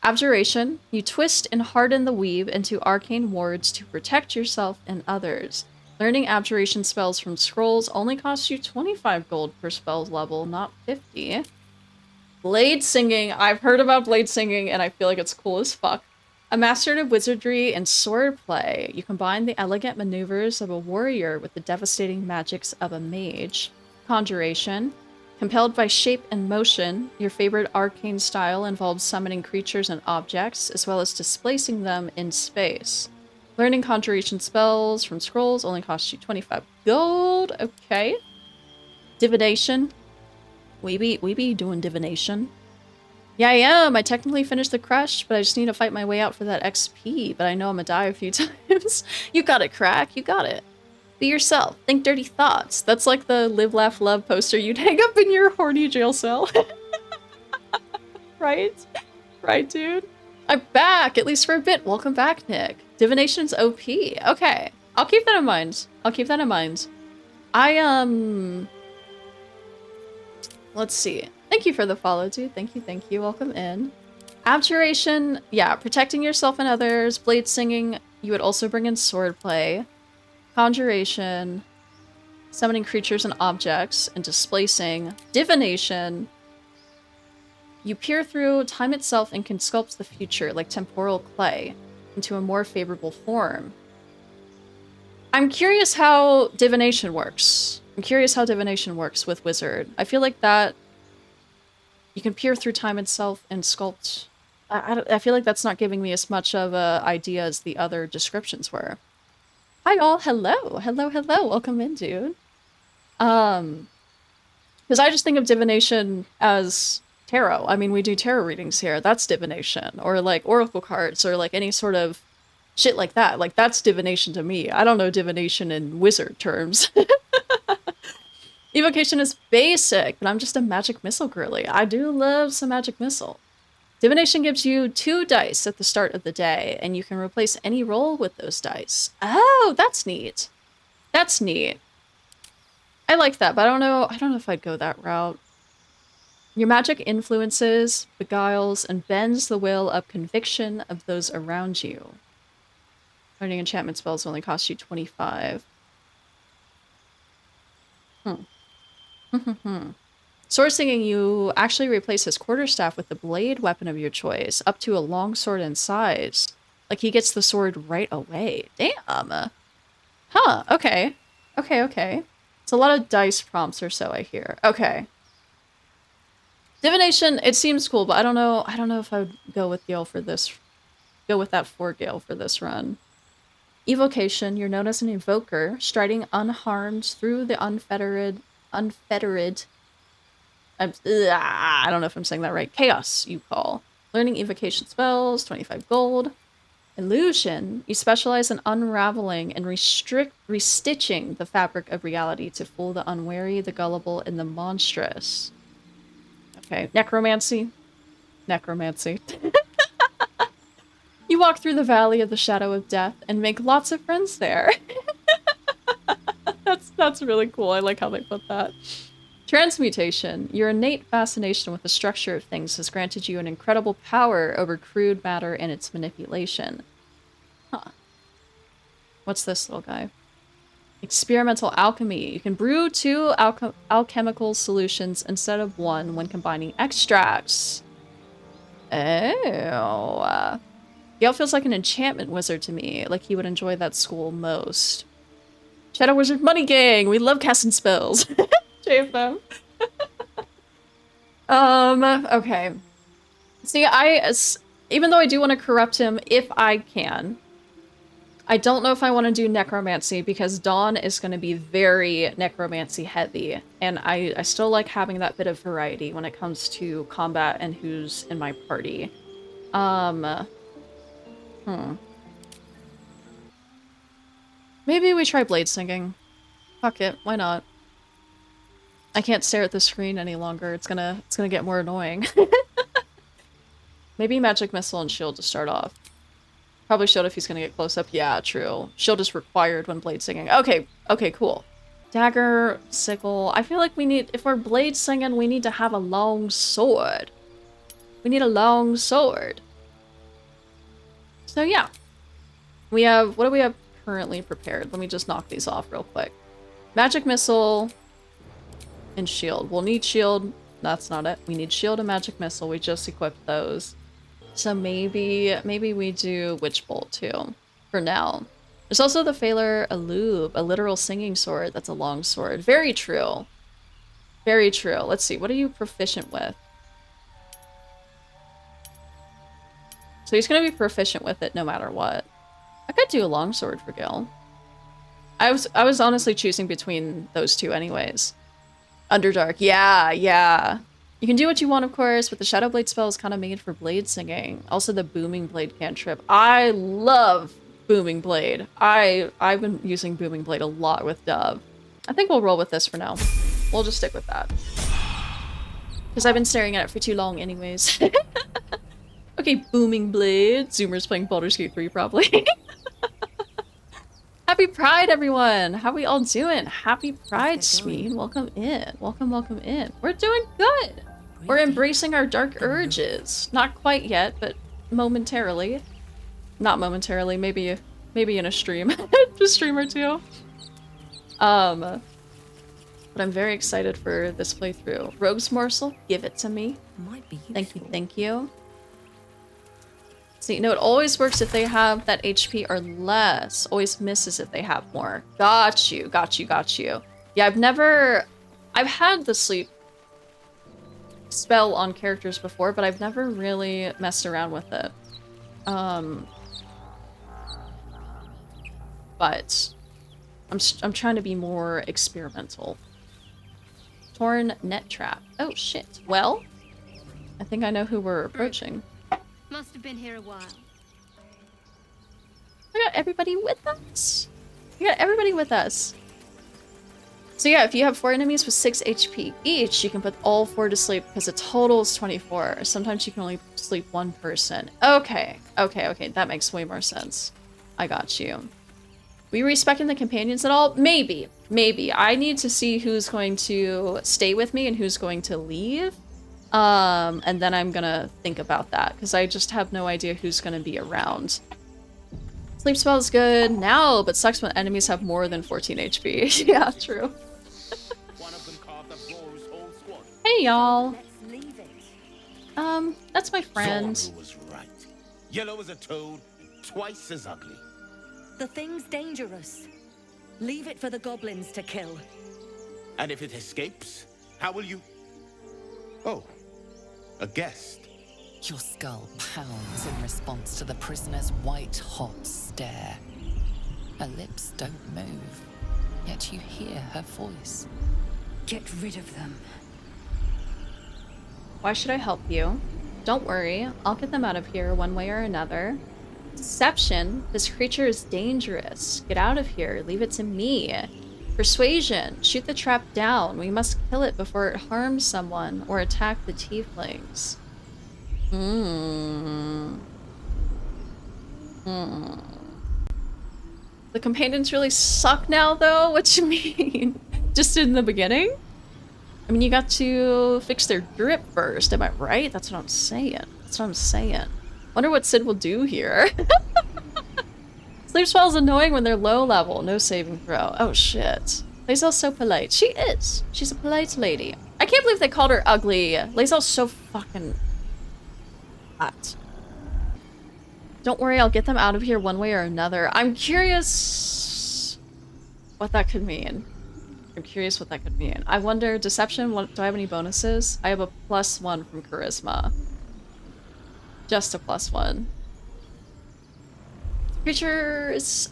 Abjuration. You twist and harden the weave into arcane wards to protect yourself and others. Learning abjuration spells from scrolls only costs you 25 gold per spell level, not 50. Blade singing. I've heard about blade singing, and I feel like it's cool as fuck. A master of wizardry and sword play. You combine the elegant maneuvers of a warrior with the devastating magics of a mage. Conjuration. Compelled by shape and motion, your favorite arcane style involves summoning creatures and objects, as well as displacing them in space. Learning conjuration spells from scrolls only costs you 25 gold. Okay. Divination. We be doing divination. Yeah, I am. I technically finished the crush, but I just need to fight my way out for that XP. But I know I'm gonna die a few times. You got it, Crack. You got it. Be yourself. Think dirty thoughts. That's like the live, laugh, love poster you'd hang up in your horny jail cell. Right? Right, dude? I'm back, at least for a bit. Welcome back, Nick. Divination's OP. Okay. I'll keep that in mind. I'll keep that in mind. Let's see. Thank you for the follow, dude. Thank you. Welcome in. Abjuration. Yeah, protecting yourself and others. Blade singing. You would also bring in swordplay. Conjuration. Summoning creatures and objects. And displacing. Divination. You peer through time itself and can sculpt the future, like temporal clay, into a more favorable form. I'm curious how divination works. With Wizard. I feel like that you can peer through time itself and sculpt. I feel like that's not giving me as much of a idea as the other descriptions were. Hi all, hello. Welcome in, dude. Because I just think of divination as tarot. I mean, we do tarot readings here. That's divination. Or like oracle cards or like any sort of shit like that. Like that's divination to me. I don't know divination in wizard terms. Evocation is basic, but I'm just a magic missile girly. I do love some magic missile. Divination gives you 2 dice at the start of the day, and you can replace any roll with those dice. Oh, that's neat. That's neat. I like that, but I don't know if I'd go that route. Your magic influences, beguiles, and bends the will of conviction of those around you. Learning enchantment spells only cost you 25. Sword singing, you actually replace his quarterstaff with the blade weapon of your choice, up to a long sword in size. Like he gets the sword right away. Damn. Huh, okay. Okay. It's a lot of dice prompts or so, I hear. Okay. Divination, it seems cool, but I don't know if I would go with Gale for this. Go with that for Gale for this run. Evocation, you're known as an evoker, striding unharmed through the unfettered I don't know if I'm saying that right. Chaos, you call. Learning evocation spells, 25 gold. Illusion. You specialize in unraveling and restitching the fabric of reality to fool the unwary, the gullible, and the monstrous. Okay, necromancy. Necromancy. You walk through the valley of the shadow of death and make lots of friends there. That's really cool. I like how they put that. Transmutation. Your innate fascination with the structure of things has granted you an incredible power over crude matter and its manipulation. Huh. What's this little guy? Experimental alchemy. You can brew 2 alchemical solutions instead of 1 when combining extracts. Oh. Gale feels like an enchantment wizard to me, like he would enjoy that school most. Shadow Wizard Money Gang! We love casting spells! JFM. Okay. See, even though I do want to corrupt him if I can, I don't know if I want to do necromancy because Dawn is going to be very necromancy heavy, and I still like having that bit of variety when it comes to combat and who's in my party. Maybe we try blade singing. Fuck it, why not? I can't stare at the screen any longer. It's gonna get more annoying. Maybe magic missile and shield to start off. Probably shield if he's gonna get close up. Yeah, true. Shield is required when blade singing. Okay, cool. Dagger, sickle. I feel like we need, if we're blade singing, we need to have a long sword. We need a long sword. So yeah. We have, what do we have currently prepared? Let me just knock these off real quick. Magic missile and shield. We'll need shield. That's not it. We need shield and magic missile. We just equipped those. So maybe we do Witch Bolt too, for now. There's also the Phaler Alube, a literal singing sword that's a long sword. Very true. Very true. Let's see, what are you proficient with? So he's gonna be proficient with it no matter what. I could do a longsword for Gil. I was honestly choosing between those two anyways. Underdark, yeah. You can do what you want, of course, but the Shadow Blade spell is kind of made for blade singing. Also the Booming Blade cantrip. I love Booming Blade. I've been using Booming Blade a lot with Dove. I think we'll roll with this for now. We'll just stick with that. Because I've been staring at it for too long anyways. Okay, Booming Blade. Zoomer's playing Baldur's Gate 3 probably. Happy Pride, everyone! How we all doing? Happy Pride, Swede. Welcome in. Welcome in. We're doing good! We're embracing our dark urges. Not quite yet, but momentarily. Not momentarily, maybe in a stream. A stream or two. But I'm very excited for this playthrough. Rogue's Morsel, give it to me. Thank you. See, no, it always works if they have that HP or less. Always misses if they have more. Got you. Yeah, I've had the sleep spell on characters before, but I've never really messed around with it. But I'm trying to be more experimental. Torn net trap. Oh shit. Well, I think I know who we're approaching. Must have been here a while. We got everybody with us. So yeah, if you have 4 enemies with 6 HP each, you can put all 4 to sleep because the total is 24. Sometimes you can only sleep 1 person. Okay. That makes way more sense. I got you. We respecting the companions at all? Maybe. I need to see who's going to stay with me and who's going to leave. And then I'm gonna think about that, because I just have no idea who's gonna be around. Sleep spell is good now, but sucks when enemies have more than 14 HP. Yeah, true. Hey, y'all. That's my friend. Was right. Yellow as a toad, twice as ugly. The thing's dangerous. Leave it for the goblins to kill. And if it escapes, how will you... Oh. A guest. Your skull pounds in response to the prisoner's white-hot stare. Her lips don't move, yet you hear her voice. Get rid of them. Why should I help you? Don't worry, I'll get them out of here one way or another. Deception. This creature is dangerous. Get out of here. Leave it to me. Persuasion. Shoot the trap down. We must kill it before it harms someone or attack the tieflings. The companions really suck now, though? What you mean? Just in the beginning? I mean, you got to fix their drip first, am I right? That's what I'm saying. That's what I'm saying. Wonder what Sid will do here. Sleep spell's annoying when they're low level. No saving throw. Oh, shit. Lae'zel's so polite. She is. She's a polite lady. I can't believe they called her ugly. Lae'zel's so fucking hot. Don't worry, I'll get them out of here one way or another. I'm curious what that could mean. I'm curious what that could mean. I wonder, deception, what, do I have any bonuses? I have a +1 from charisma. Just a +1. Creatures...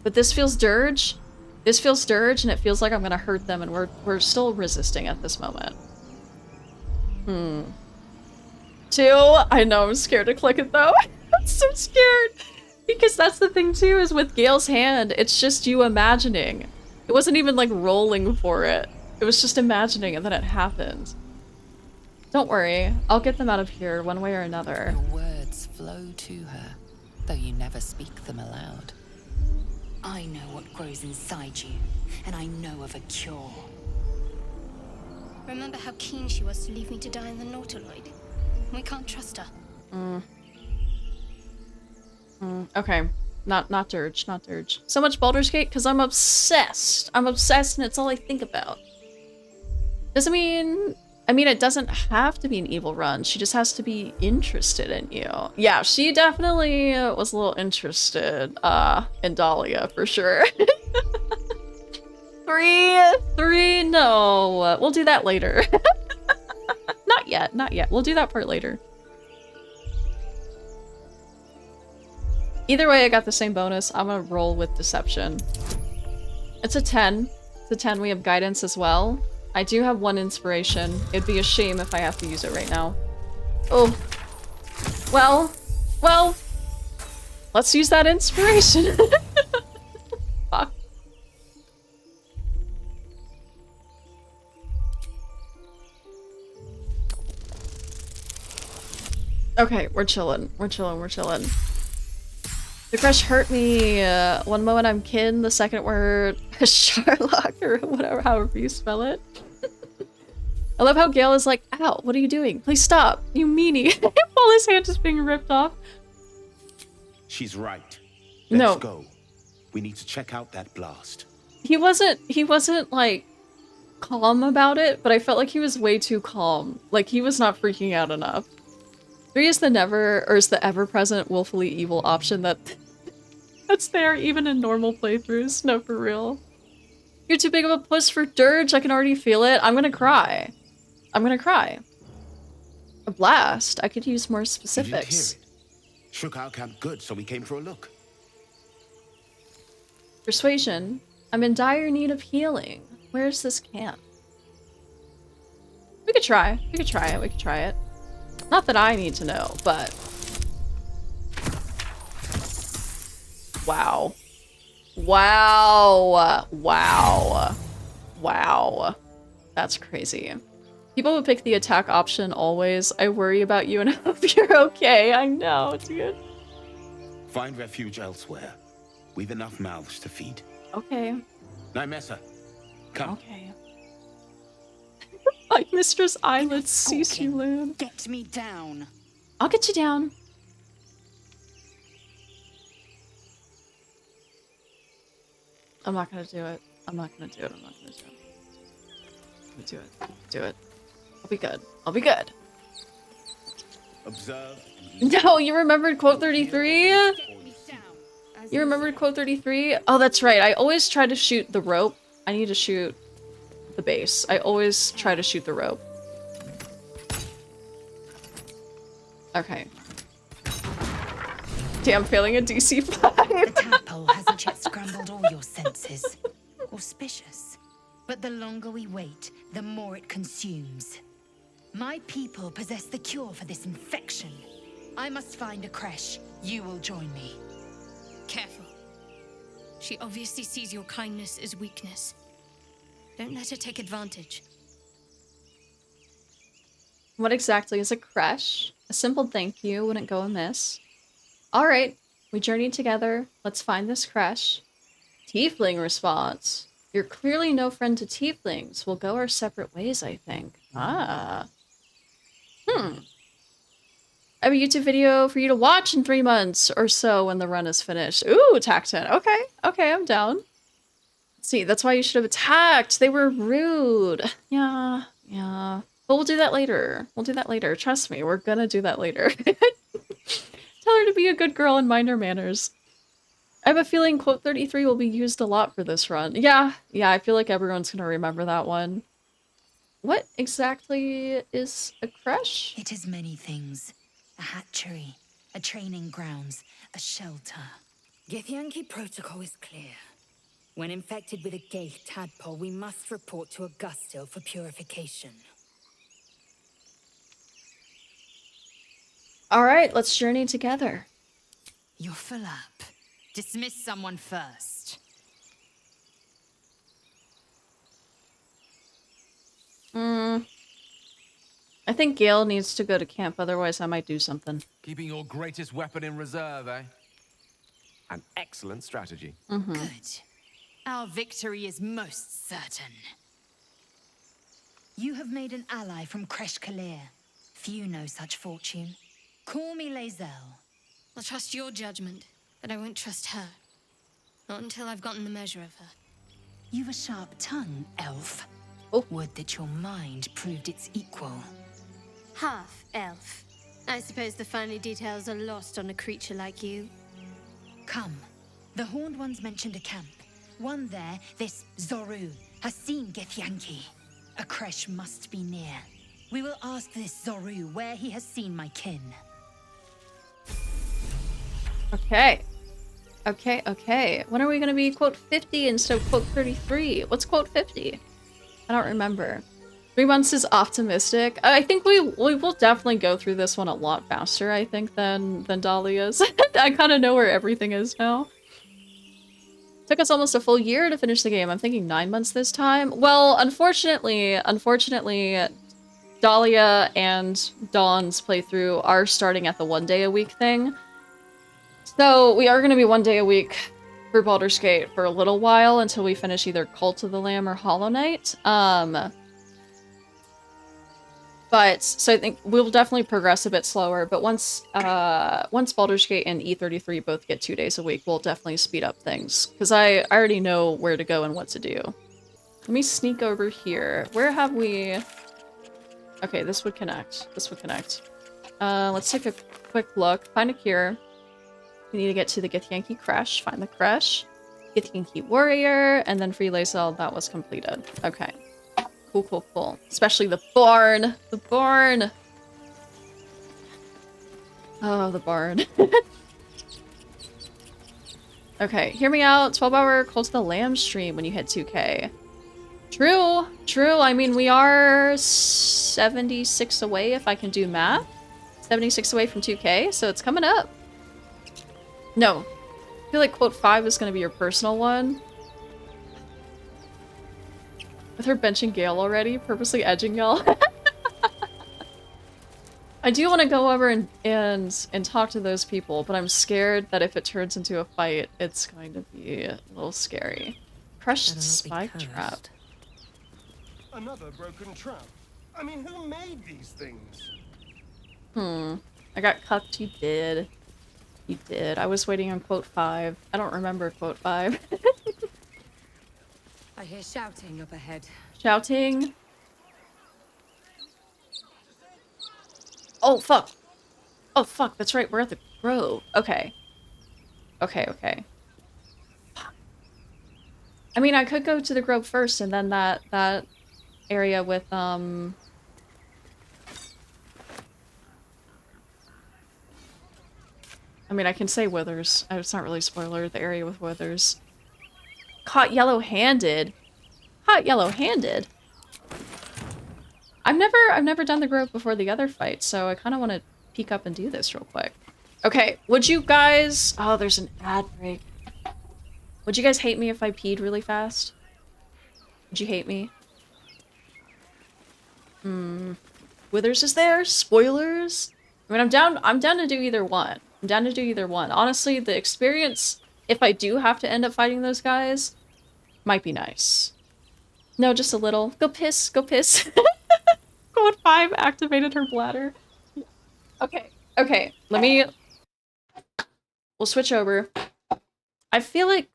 But this feels dirge. This feels dirge, and it feels like I'm gonna hurt them, and we're still resisting at this moment. 2? I know, I'm scared to click it, though. I'm so scared. Because that's the thing, too, is with Gale's hand, it's just you imagining. It wasn't even, like, rolling for it. It was just imagining, and then it happened. Don't worry. I'll get them out of here, one way or another. Your words flow to her, though you never speak them aloud. I know what grows inside you, and I know of a cure. Remember how keen she was to leave me to die in the Nautiloid? We can't trust her. Okay. Not Dirge, not Dirge. So much Baldur's Gate because I'm obsessed. I'm obsessed and it's all I think about. Doesn't mean... I mean, it doesn't have to be an evil run. She just has to be interested in you. Yeah, she definitely was a little interested in Dahlia, for sure. 3, no. We'll do that later. Not yet, not yet. We'll do that part later. Either way, I got the same bonus. I'm gonna roll with Deception. It's a 10. It's a 10. We have Guidance as well. I do have 1 Inspiration. It'd be a shame if I have to use it right now. Oh. Well. Let's use that Inspiration. Fuck. Okay, we're chilling. We're chilling. The crush hurt me. One moment I'm kin, the second we're Sharlock or whatever, however you spell it. I love how Gale is like, ow, what are you doing? Please stop, you meanie. While his hand is being ripped off. She's right. No. Let's go. We need to check out that blast. He wasn't like calm about it, but I felt like he was way too calm. Like he was not freaking out enough. 3 is the never, or is the ever-present willfully evil option that's there even in normal playthroughs. No, for real. You're too big of a puss for Dirge. I can already feel it. I'm gonna cry. A blast. I could use more specifics. You didn't hear it. Shook our camp good, so we came for a look. Persuasion. I'm in dire need of healing. Where's this camp? We could try it. Not that I need to know, but... Wow. That's crazy. People would pick the attack option always. I worry about you and hope you're okay. I know, dude. Find refuge elsewhere. We've enough mouths to feed. Okay. Nymessa, come. Okay. Like Mistress Eyelids cease you, Loon. Get me down. I'll get you down. I'm not gonna do it. Do it. I'll be good. Observe. No, you remembered quote 33? You remembered quote 33? Oh, that's right. I always try to shoot the rope. I need to shoot the base. I always try to shoot the rope. Okay. Damn, failing a DC 5. The tadpole hasn't yet scrambled all your senses. Auspicious. But the longer we wait, the more it consumes. My people possess the cure for this infection. I must find a creche, you will join me. Careful. She obviously sees your kindness as weakness. Don't let her take advantage. What exactly is a creche? A simple thank you wouldn't go amiss. Alright, we journeyed together. Let's find this creche. Tiefling response. You're clearly no friend to tieflings. We'll go our separate ways, I think. Ah. I have a YouTube video for you to watch in 3 months or so when the run is finished. Ooh, Tactin. Okay, okay, I'm down. See, that's why you should have attacked. They were rude. Yeah. But we'll do that later. We'll do that later. Trust me, we're gonna do that later. Tell her to be a good girl and mind her manners. I have a feeling quote 33 will be used a lot for this run. Yeah, I feel like everyone's gonna remember that one. What exactly is a creche? It is many things. A hatchery, a training grounds, a shelter. Githyanki protocol is clear. When infected with a Gaith tadpole, we must report to Augustil for purification. Alright, let's journey together. You're full up. Dismiss someone first. I think Gale needs to go to camp, otherwise I might do something. Keeping your greatest weapon in reserve, eh? An excellent strategy. Good. Our victory is most certain. You have made an ally from Kresh Kalir. Few know such fortune. Call me Lae'zel. I'll trust your judgment, but I won't trust her. Not until I've gotten the measure of her. You've a sharp tongue, elf. Oh. Would that your mind proved its equal. Half elf. I suppose the finer details are lost on a creature like you. Come. The Horned Ones mentioned a camp. One there, this Zoru, has seen Githyanki. A creche must be near. We will ask this Zoru where he has seen my kin. Okay. When are we gonna be quote 50 instead of quote 33? What's quote 50? I don't remember. 3 months is optimistic. I think we will definitely go through this one a lot faster, I think, than Dahlia's. I kind of know where everything is now. Took us almost a full year to finish the game. I'm thinking 9 months this time. Well, unfortunately, Dahlia and Dawn's playthrough are starting at the 1 day a week thing. So we are going to be 1 day a week for Baldur's Gate for a little while until we finish either Cult of the Lamb or Hollow Knight. So I think we'll definitely progress a bit slower, but once Baldur's Gate and E33 both get 2 days a week, we'll definitely speed up things. Because I already know where to go and what to do. Let me sneak over here. Where have we... Okay, this would connect. Let's take a quick look. Find a cure. We need to get to the Githyanki creche. Find the creche. Githyanki warrior. And then free Lae'zel. That was completed. Okay. Cool. Especially the barn. The barn. Oh, the barn. Okay, hear me out. 12-hour Cult of the Lamb stream when you hit 2K. True. I mean, we are 76 away if I can do math. 76 away from 2K, so it's coming up. No. I feel like quote 5 is going to be your personal one. With her benching Gale already, purposely edging y'all. I do want to go over and talk to those people, but I'm scared that if it turns into a fight, it's going to be a little scary. Crushed spike trap. Another broken trap. I mean, who made these things? I got cucked. You did. You did. I was waiting on quote 5. I don't remember quote 5. I hear shouting up ahead. Shouting. Oh, fuck. Oh, fuck. That's right. We're at the grove. Okay. Okay. I mean, I could go to the grove first and then that area with, I mean, I can say withers. It's not really spoiler. The area with withers. Caught yellow-handed. Caught yellow-handed. I've never done the grove before the other fight, so I kind of want to peek up and do this real quick. Okay, would you guys... Oh, there's an ad break. Would you guys hate me if I peed really fast? Would you hate me? Withers is there? Spoilers? I mean, I'm down to do either one. I'm down to do either one. Honestly, the experience, if I do have to end up fighting those guys, might be nice. No, just a little. Go piss, go piss. Code 5 activated her bladder. Okay, okay, let me... We'll switch over. I feel like...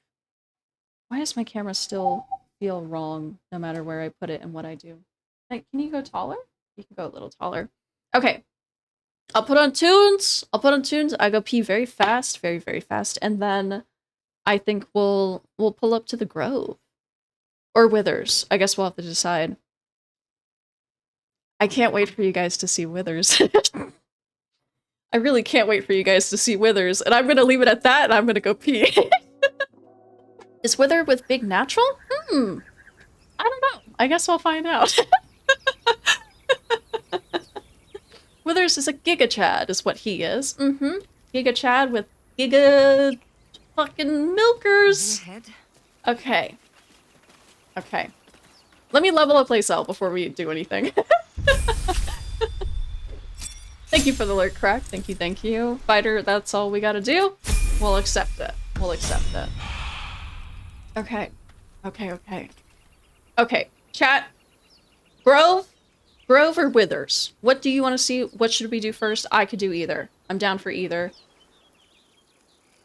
Why does my camera still feel wrong no matter where I put it and what I do? Like, can you go taller? You can go a little taller. Okay. I'll put on tunes. I go pee very fast, very, very fast. And then I think we'll pull up to the Grove. Or Withers. I guess we'll have to decide. I can't wait for you guys to see Withers. I really can't wait for you guys to see Withers. And I'm going to leave it at that, and I'm going to go pee. Is Wither with big natural? I don't know. I guess we'll find out. Withers is a Giga Chad, is what he is. Giga Chad with Giga fucking milkers. Okay. Okay. Let me level up Lacel before we do anything. Thank you for the alert, Crack. Thank you, thank you. Fighter, that's all we gotta do. We'll accept it. We'll accept it. Okay. Okay, okay. Okay, chat. Grove? Grove or Withers? What do you want to see? What should we do first? I could do either. I'm down for either.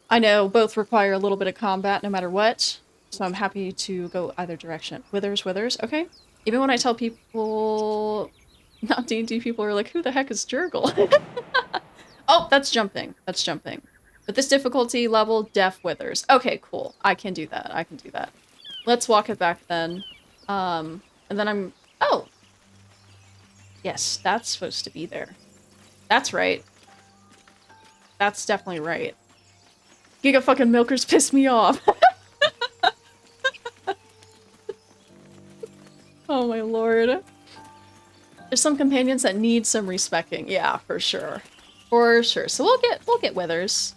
I know both require a little bit of combat no matter what, so I'm happy to go either direction. Withers, Withers, okay. Even when I tell people, not D&D people are like, who the heck is Jurgle? Oh, that's jumping. That's jumping. But this difficulty level, Def Withers. Okay, cool. I can do that. I can do that. Let's walk it back then. And then I'm... Oh! Yes, that's supposed to be there. That's right. That's definitely right. Giga fucking milkers piss me off. Oh my lord. There's some companions that need some respecking. Yeah, for sure. For sure. So we'll get Withers.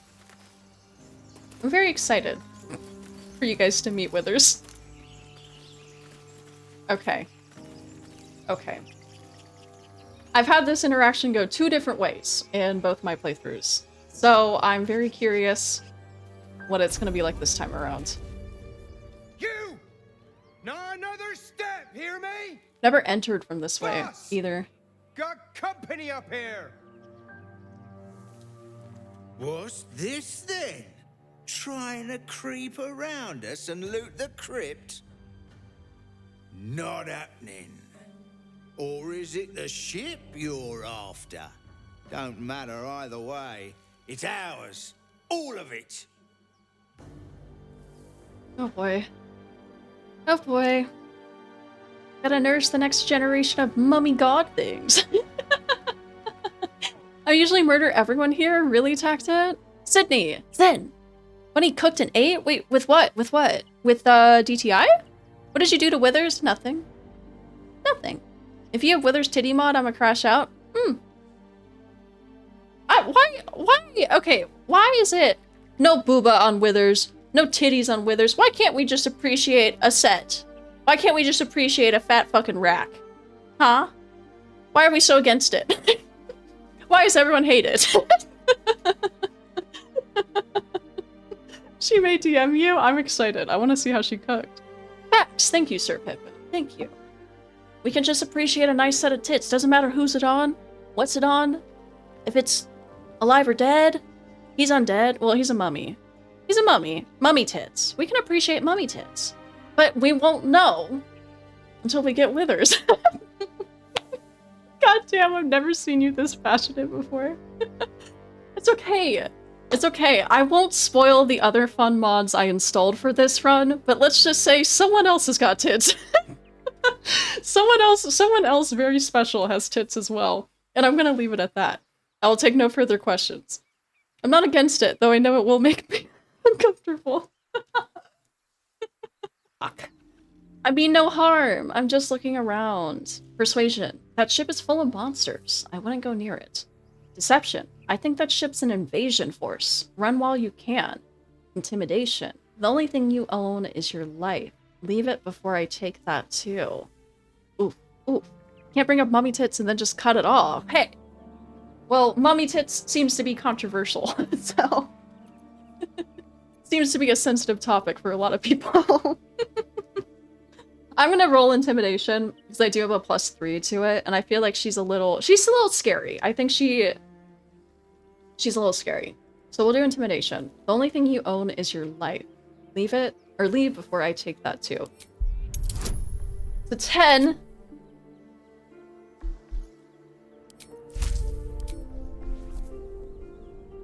I'm very excited for you guys to meet Withers. Okay. Okay. I've had this interaction go 2 different ways in both my playthroughs. So I'm very curious what it's gonna be like this time around. You! Not another step, hear me? Never entered from this way, Boss! either. Got company up here! What's this then? Trying to creep around us and loot the crypt? Not happening. Or is it the ship you're after? Don't matter either way. It's ours. All of it. Oh boy. Oh boy. Gotta nourish the next generation of mummy god things. I usually murder everyone here. Really, Tactit? Sydney! Zen! When he cooked and ate? Wait, with what? With what? With, DTI? What did you do to Withers? Nothing. Nothing. If you have Withers titty mod, I'ma crash out. Why? Okay, why is it no booba on Withers, no titties on Withers? Why can't we just appreciate a set? Why can't we just appreciate a fat fucking rack? Huh? Why are we so against it? Why does everyone hate it? She may DM you? I'm excited. I want to see how she cooked. Facts. Thank you, Sir Pippin. Thank you. We can just appreciate a nice set of tits. Doesn't matter who's it on, what's it on, if it's alive or dead. He's undead. Well, he's a mummy. He's a mummy. Mummy tits. We can appreciate mummy tits. But we won't know until we get Withers. God damn, I've never seen you this passionate before. It's okay. It's okay. I won't spoil the other fun mods I installed for this run, but let's just say someone else has got tits. Someone else very special has tits as well. And I'm gonna leave it at that. I will take no further questions. I'm not against it, though I know it will make me uncomfortable. Fuck. I mean no harm. I'm just looking around. Persuasion. That ship is full of monsters. I wouldn't go near it. Deception. I think that ship's an invasion force. Run while you can. Intimidation. The only thing you own is your life. Leave it before I take that too. Oof. Oof. Can't bring up mummy tits and then just cut it off. Hey! Well, mummy tits seems to be controversial, so... seems to be a sensitive topic for a lot of people. I'm gonna roll intimidation, because I do have a +3 to it, and I feel like she's a little scary. I think she's a little scary. So we'll do intimidation. The only thing you own is your life. Leave it, or leave before I take that too. It's a 10.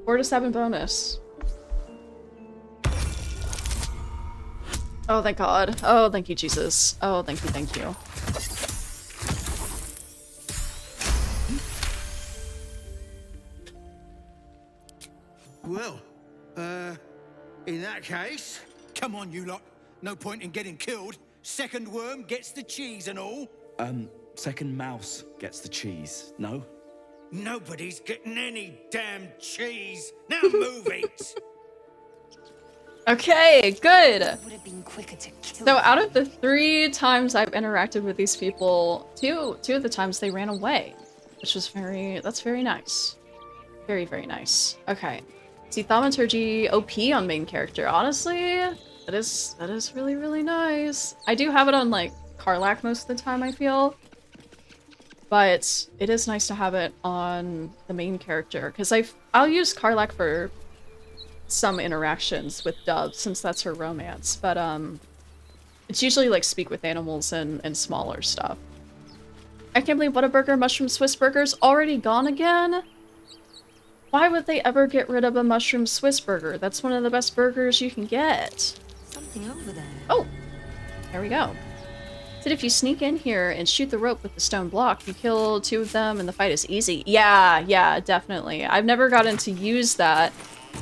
Four to 7 bonus. Oh, thank God. Oh, thank you, Jesus. Oh, thank you, thank you. Well, in that case, come on, you lot. No point in getting killed. Second worm gets the cheese and all. Second mouse gets the cheese, no? Nobody's getting any damn cheese. Now move it. Okay, good. Would have been quicker to kill. So out of the 3 times I've interacted with these people, two of the times they ran away, which was that's very nice. Very, very nice. Okay. See, Thaumaturgy OP on main character. Honestly, that is really, really nice. I do have it on, like, Karlach most of the time, I feel. But it is nice to have it on the main character, because I'll use Karlach for some interactions with Dove, since that's her romance, but it's usually like speak with animals and smaller stuff. I can't believe Whataburger Mushroom Swiss Burger's already gone again? Why would they ever get rid of a Mushroom Swiss Burger? That's one of the best burgers you can get. Something over there. Oh! There we go. Said if you sneak in here and shoot the rope with the stone block, you kill 2 of them and the fight is easy. Yeah, definitely. I've never gotten to use that.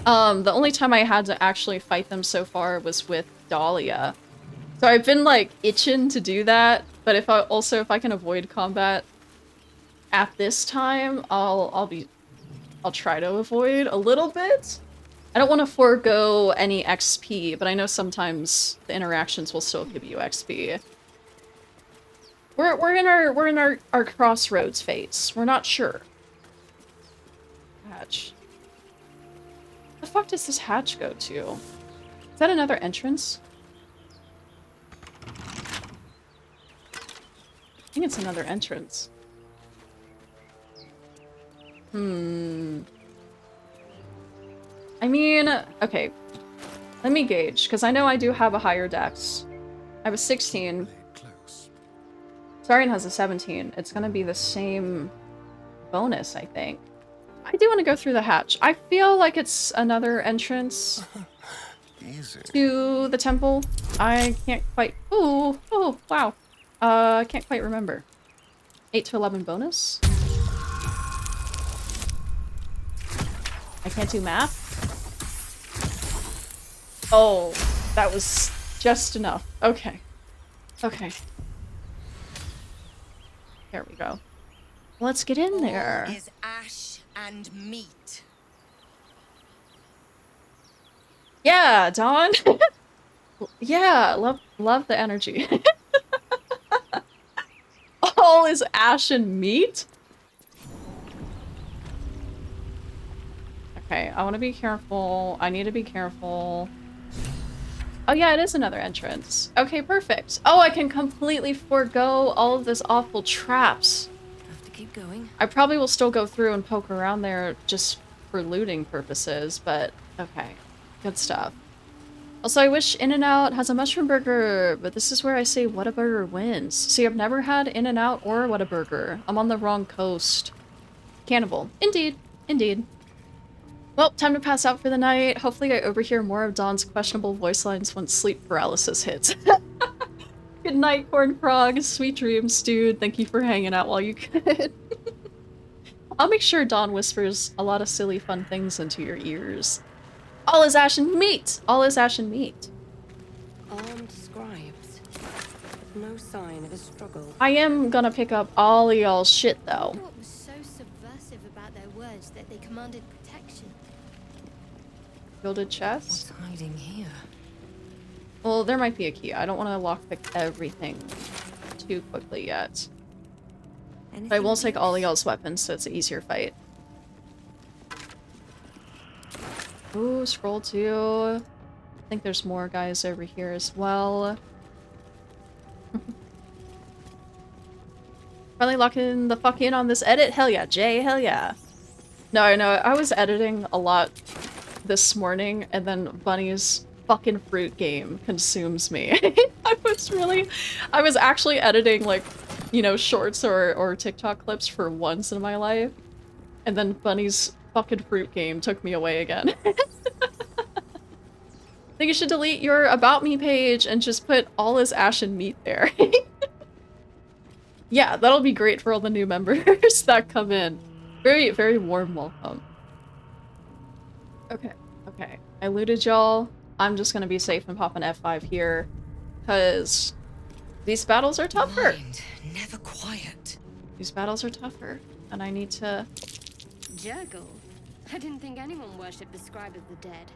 The only time I had to actually fight them so far was with Dahlia. So I've been, like, itching to do that, but if I can avoid combat at this time, I'll try to avoid a little bit. I don't want to forego any XP, but I know sometimes the interactions will still give you XP. We're in our crossroads phase. We're not sure. Hatch. The fuck does this hatch go to? Is that another entrance? I think it's another entrance. I mean, okay. Let me gauge, because I know I do have a higher dex. I have a 16. Sarian has a 17. It's gonna be the same bonus, I think. I do want to go through the hatch. I feel like it's another entrance to the temple. I can't quite... Ooh, oh, wow. I can't quite remember. 8 to 11 bonus? I can't do math? Oh, that was just enough. Okay. Okay. There we go. Let's get in there. All is ash and meat. Yeah, Dawn. Yeah, love the energy. All is ash and meat? Okay, I want to be careful. I need to be careful. Oh yeah, it is another entrance. Okay, perfect. Oh, I can completely forego all of those awful traps. Have to keep going. I probably will still go through and poke around there just for looting purposes, but okay. Good stuff. Also, I wish In-N-Out has a mushroom burger, but this is where I say Whataburger wins. See, I've never had In-N-Out or Whataburger. I'm on the wrong coast. Cannibal. Indeed. Indeed. Well, time to pass out for the night. Hopefully I overhear more of Dawn's questionable voice lines once sleep paralysis hits. Good night, Corn Frog. Sweet dreams, dude. Thank you for hanging out while you could. I'll make sure Dawn whispers a lot of silly fun things into your ears. All is ash and meat! All is ash and meat. Armed scribes. No sign of a struggle. I am gonna pick up all of y'all's shit, though. What was so subversive about their words acknowledged that they commanded protection. Gilded chest? What's hiding here? Well, there might be a key. I don't want to lockpick everything too quickly yet. But I will take all of y'all's weapons, so it's an easier fight. Ooh, scroll 2. I think there's more guys over here as well. Finally locking the fuck in on this edit? Hell yeah, Jay, hell yeah. No, I know, I was editing a lot this morning, and then Bunny's fucking fruit game consumes me. I was actually editing, like, you know, shorts or TikTok clips for once in my life, and then Bunny's fucking fruit game took me away again. I think you should delete your About Me page and just put all his ashen meat there. Yeah, that'll be great for all the new members that come in. Very, very warm welcome. Okay, okay. I looted y'all. I'm just gonna be safe and pop an F5 here, because these battles are tougher. Mind, never quiet. These battles are tougher, and I need to... Juggle? I didn't think anyone worshipped the scribe of the dead.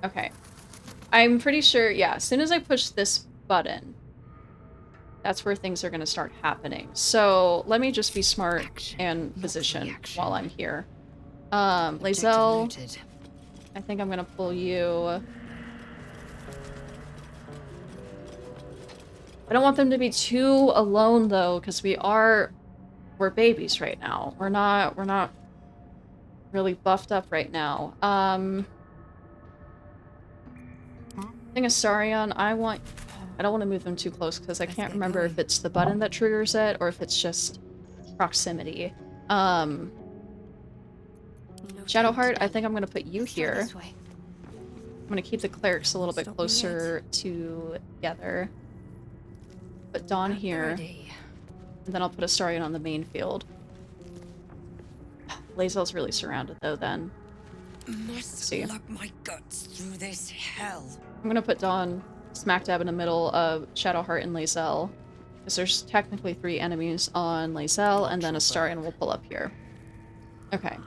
Okay. I'm pretty sure, yeah, as soon as I push this button, that's where things are gonna start happening. So let me just be smart and position while I'm here. Lae'zel, I think I'm gonna pull you. I don't want them to be too alone though, because we're babies right now. We're not really buffed up right now. I think Astarion, I don't want to move them too close because I can't remember if it's the button that triggers it or if it's just proximity. Shadowheart, I think I'm gonna put you here. I'm gonna keep the clerics a little bit closer together. Put Dawn here. And then I'll put Astarion on the main field. Lae'zel's really surrounded though then. Must lug my guts through this hell. I'm gonna put Dawn smack dab in the middle of Shadowheart and Lae'zel. Because there's technically 3 enemies on Lae'zel, and then Astarion will pull up here. Okay.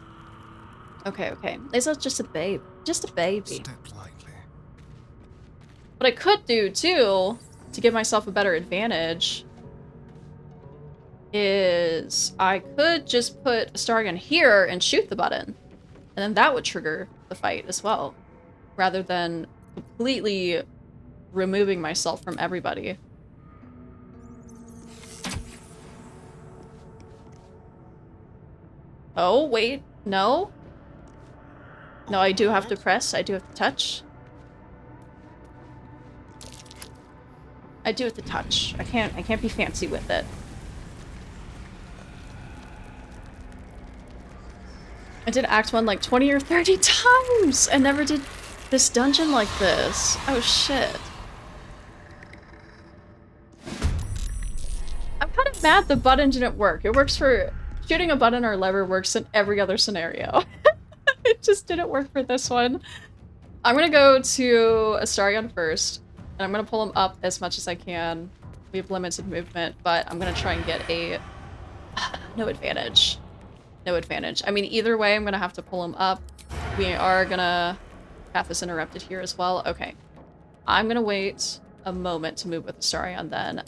Okay, okay. Lae'zel's just a babe. Just a baby. What I could do, too, to give myself a better advantage, is I could just put Astarion here and shoot the button. And then that would trigger the fight as well. Rather than completely removing myself from everybody. Oh, wait. No? No, I do have to press. I do have to touch. I do have to touch. I can't be fancy with it. I did Act 1 like 20 or 30 times and never did this dungeon like this. Oh shit. I'm kind of mad the button didn't work. It works for... Shooting a button or lever works in every other scenario. It just didn't work for this one. I'm gonna go to Astarion first, and I'm gonna pull him up as much as I can. We have limited movement, but I'm gonna try and get a... no advantage. No advantage. I mean, either way, I'm gonna have to pull him up. We are gonna... Path is interrupted here as well. Okay. I'm gonna wait a moment to move with Astarion then.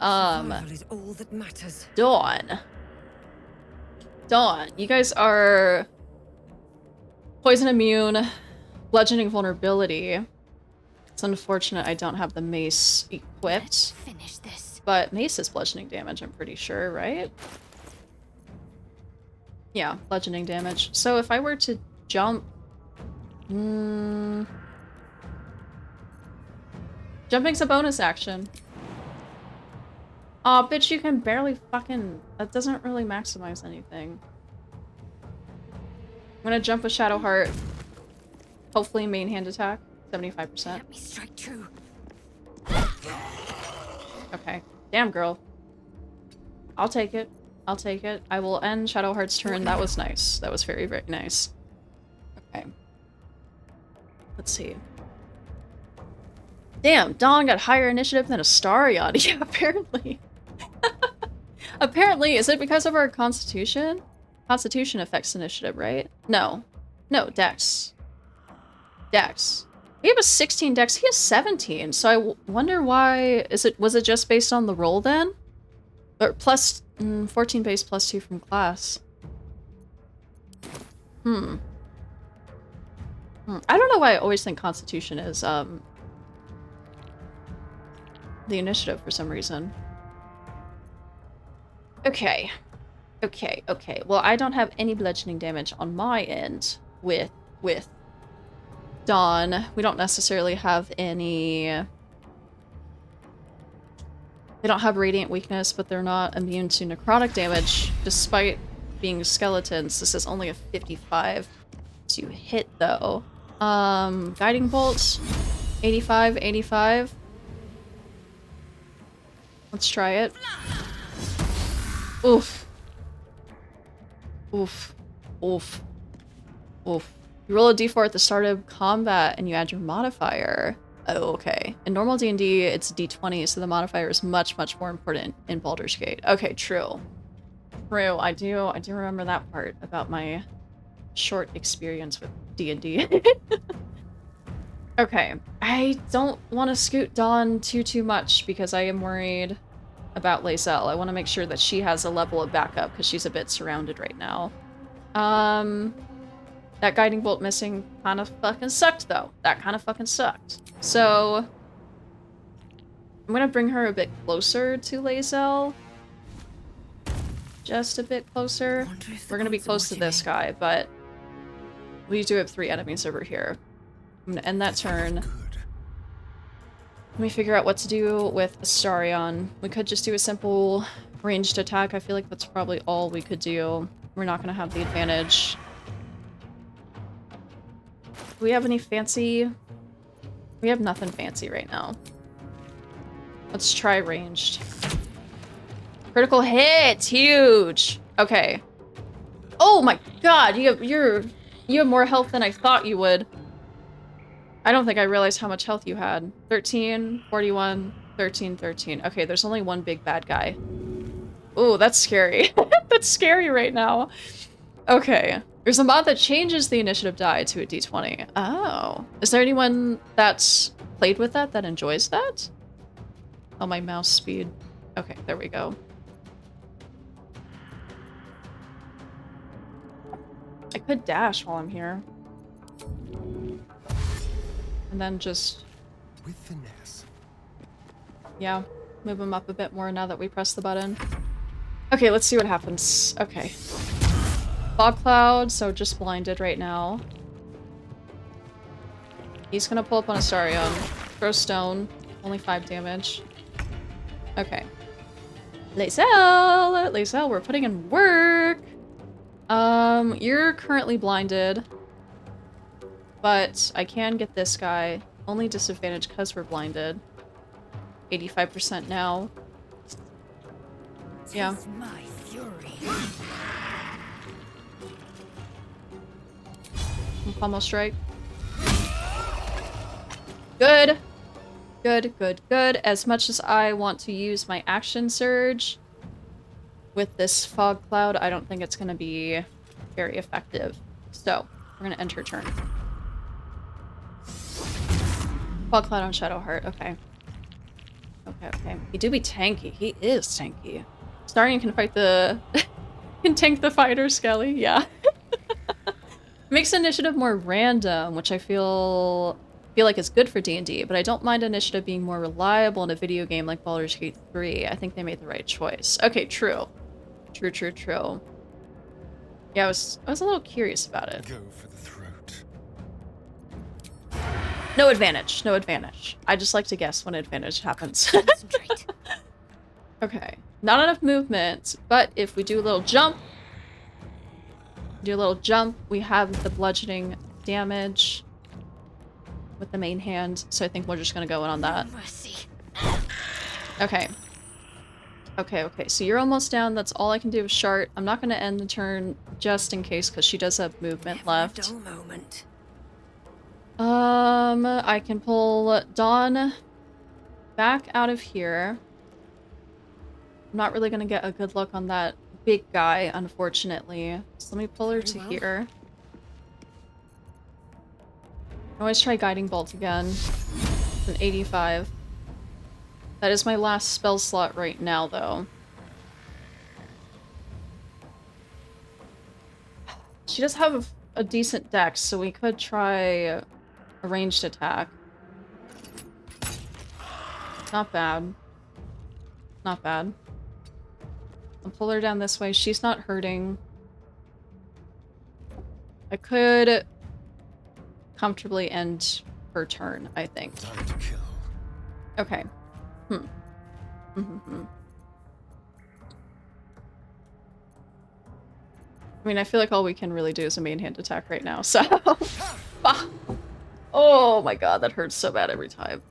Is all that matters. Dawn. Dawn, you guys are poison immune, bludgeoning vulnerability. It's unfortunate I don't have the mace equipped. Let's finish this. But mace is bludgeoning damage, I'm pretty sure, right? Yeah, bludgeoning damage. So if I were to jump... Jumping's a bonus action. Aw, bitch, you can barely fucking... That doesn't really maximize anything. I'm gonna jump with Shadowheart. Hopefully main hand attack. 75%. Let me strike true. Okay. Damn, girl. I'll take it. I'll take it. I will end Shadowheart's turn. That was nice. That was very, very nice. Okay. Let's see. Damn, Dawn got higher initiative than Astarion. Yeah, apparently. Apparently, is it because of our constitution? Constitution affects initiative, right? No. No, Dex. Dex. We have a 16 Dex. He has 17. So I wonder why... Was it just based on the roll then? Or plus... 14 base plus 2 from class. I don't know why I always think Constitution is, the initiative for some reason. Okay. Okay, okay. Well, I don't have any bludgeoning damage on my end with Dawn. We don't necessarily have any... They don't have radiant weakness, but they're not immune to necrotic damage, despite being skeletons. This is only a 55 to hit, though. Guiding Bolt, 85, 85. Let's try it. Oof. Oof. Oof. Oof. You roll a d4 at the start of combat and you add your modifier. Oh, okay. In normal D&D, it's d20, so the modifier is much, much more important in Baldur's Gate. Okay, true. True. I do remember that part about my short experience with D&D. Okay. I don't want to scoot Dawn too much because I am worried about Lae'zel. I want to make sure that she has a level of backup because she's a bit surrounded right now. That guiding bolt missing kind of fucking sucked, though. That kind of fucking sucked. So I'm gonna bring her a bit closer to Lae'zel. Just a bit closer. We're gonna be close to this guy, but we do have 3 enemies over here. I'm gonna end that turn. Let me figure out what to do with Astarion. We could just do a simple ranged attack. I feel like that's probably all we could do. We're not gonna have the advantage. Do we have any fancy? We have nothing fancy right now. Let's try ranged. Critical hit! Huge! Okay. Oh my god! You have more health than I thought you would. I don't think I realized how much health you had. 13, 41, 13, 13. Okay, there's only one big bad guy. Ooh, that's scary. That's scary right now. Okay. There's a mod that changes the initiative die to a d20. Oh. Is there anyone that's played with that enjoys that? Oh, my mouse speed. Okay, there we go. I could dash while I'm here. And then just... with finesse. Yeah, move him up a bit more now that we press the button. Okay, let's see what happens. Okay. Fog Cloud, so just blinded right now. He's gonna pull up on Astarion. Throw stone. Only 5 damage. Okay. Lae'zel, we're putting in work! You're currently blinded. But I can get this guy. Only disadvantage because we're blinded. 85% now. Yeah. My fury. Pommel strike. Good. Good, good, good. As much as I want to use my action surge with this fog cloud, I don't think it's going to be very effective. So, we're going to end her turn. Fog cloud on Shadowheart. Okay. Okay, okay. He do be tanky. He is tanky. Astarion can fight the... can tank the fighter, Skelly. Yeah. Makes initiative more random, which I feel like is good for D&D, but I don't mind initiative being more reliable in a video game like Baldur's Gate 3. I think they made the right choice. Okay, true. True, true, true. Yeah, I was a little curious about it. Go for the throat. No advantage. No advantage. I just like to guess when advantage happens. Okay. Not enough movement, but if we do a little jump, we have the bludgeoning damage with the main hand, so I think we're just gonna go in on that. Okay. Okay, okay, so you're almost down. That's all I can do with Shart. I'm not gonna end the turn just in case, because she does have movement left. I can pull Dawn back out of here. I'm not really gonna get a good look on that big guy, unfortunately. So let me pull her to here. I always try Guiding Bolt again. It's an 85. That is my last spell slot right now, though. She does have a decent dex, so we could try a ranged attack. Not bad. Not bad. I'll pull her down this way. She's not hurting. I could comfortably end her turn, I think. Time to kill. Okay. I mean, I feel like all we can really do is a main hand attack right now, so... Ah. Oh my god, that hurts so bad every time.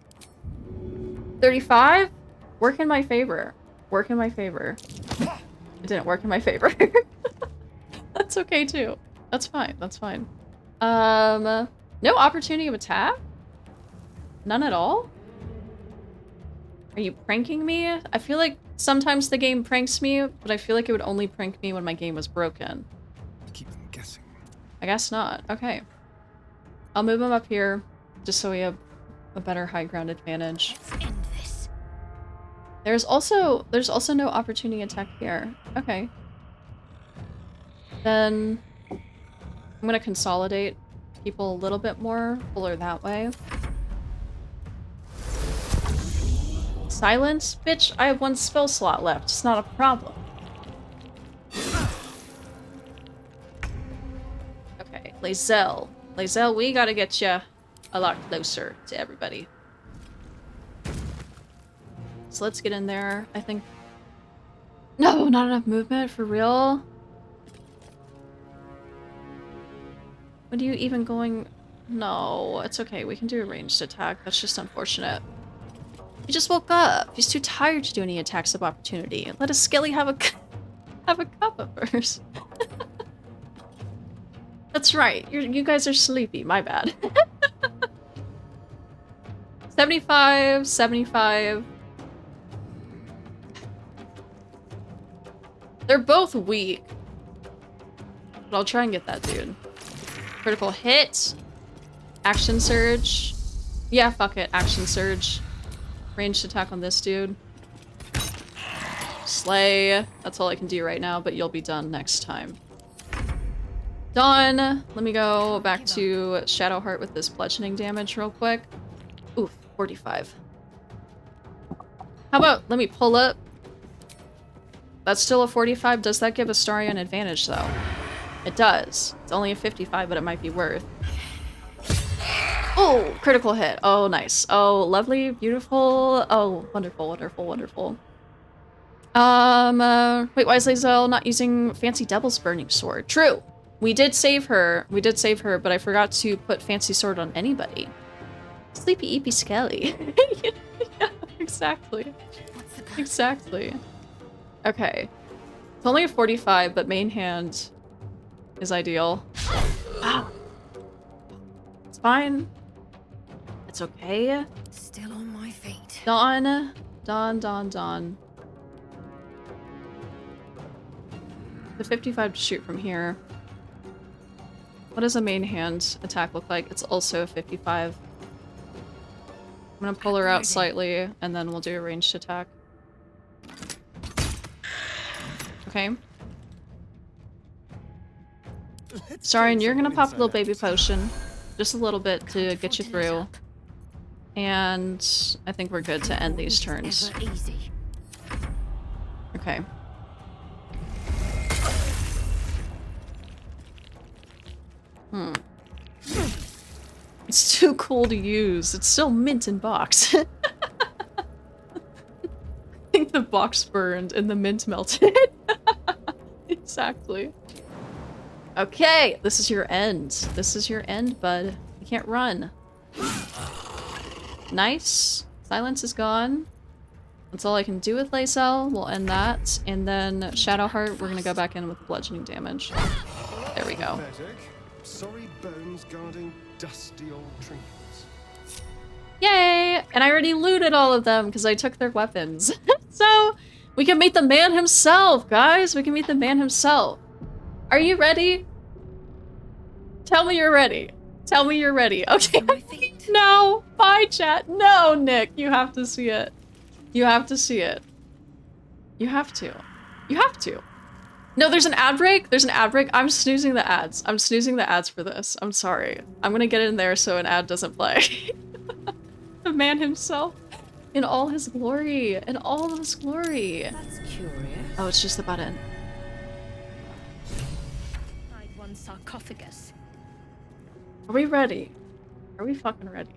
35? Work in my favor. Work in my favor. It didn't work in my favor. That's okay too. That's fine, that's fine. No opportunity of attack? None at all? Are you pranking me? I feel like sometimes the game pranks me, but I feel like it would only prank me when my game was broken. Keep them guessing. I guess not. Okay. I'll move him up here, just so we have a better high ground advantage. There's also no opportunity attack here. Okay. Then I'm gonna consolidate people a little bit more, pull her that way. Silence? Bitch, I have one spell slot left. It's not a problem. Okay, Lae'zel. Lae'zel, we gotta get you a lot closer to everybody. So let's get in there, I think. No, not enough movement, for real? What are you even going... No, it's okay, we can do a ranged attack. That's just unfortunate. He just woke up. He's too tired to do any attacks of opportunity. Let a Skelly have a cuppa first. That's right. You guys are sleepy. My bad. 75, 75. They're both weak. But I'll try and get that dude. Critical hit. Action surge. Yeah, fuck it. Action surge. Ranged attack on this dude. Slay. That's all I can do right now, but you'll be done next time. Done. Let me go back to Shadowheart with this bludgeoning damage real quick. Oof, 45. How about, let me pull up. That's still a 45. Does that give Astoria an advantage, though? It does. It's only a 55, but it might be worth. Oh, critical hit. Oh, nice. Oh, lovely, beautiful. Oh, wonderful, wonderful, wonderful. Wait, why is Lae'zel not using Fancy Devil's Burning Sword? True. We did save her. We did save her, but I forgot to put Fancy Sword on anybody. Sleepy Eepy Skelly. Yeah, exactly. Exactly. Okay. It's only a 45, but main hand is ideal. Ah. It's fine. It's okay. Still on my feet. Dawn. Dawn, dawn, dawn. The 55 to shoot from here. What does a main hand attack look like? It's also a 55. I'm gonna pull her out slightly, and then we'll do a ranged attack. Okay. Sorry, and you're gonna pop a little baby potion. Just a little bit to get you through. And I think we're good to end these turns. Okay. It's too cool to use. It's still mint in box. I think the box burned and the mint melted. Exactly. Okay, this is your end. This is your end, bud. You can't run. Nice. Silence is gone. That's all I can do with Lae'zel. We'll end that. And then Shadowheart, we're gonna go back in with bludgeoning damage. There we go. Sorry bones guarding dusty old trinkets. Yay! And I already looted all of them because I took their weapons. So we can meet the man himself, guys. We can meet the man himself. Are you ready? Tell me you're ready. Tell me you're ready. Okay. No. Bye, chat. No, Nick. You have to see it. You have to see it. You have to. You have to. No, there's an ad break. There's an ad break. I'm snoozing the ads. I'm snoozing the ads for this. I'm sorry. I'm gonna get in there so an ad doesn't play. The man himself. In all his glory. In all of his glory. That's curious. Oh, it's just the button. One sarcophagus. Are we ready? Are we fucking ready?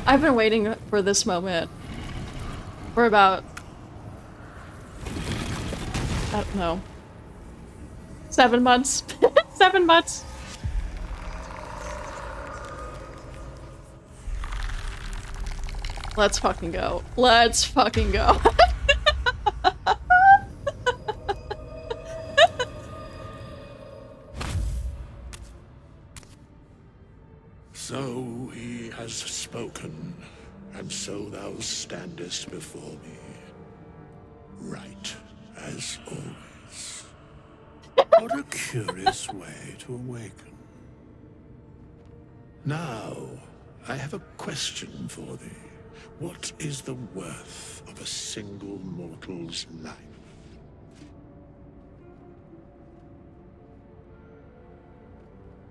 I've been waiting for this moment for about, I don't know, 7 months. 7 months. Let's fucking go. Let's fucking go. So he has spoken, and so thou standest before me. Right, as always. What a curious way to awaken. Now, I have a question for thee. What is the worth of a single mortal's life?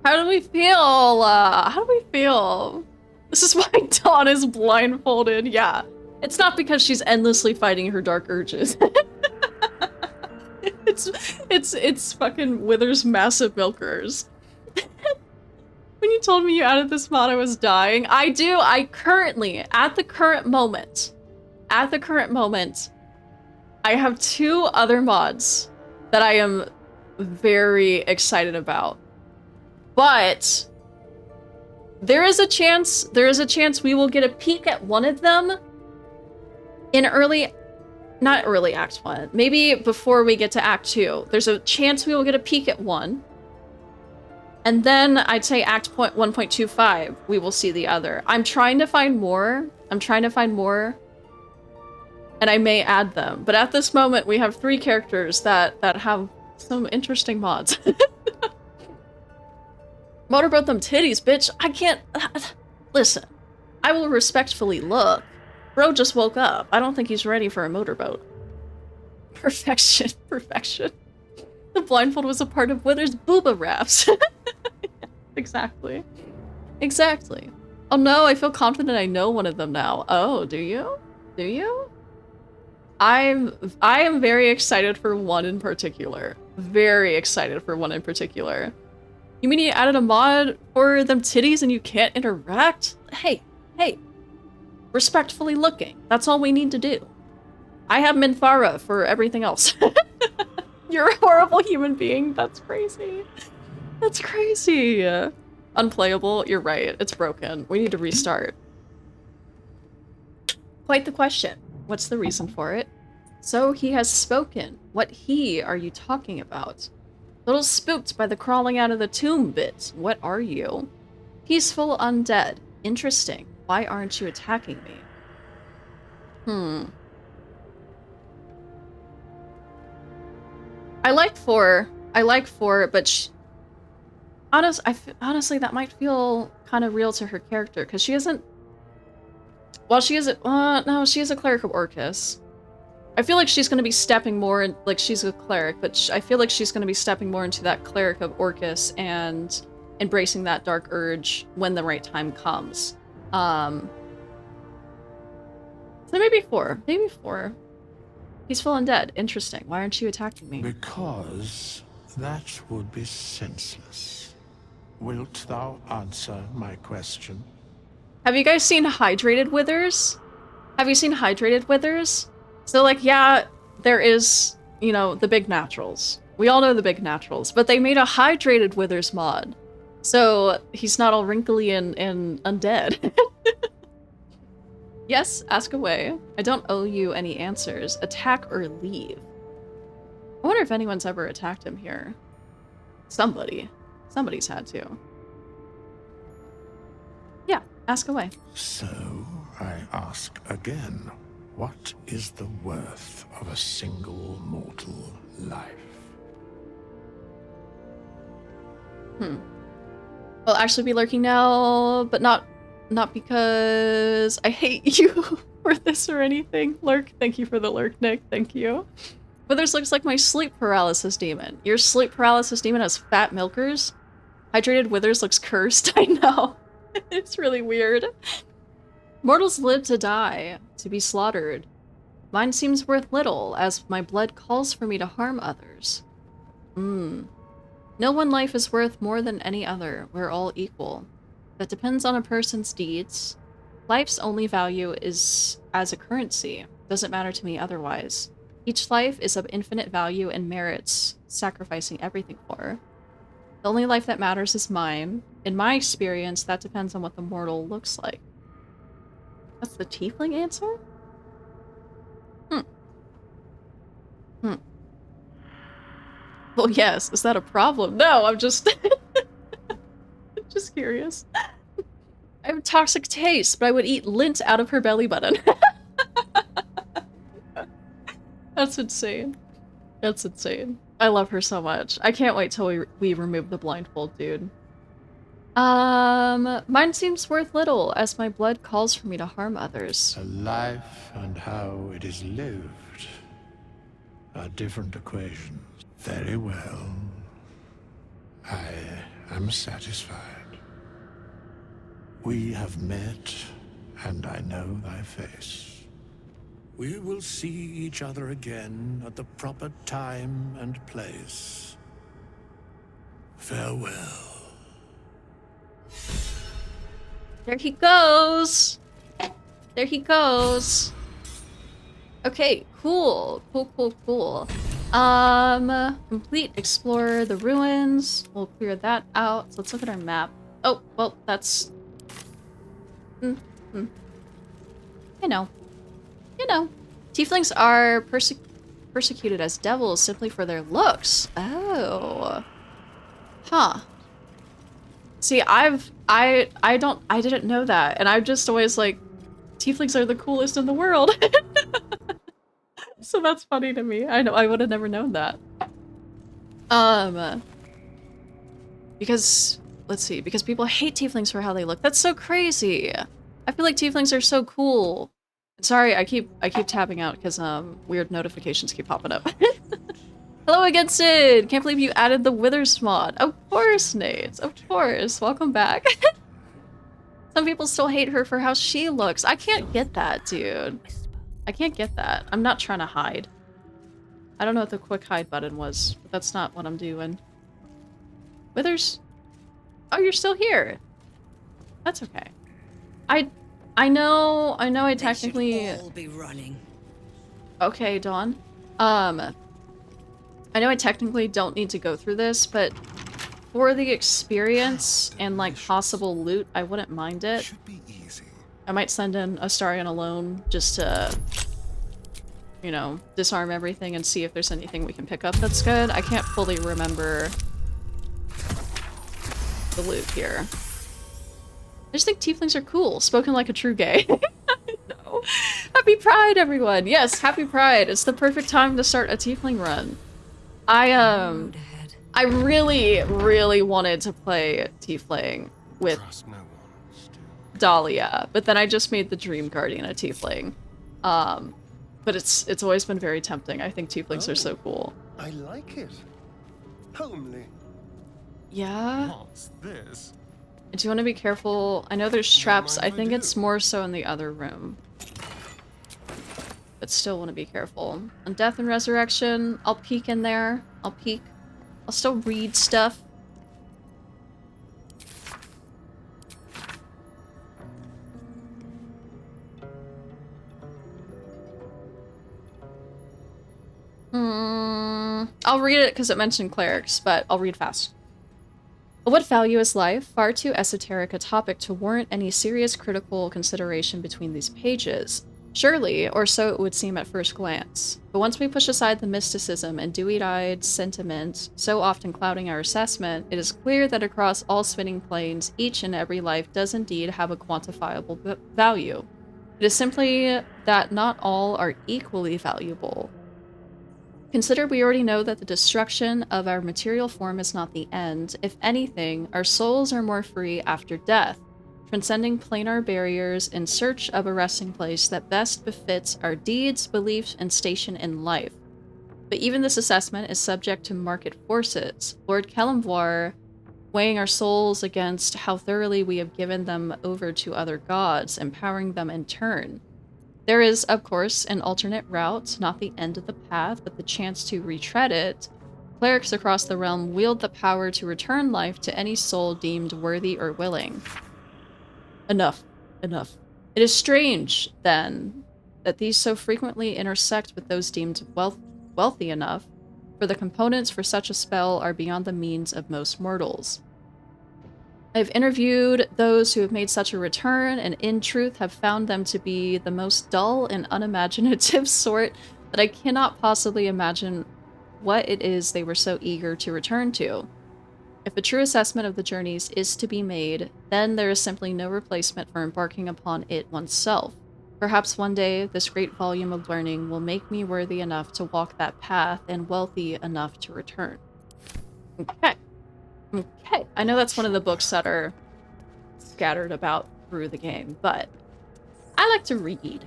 How do we feel? How do we feel? This is why Dawn is blindfolded. Yeah. It's not because she's endlessly fighting her dark urges. It's fucking Wither's massive milkers. When you told me you added this mod, I was dying. I currently, at the current moment, I have 2 other mods that I am very excited about. But there is a chance we will get a peek at one of them in not early Act 1, maybe before we get to Act 2. There's a chance we will get a peek at one. And then I'd say Act 1.25, we will see the other. I'm trying to find more. And I may add them. But at this moment, we have 3 characters that have some interesting mods. Motorboat them titties, bitch. I can't... Listen, I will respectfully look. Bro just woke up. I don't think he's ready for a motorboat. Perfection. Perfection. The blindfold was a part of Wither's booba raps. Exactly. Exactly. Oh no, I feel confident I know one of them now. Oh, do you? Do you? I am very excited for one in particular. Very excited for one in particular. You mean you added a mod for them titties and you can't interact? Hey, hey. Respectfully looking. That's all we need to do. I have Minthara for everything else. You're a horrible human being. That's crazy. That's crazy. Unplayable. You're right. It's broken. We need to restart. Quite the question. What's the reason for it? So he has spoken. What he are you talking about? Little spooked by the crawling out of the tomb bit. What are you? Peaceful undead. Interesting. Why aren't you attacking me? I like 4, but honestly, that might feel kind of real to her character, because she isn't... Well, she is no, she is a cleric of Orcus. I feel like she's going to be stepping more in, like, she's a cleric, but I feel like she's going to be stepping more into that cleric of Orcus and embracing that dark urge when the right time comes. So maybe 4. Maybe 4. Peaceful undead. Interesting. Why aren't you attacking me? Because that would be senseless. Wilt thou answer my question? Have you guys seen Hydrated Withers? Have you seen Hydrated Withers? So, like, yeah, there is, you know, the big naturals. We all know the big naturals, but they made a Hydrated Withers mod. So he's not all wrinkly and undead. Yes, ask away. I don't owe you any answers. Attack or leave. I wonder if anyone's ever attacked him here. Somebody. Somebody's had to. Yeah, ask away. So, I ask again. What is the worth of a single mortal life? I'll actually be lurking now, but not because I hate you for this or anything. Lurk, thank you for the lurk, Nick. Thank you. Withers looks like my sleep paralysis demon. Your sleep paralysis demon has fat milkers? Hydrated Withers looks cursed. I know. It's really weird. Mortals live to die, to be slaughtered. Mine seems worth little, as my blood calls for me to harm others. No one life is worth more than any other. We're all equal. That depends on a person's deeds. Life's only value is as a currency. Doesn't matter to me otherwise. Each life is of infinite value and merits sacrificing everything for. The only life that matters is mine. In my experience, that depends on what the mortal looks like. That's the tiefling answer? Well, yes. Is that a problem? No, I'm just... just curious. I have toxic taste, but I would eat lint out of her belly button. That's insane. That's insane. I love her so much. I can't wait till we remove the blindfold, dude. Mine seems worth little, as my blood calls for me to harm others. A life and how it is lived are different equations. Very well. I am satisfied. We have met, and I know thy face. We will see each other again at the proper time and place. Farewell. There he goes! There he goes! Okay, cool. Cool. Complete explore the ruins. We'll clear that out. So let's look at our map. Oh, well, that's... You know. Tieflings are persecuted as devils simply for their looks. Oh. Huh. See, I didn't know that, and I'm just always like, tieflings are the coolest in the world. So that's funny to me. I know I would have never known that. Because let's see, because people hate tieflings for how they look. That's so crazy. I feel like tieflings are so cool. Sorry, I keep tapping out because weird notifications keep popping up. Hello again, Sid! Can't believe you added the Withers mod. Of course, Nate. Of course. Welcome back. Some people still hate her for how she looks. I can't get that, dude. I can't get that. I'm not trying to hide. I don't know what the quick hide button was, but that's not what I'm doing. Withers? Oh, you're still here. That's okay. I know I technically... All be running. Okay, Dawn. I know I technically don't need to go through this, but for the experience and like possible loot, I wouldn't mind it. Should be easy. I might send in Astarion alone just to, you know, disarm everything and see if there's anything we can pick up that's good. I can't fully remember the loot here. I just think tieflings are cool, spoken like a true gay. No. Happy Pride, everyone! Yes, Happy Pride! It's the perfect time to start a tiefling run. I really, really wanted to play tiefling with Dahlia, but then I just made the Dream Guardian a tiefling. But it's always been very tempting. I think tieflings are so cool. I like it. Homely. Yeah? What's this? Do you want to be careful? I know there's traps. I think it's more so in the other room. But still want to be careful. On Death and Resurrection, I'll peek in there. I'll peek. I'll still read stuff. I'll read it because it mentioned clerics, but I'll read fast. What value is life? Far too esoteric a topic to warrant any serious critical consideration between these pages. Surely, or so it would seem at first glance. But once we push aside the mysticism and dewy-eyed sentiment so often clouding our assessment, it is clear that across all spinning planes, each and every life does indeed have a quantifiable value. It is simply that not all are equally valuable. Consider we already know that the destruction of our material form is not the end. If anything, our souls are more free after death, transcending planar barriers in search of a resting place that best befits our deeds, beliefs, and station in life. But even this assessment is subject to market forces. Lord Kelemvar weighing our souls against how thoroughly we have given them over to other gods, empowering them in turn. There is, of course, an alternate route, not the end of the path, but the chance to retread it. Clerics across the realm wield the power to return life to any soul deemed worthy or willing. Enough. Enough. It is strange, then, that these so frequently intersect with those deemed wealthy enough, for the components for such a spell are beyond the means of most mortals. I've interviewed those who have made such a return, and in truth have found them to be the most dull and unimaginative sort that I cannot possibly imagine what it is they were so eager to return to. If a true assessment of the journeys is to be made, then there is simply no replacement for embarking upon it oneself. Perhaps one day, this great volume of learning will make me worthy enough to walk that path and wealthy enough to return. Okay. Okay. I know that's one of the books that are scattered about through the game, but I like to read.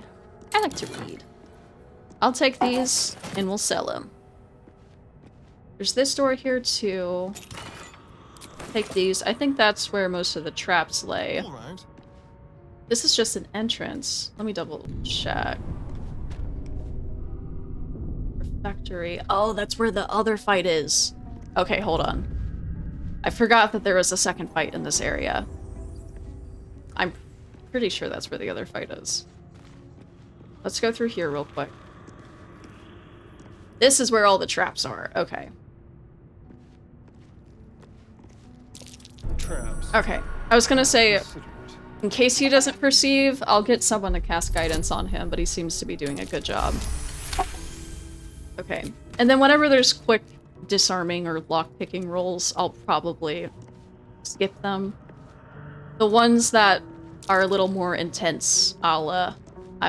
I like to read. I'll take these and we'll sell them. There's this door here too. Take these. I think that's where most of the traps lay. All right. This is just an entrance. Let me double check. Refectory. Oh, that's where the other fight is. Okay, hold on. I forgot that there was a second fight in this area. I'm pretty sure that's where the other fight is. Let's go through here real quick. This is where all the traps are. Okay. Traps. Okay. I was gonna say, in case he doesn't perceive, I'll get someone to cast guidance on him, but he seems to be doing a good job. Okay. And then whenever there's quick disarming or lockpicking rolls, I'll probably skip them. The ones that are a little more intense, I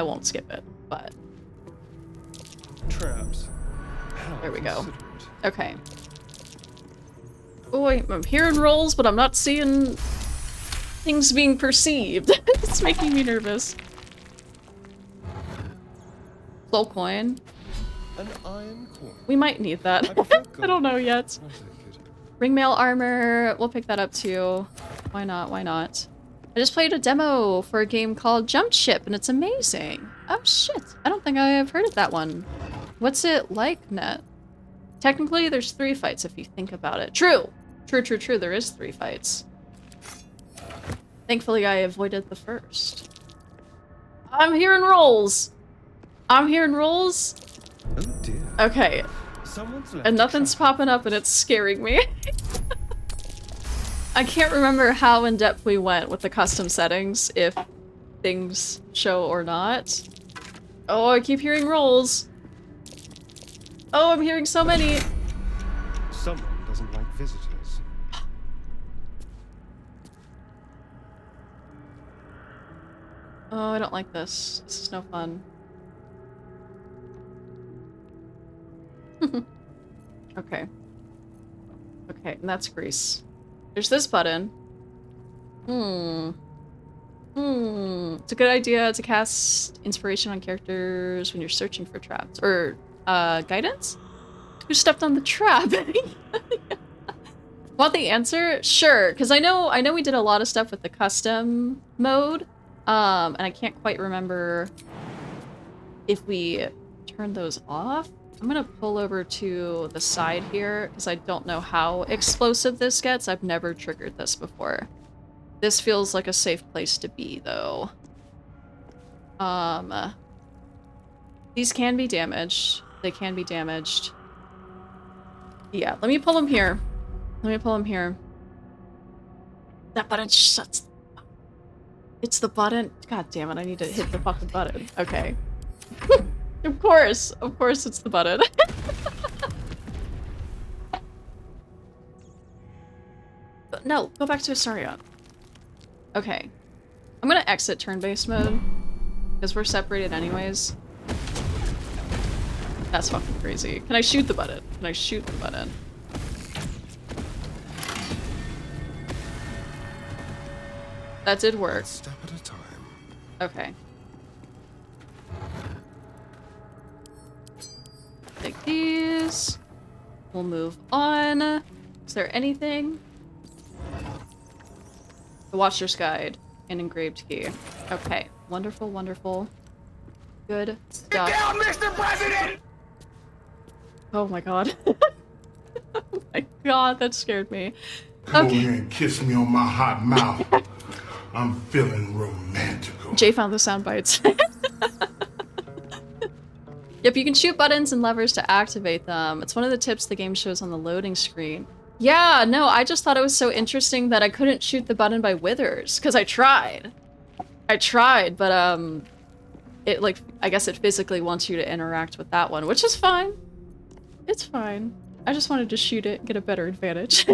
won't skip it, but... Traps. There we go. Okay. Oh, I'm hearing rolls, but I'm not seeing things being perceived. It's making me nervous. Soul coin. An iron coin. We might need that. I don't know yet. Ringmail armor. We'll pick that up too. Why not? Why not? I just played a demo for a game called Jump Ship, and it's amazing. Oh shit. I don't think I have heard of that one. What's it like, Net? Technically, there's 3 fights if you think about it. True! True. There is 3 fights. Thankfully, I avoided the first. I'm hearing rolls! I'm hearing rolls? Oh dear. Okay. And nothing's popping up and it's scaring me. I can't remember how in-depth we went with the custom settings, if things show or not. Oh, I keep hearing rolls. Oh, I'm hearing so many. Someone doesn't like visitors. Oh, I don't like this. This is no fun. Okay. Okay, and that's Grease. There's this button. It's a good idea to cast inspiration on characters when you're searching for traps. Or, guidance? Who stepped on the trap? Want the answer? Sure, because I know we did a lot of stuff with the custom mode. And I can't quite remember if we turned those off. I'm gonna pull over to the side here, because I don't know how explosive this gets. I've never triggered this before. This feels like a safe place to be, though. These can be damaged. They can be damaged. Yeah, let me pull them here. Let me pull them here. That button shuts. It's the button. God damn it, I need to hit the fucking button. Okay. Of course it's the button. No, go back to Astaria. Okay. I'm gonna exit turn-based mode. Because we're separated anyways. That's fucking crazy. Can I shoot the button? Can I shoot the button? That did work. Step at a time. Okay. Take these. We'll move on. Is there anything? The Watcher's Guide. An engraved key. Okay. Wonderful, wonderful. Good stuff. Get down, Mr. President! Oh my god. Oh my god, that scared me. Come over here and kiss me on my hot mouth. I'm feeling romantical. Jay found the sound bites. Yep, you can shoot buttons and levers to activate them. It's one of the tips the game shows on the loading screen. Yeah, no, I just thought it was so interesting that I couldn't shoot the button by withers, because I tried. I tried, but it like, I guess it physically wants you to interact with that one, which is fine. It's fine. I just wanted to shoot it, get a better advantage.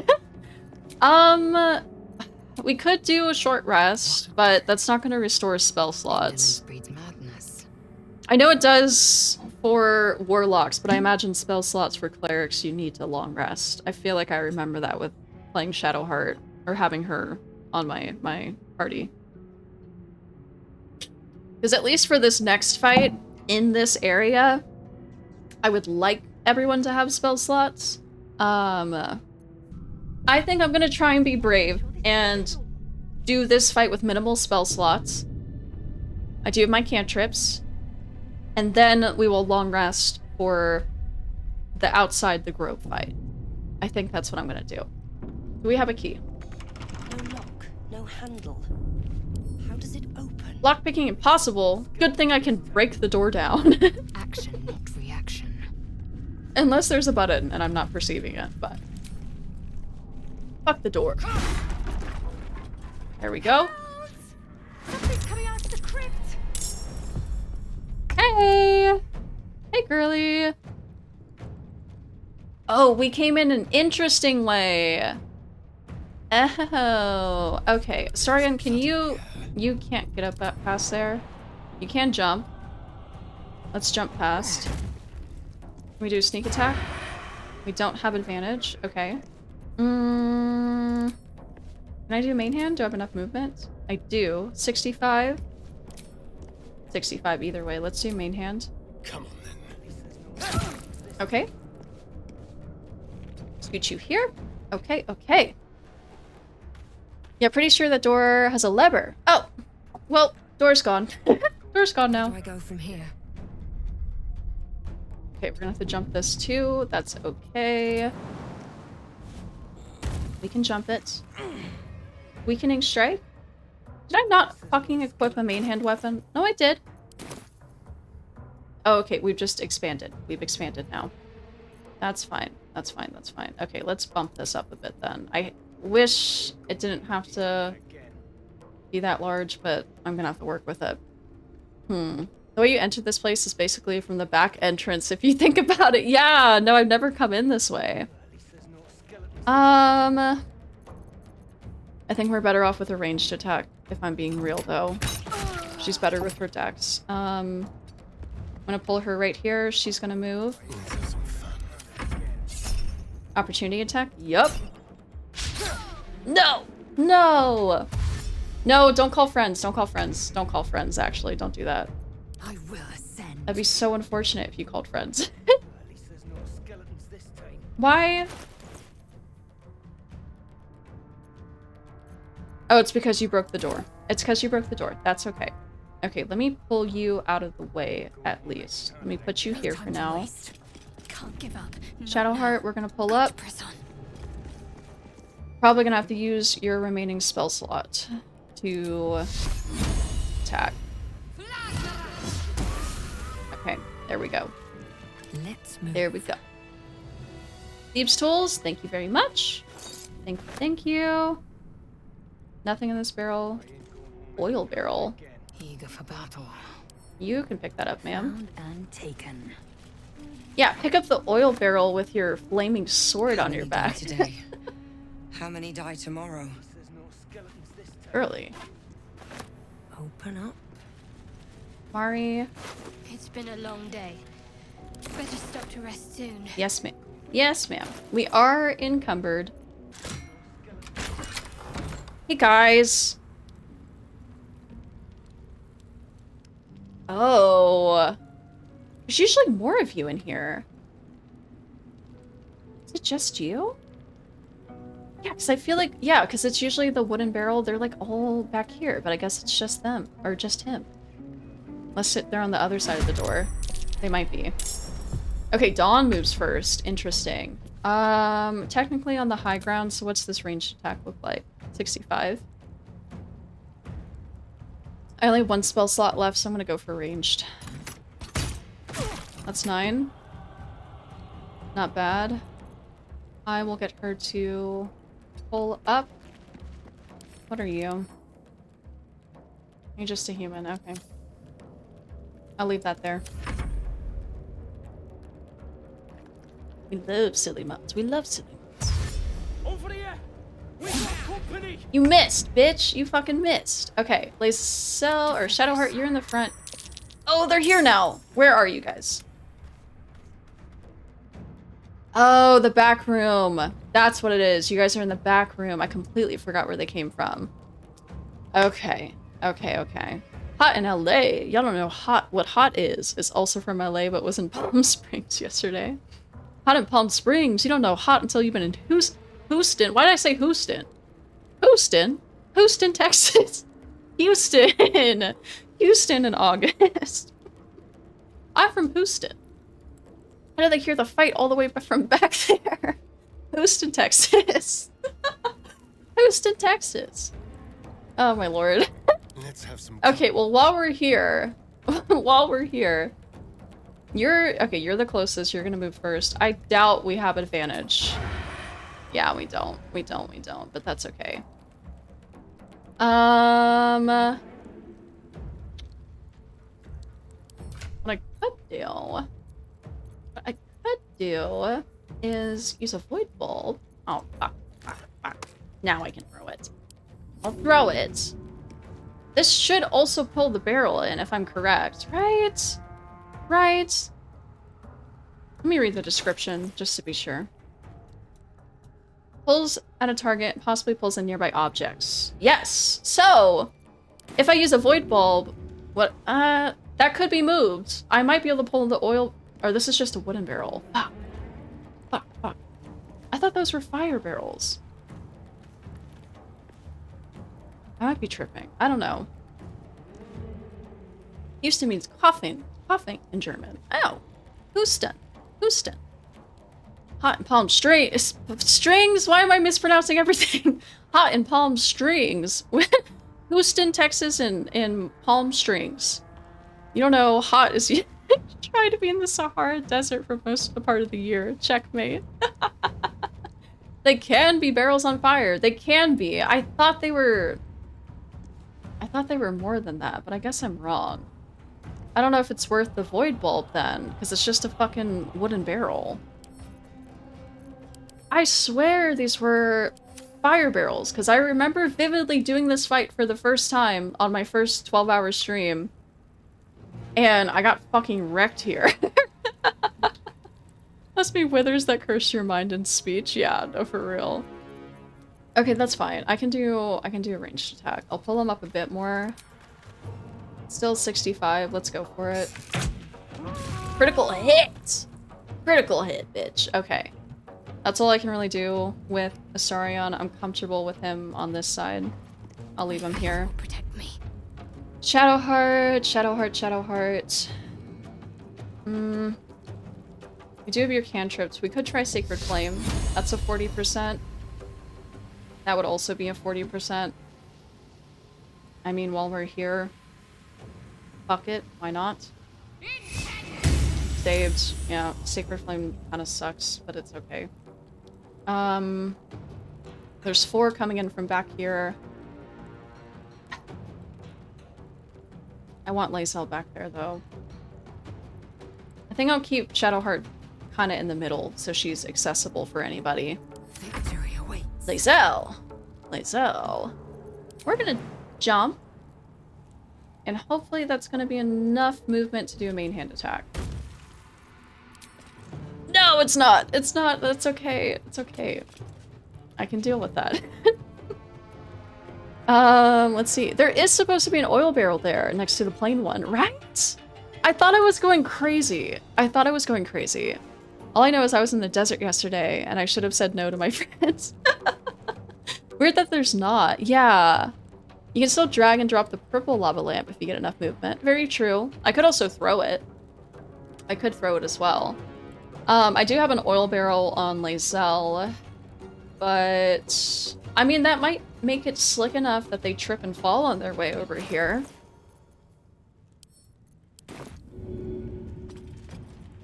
We could do a short rest, but that's not going to restore spell slots. I know it does for warlocks, but I imagine spell slots for clerics you need to long rest. I feel like I remember that with playing Shadowheart, or having her on my party. Because at least for this next fight, in this area, I would like everyone to have spell slots. I think I'm gonna try and be brave and do this fight with minimal spell slots. I do have my cantrips. And then we will long rest for the outside the grove fight. I think that's what I'm gonna do. Do we have a key? No lock, no handle. How does it open? Lockpicking impossible. Good thing I can break the door down. Action, not reaction. Unless there's a button and I'm not perceiving it, but... Fuck the door. There we go. Something's coming out of the crypt. Hey! Hey, girly! Oh, we came in an interesting way. Oh, okay. Sarian, can you... You can't get up that past there. You can jump. Let's jump past. Can we do a sneak attack? We don't have advantage. Okay. Can I do main hand? Do I have enough movement? I do. 65. 65 either way. Let's do main hand. Come on then. Okay. Scoot you here. Okay, okay. Yeah, pretty sure that door has a lever. Oh! Well, door's gone. Door's gone now. Do I go from here? Okay, we're gonna have to jump this too. That's okay. We can jump it. Weakening strike? Did I not fucking equip a main hand weapon? No, I did. Oh, okay, we've just expanded. We've expanded now. That's fine. That's fine. That's fine. Okay, let's bump this up a bit then. I wish it didn't have to be that large, but I'm gonna have to work with it. The way you enter this place is basically from the back entrance, if you think about it. Yeah, no, I've never come in this way. I think we're better off with a ranged attack, if I'm being real, though. She's better with her dex. I'm gonna pull her right here. She's gonna move. Opportunity attack? Yup. No! No! No, don't call friends. Don't call friends. Don't call friends, actually. Don't do that. I will ascend. That'd be so unfortunate if you called friends. Why? Oh, it's because you broke the door. It's because you broke the door. That's okay. Okay, let me pull you out of the way, at least. Let me put you here for now. Can't give up. Shadowheart, we're gonna pull up. Probably gonna have to use your remaining spell slot to attack. Okay, there we go. Let's move. There we go. Thieves' tools, thank you very much. Thank you, thank you. Nothing in this barrel. Oil barrel. Eager for battle. You can pick that up, ma'am. Found and taken. Yeah, pick up the oil barrel with your flaming sword on your back. Today. How many die tomorrow? Early. Open up. Mari. It's been a long day. Better stop to rest soon. Yes, ma'am. Yes, ma'am. We are encumbered. Hey, guys. Oh. There's usually more of you in here. Is it just you? Yeah, because I feel like, yeah, because it's usually the wooden barrel. They're like all back here, but I guess it's just them, or just him. Unless they're on the other side of the door. They might be. Okay, Dawn moves first. Interesting. Technically on the high ground, so what's this ranged attack look like? 65. I only have one spell slot left, so I'm gonna go for ranged. That's 9. Not bad. I will get her to pull up. What are you? You're just a human, okay. I'll leave that there. We love silly mods. We love silly mods. Over here! We got company! You missed, bitch! You fucking missed. Okay, Lacel or Shadowheart, you're in the front. Oh, they're here now! Where are you guys? Oh, the back room. That's what it is. You guys are in the back room. I completely forgot where they came from. Okay. Okay, okay. Hot in LA. Y'all don't know what hot is. It's also from LA, but was in Palm Springs yesterday. Hot in Palm Springs. You don't know hot until you've been in Houston. Why did I say Houston? Houston? Houston, Texas. Houston. Houston in August. I'm from Houston. How did they hear the fight all the way from back there? Houston, Texas. Houston, Texas. Oh my lord. Let's have some. Okay, well while we're here, you're the closest. You're gonna move first. I doubt we have advantage. Yeah, we don't. But that's okay. What I could do is use a void bulb. Oh, fuck. Now I can throw it. I'll throw it. This should also pull the barrel in, if I'm correct. Right? Right? Let me read the description, just to be sure. Pulls at a target, possibly pulls in nearby objects. Yes! So, if I use a void bulb, what, that could be moved. I might be able to pull the oil, or this is just a wooden barrel. Fuck. Fuck. I thought those were fire barrels. I might be tripping. I don't know. Houston means coughing in German. Oh, Houston. Hot and palm strings. Why am I mispronouncing everything? Hot and palm strings. Houston, Texas, and palm strings. You don't know hot is try to be in the Sahara Desert for most of the part of the year. Checkmate. They can be barrels on fire. They can be. I thought they were more than that, but I guess I'm wrong. I don't know if it's worth the void bulb then, because it's just a fucking wooden barrel. I swear these were fire barrels, because I remember vividly doing this fight for the first time on my first 12-hour stream. And I got fucking wrecked here. Must be withers that curse your mind and speech. Yeah, no, for real. Okay, that's fine. I can do a ranged attack. I'll pull them up a bit more. Still 65. Let's go for it. Critical hit! Critical hit, bitch. Okay. That's all I can really do with Astarion. I'm comfortable with him on this side. I'll leave him here. Protect me. Shadowheart. We do have your cantrips. We could try Sacred Flame. That's a 40%. That would also be a 40%. I mean, while we're here, fuck it. Why not? Saved. Yeah, Sacred Flame kind of sucks, but it's okay. There's 4 coming in from back here. I want Lacel back there, though. I think I'll keep Shadowheart kind of in the middle, so she's accessible for anybody. Victory awaits. Lacel! We're gonna jump And hopefully that's going to be enough movement to do a main hand attack. No, it's not. It's not. That's okay. It's okay. I can deal with that. Let's see. There is supposed to be an oil barrel there next to the plain one, right? I thought I was going crazy. I thought I was going crazy. All I know is I was in the desert yesterday and I should have said no to my friends. Weird that there's not. Yeah. You can still drag and drop the purple lava lamp if you get enough movement. Very true. I could also throw it. I could throw it as well. I do have an oil barrel on Lae'zel, but I mean, that might make it slick enough that they trip and fall on their way over here.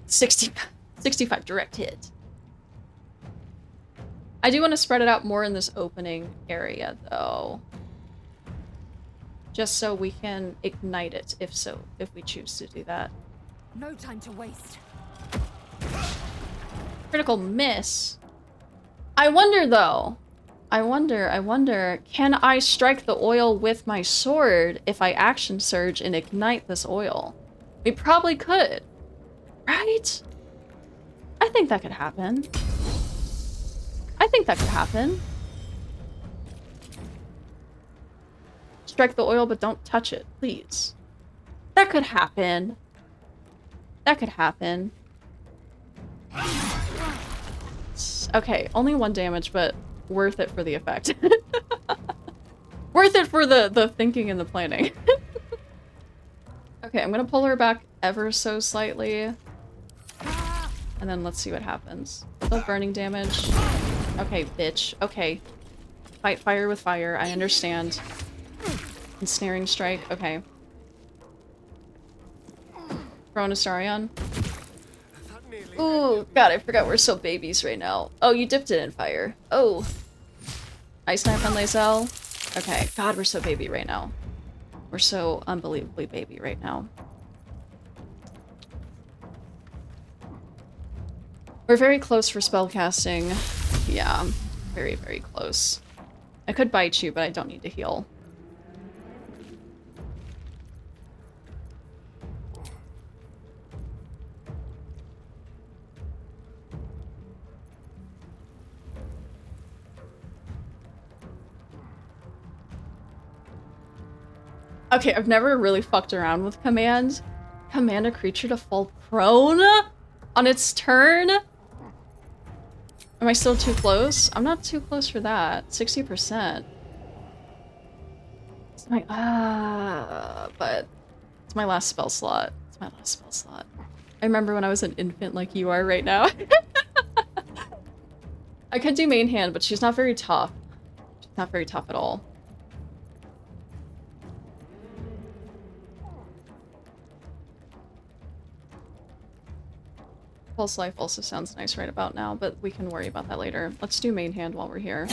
65 direct hit. I do want to spread it out more in this opening area, though. Just so we can ignite it, if we choose to do that. No time to waste. Critical miss. I wonder, though. I wonder, can I strike the oil with my sword if I action surge and ignite this oil? We probably could. Right? I think that could happen. I think that could happen. Strike the oil, but don't touch it, please. That could happen. That could happen. Okay, only 1 damage, but worth it for the effect. Worth it for the thinking and the planning. Okay, I'm gonna pull her back ever so slightly. And then let's see what happens. Still burning damage. Okay, bitch. Okay. Fight fire with fire, I understand. Ensnaring strike, okay. Throw an Astarion. Ooh, God, I forgot we're still babies right now. Oh, you dipped it in fire. Oh. Ice Knife on Lae'zel. Okay, God, we're so baby right now. We're so unbelievably baby right now. We're very close for spellcasting. Yeah, very, very close. I could bite you, but I don't need to heal. Okay, I've never really fucked around with command. Command a creature to fall prone on its turn? Am I still too close? I'm not too close for that. 60%. It's my but it's my last spell slot. It's my last spell slot. I remember when I was an infant like you are right now. I could do main hand, but she's not very tough. She's not very tough at all. Pulse Life also sounds nice right about now, but we can worry about that later. Let's do main hand while we're here.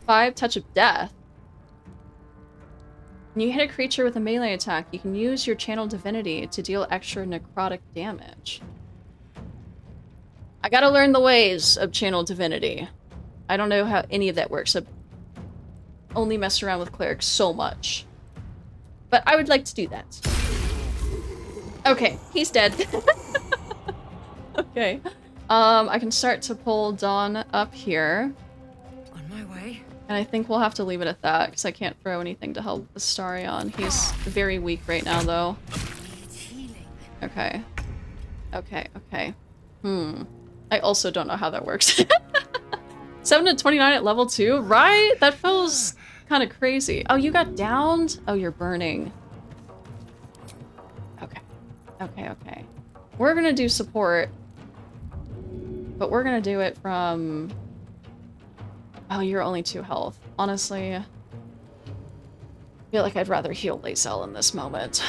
5, Touch of Death. When you hit a creature with a melee attack, you can use your Channel Divinity to deal extra necrotic damage. I gotta learn the ways of Channel Divinity. I don't know how any of that works. I only mess around with clerics so much. But I would like to do that. Okay, he's dead. Okay. I can start to pull Dawn up here. On my way. And I think we'll have to leave it at that, because I can't throw anything to help Astarion. He's very weak right now, though. Okay. Okay, okay. I also don't know how that works. 7 to 29 at level 2? Right? That feels kind of crazy. Oh, you got downed? Oh, you're burning. Okay. Okay, okay. We're gonna do support. But we're gonna do it from... Oh, you're only 2 health. Honestly, I feel like I'd rather heal Lae'zel in this moment.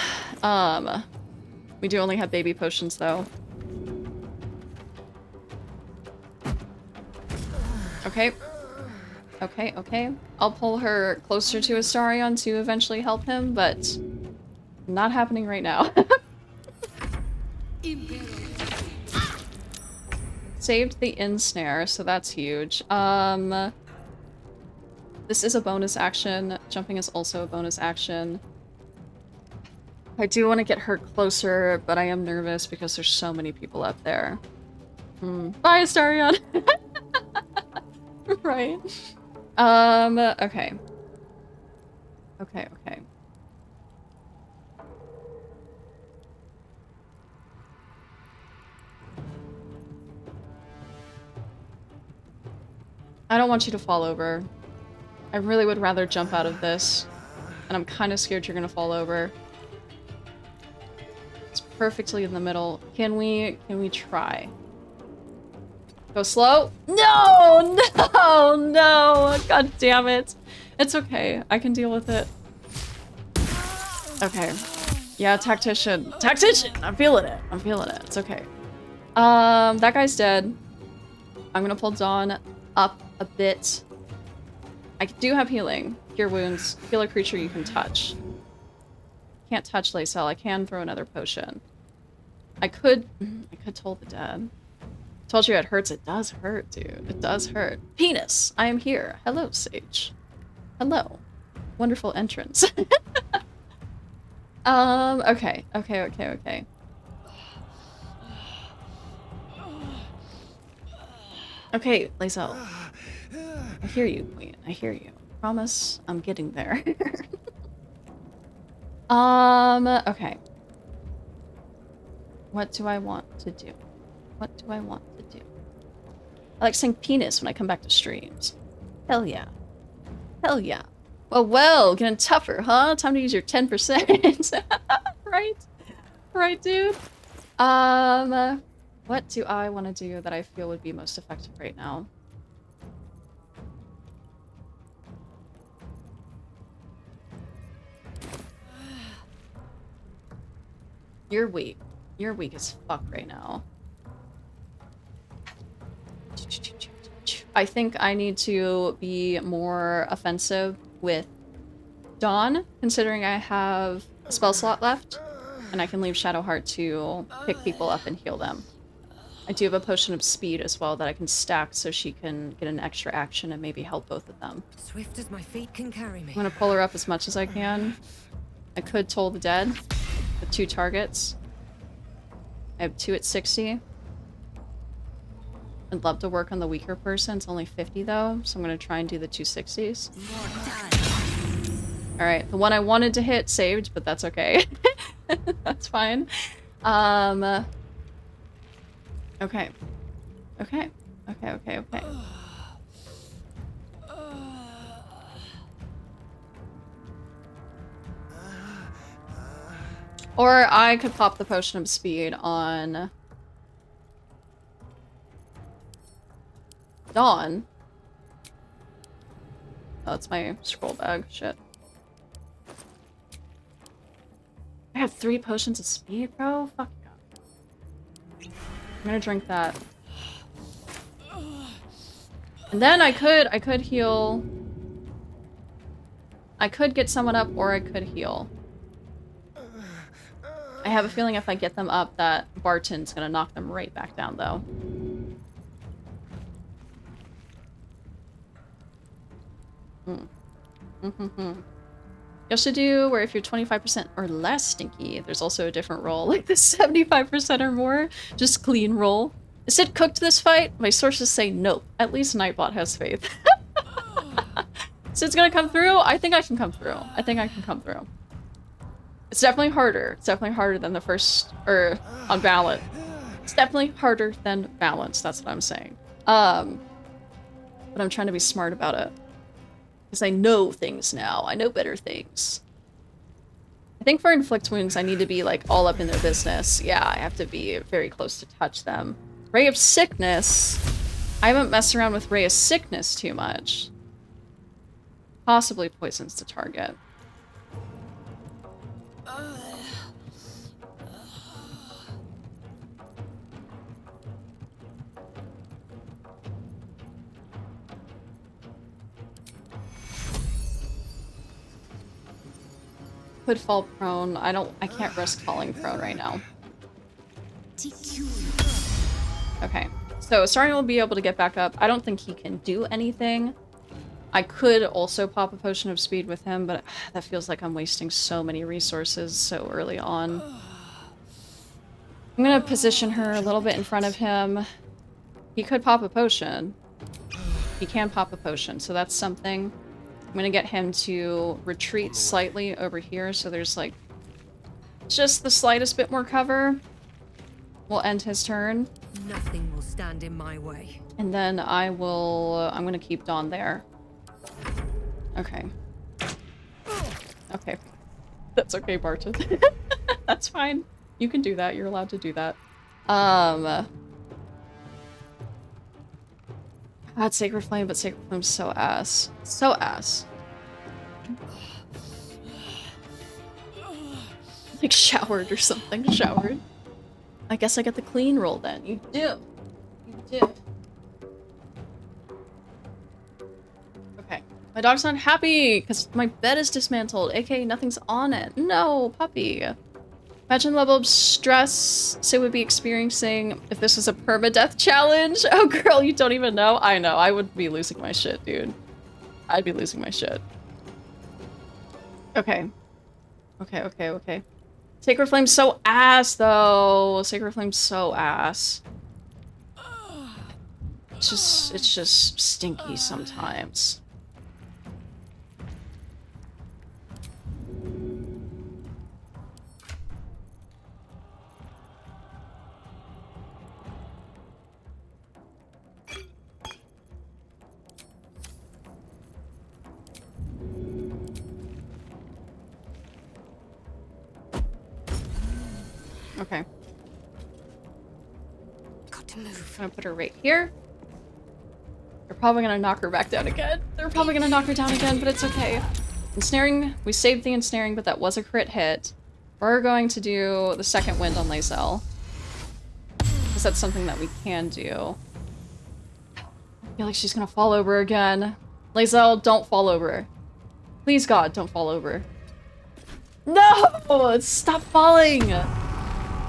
We do only have baby potions, though. Okay. Okay, okay. I'll pull her closer to Astarion to eventually help him, but not happening right now. Saved the ensnare, so that's huge. This is a bonus action. Jumping is also a bonus action. I do want to get her closer, but I am nervous because there's so many people up there. Bye, Astarion! Right. Okay. Okay. I don't want you to fall over. I really would rather jump out of this. And I'm kind of scared you're gonna fall over. It's perfectly in the middle. Can we try? Go slow? No! No! God damn it. It's okay. I can deal with it. Okay. Yeah, Tactician. Tactician! I'm feeling it. It's okay. That guy's dead. I'm gonna pull Dawn up a bit. I do have healing. Cure wounds. Heal a creature you can touch. Can't touch Lacel. I can throw another potion. I could toll the dead. Told you it hurts. It does hurt, dude. It does hurt. Penis! I am here. Hello, Sage. Hello. Wonderful entrance. Okay. Okay, Lacel. I hear you, Queen. I hear you. Promise I'm getting there. Okay. What do I want to do? I like saying penis when I come back to streams. Hell yeah. Well, getting tougher, huh? Time to use your 10%. Right, dude? What do I want to do that I feel would be most effective right now? You're weak. You're weak as fuck right now. I think I need to be more offensive with Dawn, considering I have a spell slot left, and I can leave Shadowheart to pick people up and heal them. I do have a potion of speed as well that I can stack so she can get an extra action and maybe help both of them. Swift as my feet can carry me. I'm gonna pull her up as much as I can. I could toll the dead with 2 targets. I have 2 at 60. I'd love to work on the weaker person. It's only 50 though, so I'm gonna try and do the 260s. Alright, the one I wanted to hit saved, but that's okay. That's fine. Okay. Or I could pop the potion of speed on Dawn. Oh, that's my scroll bag. Shit. I have 3 potions of speed, bro? Fuck yeah. I'm gonna drink that. And then I could heal. I could get someone up, or I could heal. I have a feeling if I get them up that Barton's gonna knock them right back down, though. You also do where if you're 25% or less stinky, there's also a different roll, like the 75% or more. Just clean roll. Is it cooked this fight? My sources say nope. At least Nightbot has faith. So it's gonna come through? I think I can come through. It's definitely harder. It's definitely harder than the first, or on balance. It's definitely harder than balance, that's what I'm saying. But I'm trying to be smart about it. Because I know things now. I know better things. I think for inflict wounds, I need to be like all up in their business. Yeah, I have to be very close to touch them. Ray of Sickness. I haven't messed around with Ray of Sickness too much. Possibly poisons the target. Could fall prone. I can't risk falling prone right now. Okay. So Astarion will be able to get back up. I don't think he can do anything. I could also pop a potion of speed with him, but that feels like I'm wasting so many resources so early on. I'm gonna position her a little bit in front of him. He could pop a potion. He can pop a potion, so that's something. I'm gonna get him to retreat slightly over here, so there's like just the slightest bit more cover. We'll end his turn. Nothing will stand in my way. And then I'm gonna keep Dawn there. Okay. Okay. That's okay, Barton. That's fine. You can do that. You're allowed to do that. God, Sacred Flame, but Sacred Flame's so ass. So ass. Like showered or something. Showered. I guess I get the clean roll then. You do. You do. Okay. My dog's not happy because my bed is dismantled, aka nothing's on it. No, puppy. Imagine the level of stress Sid would be experiencing if this was a permadeath challenge. Oh, girl, you don't even know. I know. I would be losing my shit, dude. I'd be losing my shit. Okay. Okay, okay, okay. Sacred Flame's so ass, though. Sacred Flame's so ass. It's just stinky sometimes. Okay. Got to move. I'm gonna put her right here. They're probably gonna knock her back down again. They're probably gonna knock her down again, but it's okay. Ensnaring, we saved the ensnaring, but that was a crit hit. We're going to do the second wind on Lae'zel. Because that's something that we can do. I feel like she's gonna fall over again. Lae'zel, don't fall over. Please, God, don't fall over. No! Stop falling!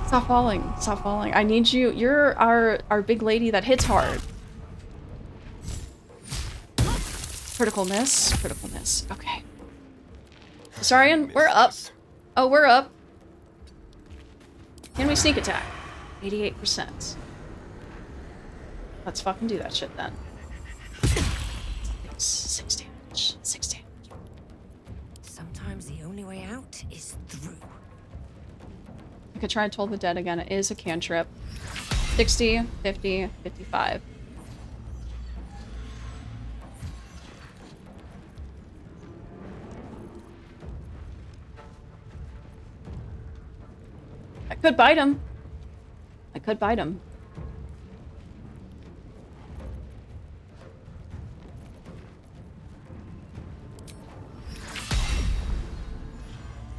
Stop falling. Stop falling. I need you. You're our big lady that hits hard. Critical miss. Critical miss. Okay. Saurian, we're up. Oh, we're up. Can we sneak attack? 88%. Let's fucking do that shit then. 6 damage. 6 damage. Sometimes the only way out is through. I could try to Toll the Dead again. It is a cantrip. 60, 50, 55. I could bite him. I could bite him.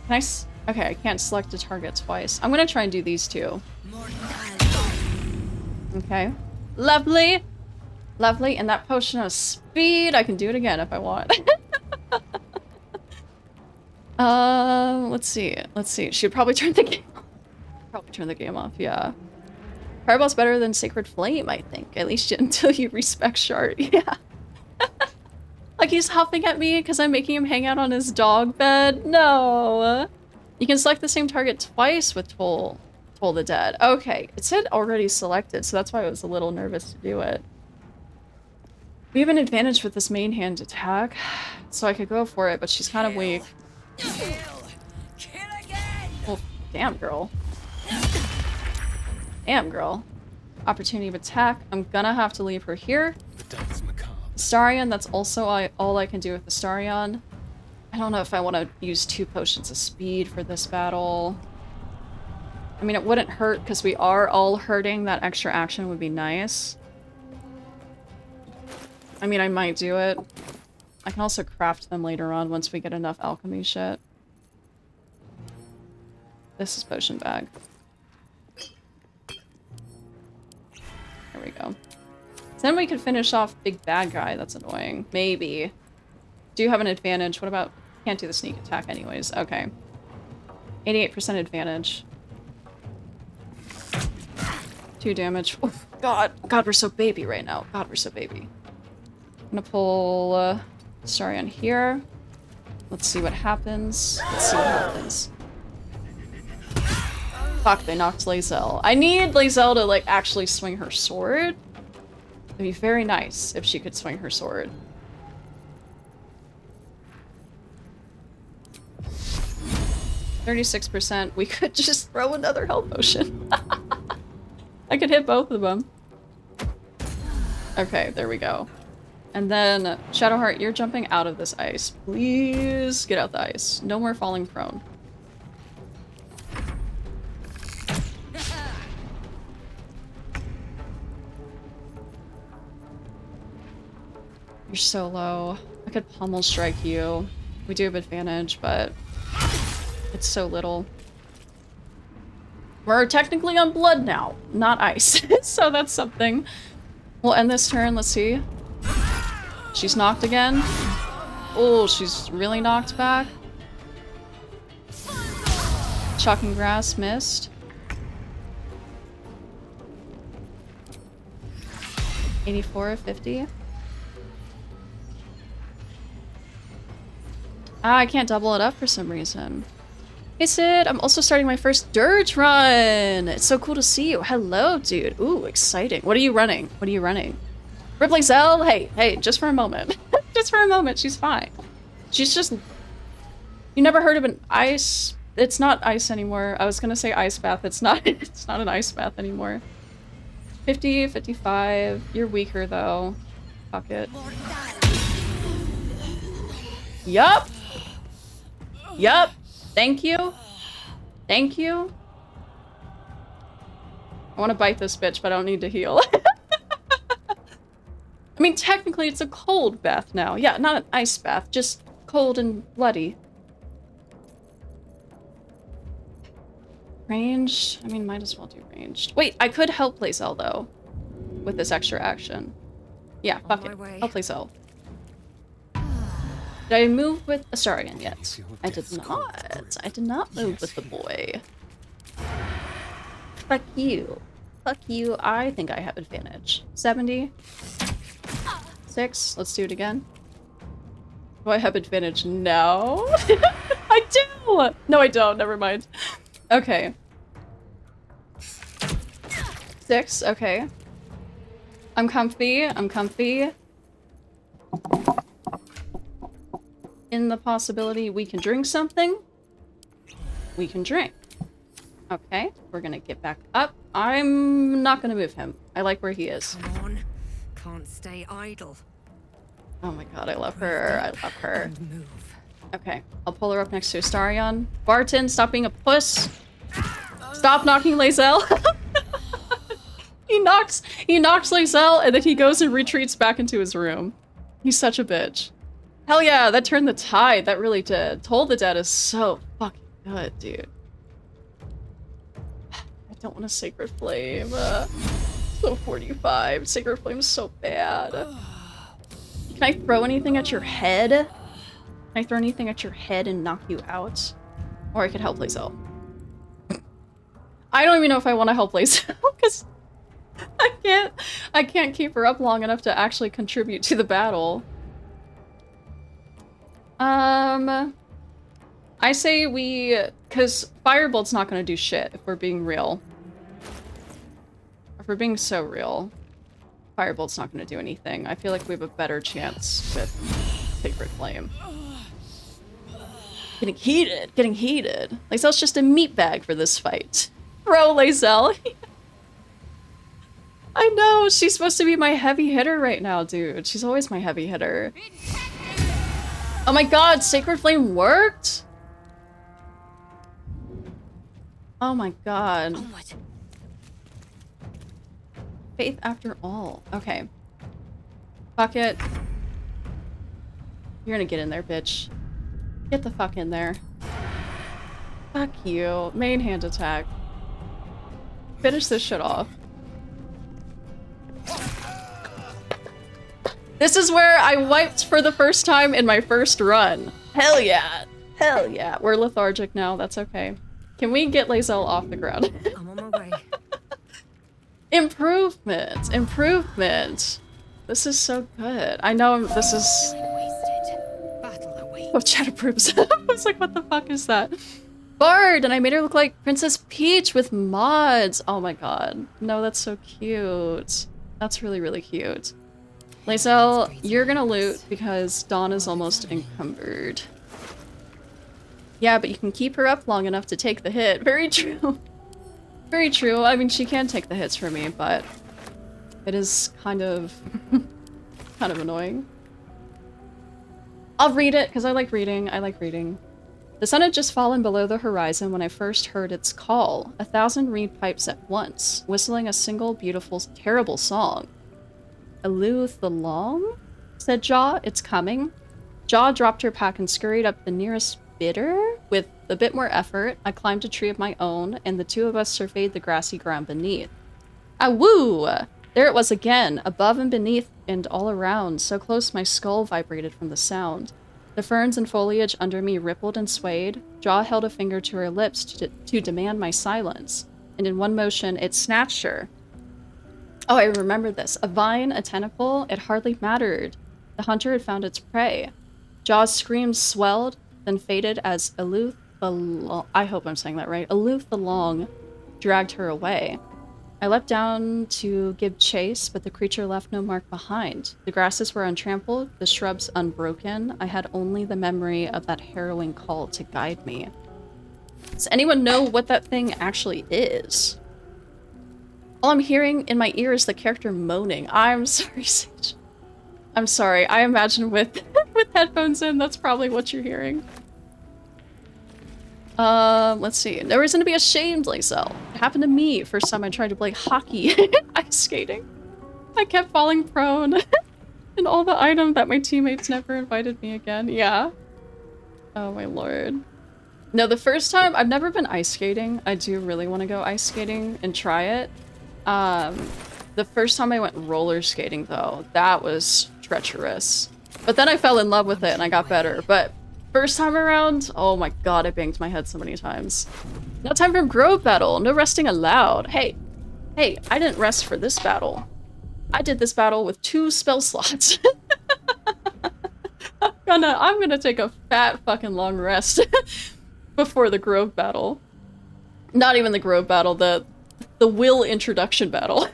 Nice. Okay, I can't select a target twice. I'm gonna try and do these two. Okay. Lovely. Lovely. And that potion of speed, I can do it again if I want. Let's see. Let's see. She'd probably turn the game off. Probably turn the game off, yeah. Fireball's better than Sacred Flame, I think. At least until you respect Shard. Yeah. Like he's huffing at me because I'm making him hang out on his dog bed. No. You can select the same target twice with Toll the Dead. Okay, it said already selected, so that's why I was a little nervous to do it. We have an advantage with this main hand attack, so I could go for it, but she's kind of weak. Well, damn, girl. Damn, girl. Opportunity of attack. I'm gonna have to leave her here. Astarion, that's also all I can do with Astarion. I don't know if I want to use 2 potions of speed for this battle. I mean, it wouldn't hurt because we are all hurting. That extra action would be nice. I mean, I might do it. I can also craft them later on once we get enough alchemy shit. This is potion bag. There we go. Then we could finish off big bad guy. That's annoying. Maybe. Do you have an advantage? What about... Can't do the sneak attack anyways. Okay. 88% advantage. 2 damage. Oh, God. God, we're so baby right now. God, we're so baby. I'm gonna pull... Sorry, on here. Let's see what happens. Let's see what happens. Fuck, they knocked Lae'zel. I need Lae'zel to, like, actually swing her sword. It'd be very nice if she could swing her sword. %. We could just throw another health potion. I could hit both of them. Okay, there we go. And then, Shadowheart, you're jumping out of this ice. Please get out the ice. No more falling prone. You're so low. I could pummel strike you. We do have advantage, but it's so little. We're technically on blood now, not ice. So that's something. We'll end this turn. Let's see. She's knocked again. Oh, she's really knocked back. Shocking Grass missed. 84, 50. Ah, I can't double it up for some reason. Hey Sid, I'm also starting my first Durge run! It's so cool to see you. Hello, dude. Ooh, exciting. What are you running? What are you running? Ripley Zell? Hey, just for a moment. Just for a moment, she's fine. She's just... You never heard of an ice... It's not ice anymore. I was gonna say ice bath. It's not an ice bath anymore. 50, 55. You're weaker though. Fuck it. Yup! Yup! Thank you. Thank you. I want to bite this bitch, but I don't need to heal. I mean, technically it's a cold bath now. Yeah, not an ice bath, just cold and bloody. Ranged? I mean, might as well do ranged. Wait, I could help Lae'zel though, with this extra action. Yeah, fuck it. Help Lae'zel. Did I move with Astarion yet? I did not. I did not move with the boy. Fuck you. Fuck you. I think I have advantage. 70. 6. Let's do it again. Do I have advantage? No. I do! No, I don't. Never mind. Okay. 6. Okay. I'm comfy. I'm comfy. In the possibility we can drink something, we can drink. Okay, we're gonna get back up. I'm not gonna move him. I like where he is. Come on, can't stay idle. Oh my god, I love her. I love her. Okay, I'll pull her up next to Astarion. Barton, stop being a puss. Stop knocking Lae'zel. He knocks Lae'zel and then he goes and retreats back into his room. He's such a bitch. Hell yeah, that turned the tide. That really did. Toll the Dead is so fucking good, dude. I don't want a Sacred Flame. So 45. Sacred Flame is so bad. Can I throw anything at your head? Can I throw anything at your head and knock you out? Or I could help Lae'zel. I don't even know if I want to help Lae'zel because I can't keep her up long enough to actually contribute to the battle. I say because Firebolt's not gonna do shit if we're being real. If we're being so real, Firebolt's not gonna do anything. I feel like we have a better chance with Sacred Flame. Getting heated. Lae'zel's just a meat bag for this fight. Bro, Lae'zel. I know, she's supposed to be my heavy hitter right now, dude. She's always my heavy hitter. Oh my god, Sacred Flame worked? Oh my god. Faith after all. Okay. Fuck it. You're gonna get in there, bitch. Get the fuck in there. Fuck you. Main hand attack. Finish this shit off. This is where I wiped for the first time in my first run. Hell yeah. Hell yeah. We're lethargic now. That's okay. Can we get Lae'zel off the ground? I'm on my way. Improvement. Improvement. This is so good. I know this is... Oh, chat approves. I was like, what the fuck is that? Bard, and I made her look like Princess Peach with mods. Oh my god. No, that's so cute. That's really, really cute. Lae'zel, you're gonna loot because Dawn is almost encumbered. Yeah, but you can keep her up long enough to take the hit. Very true. Very true. I mean, she can take the hits for me, but it is kind of kind of annoying. I'll read it because I like reading. I like reading. The sun had just fallen below the horizon when I first heard its call. 1,000 reed pipes at once, whistling a single beautiful, terrible song. Eluth the Long? Said Jaw, it's coming. Jaw dropped her pack and scurried up the nearest bitter. With a bit more effort, I climbed a tree of my own, and the two of us surveyed the grassy ground beneath. Awoo! There it was again, above and beneath and all around, so close my skull vibrated from the sound. The ferns and foliage under me rippled and swayed. Jaw held a finger to her lips to demand my silence, and in one motion it snatched her. Oh, I remember this. A vine, a tentacle, it hardly mattered. The hunter had found its prey. Jaw's screams swelled, then faded as Eluth the Long, I hope I'm saying that right, Eluth the Long dragged her away. I leapt down to give chase, but the creature left no mark behind. The grasses were untrampled, the shrubs unbroken. I had only the memory of that harrowing call to guide me. Does anyone know what that thing actually is? All I'm hearing in my ear is the character moaning. I'm sorry, Sage. I'm sorry. I imagine with with headphones in, that's probably what you're hearing. Let's see. No reason to be ashamed, Lae'zel. It happened to me first time I tried to play hockey ice skating. I kept falling prone and all the items that my teammates never invited me again. Yeah. Oh my lord. No, the first time, I've never been ice skating. I do really want to go ice skating and try it. The first time I went roller skating though, that was treacherous. But then I fell in love with it and I got better. But first time around, oh my god, I banged my head so many times. Now time for Grove Battle. No resting allowed. Hey, I didn't rest for this battle. I did this battle with 2 spell slots. I'm gonna take a fat fucking long rest before the Grove Battle. Not even the Grove Battle, the Will introduction battle.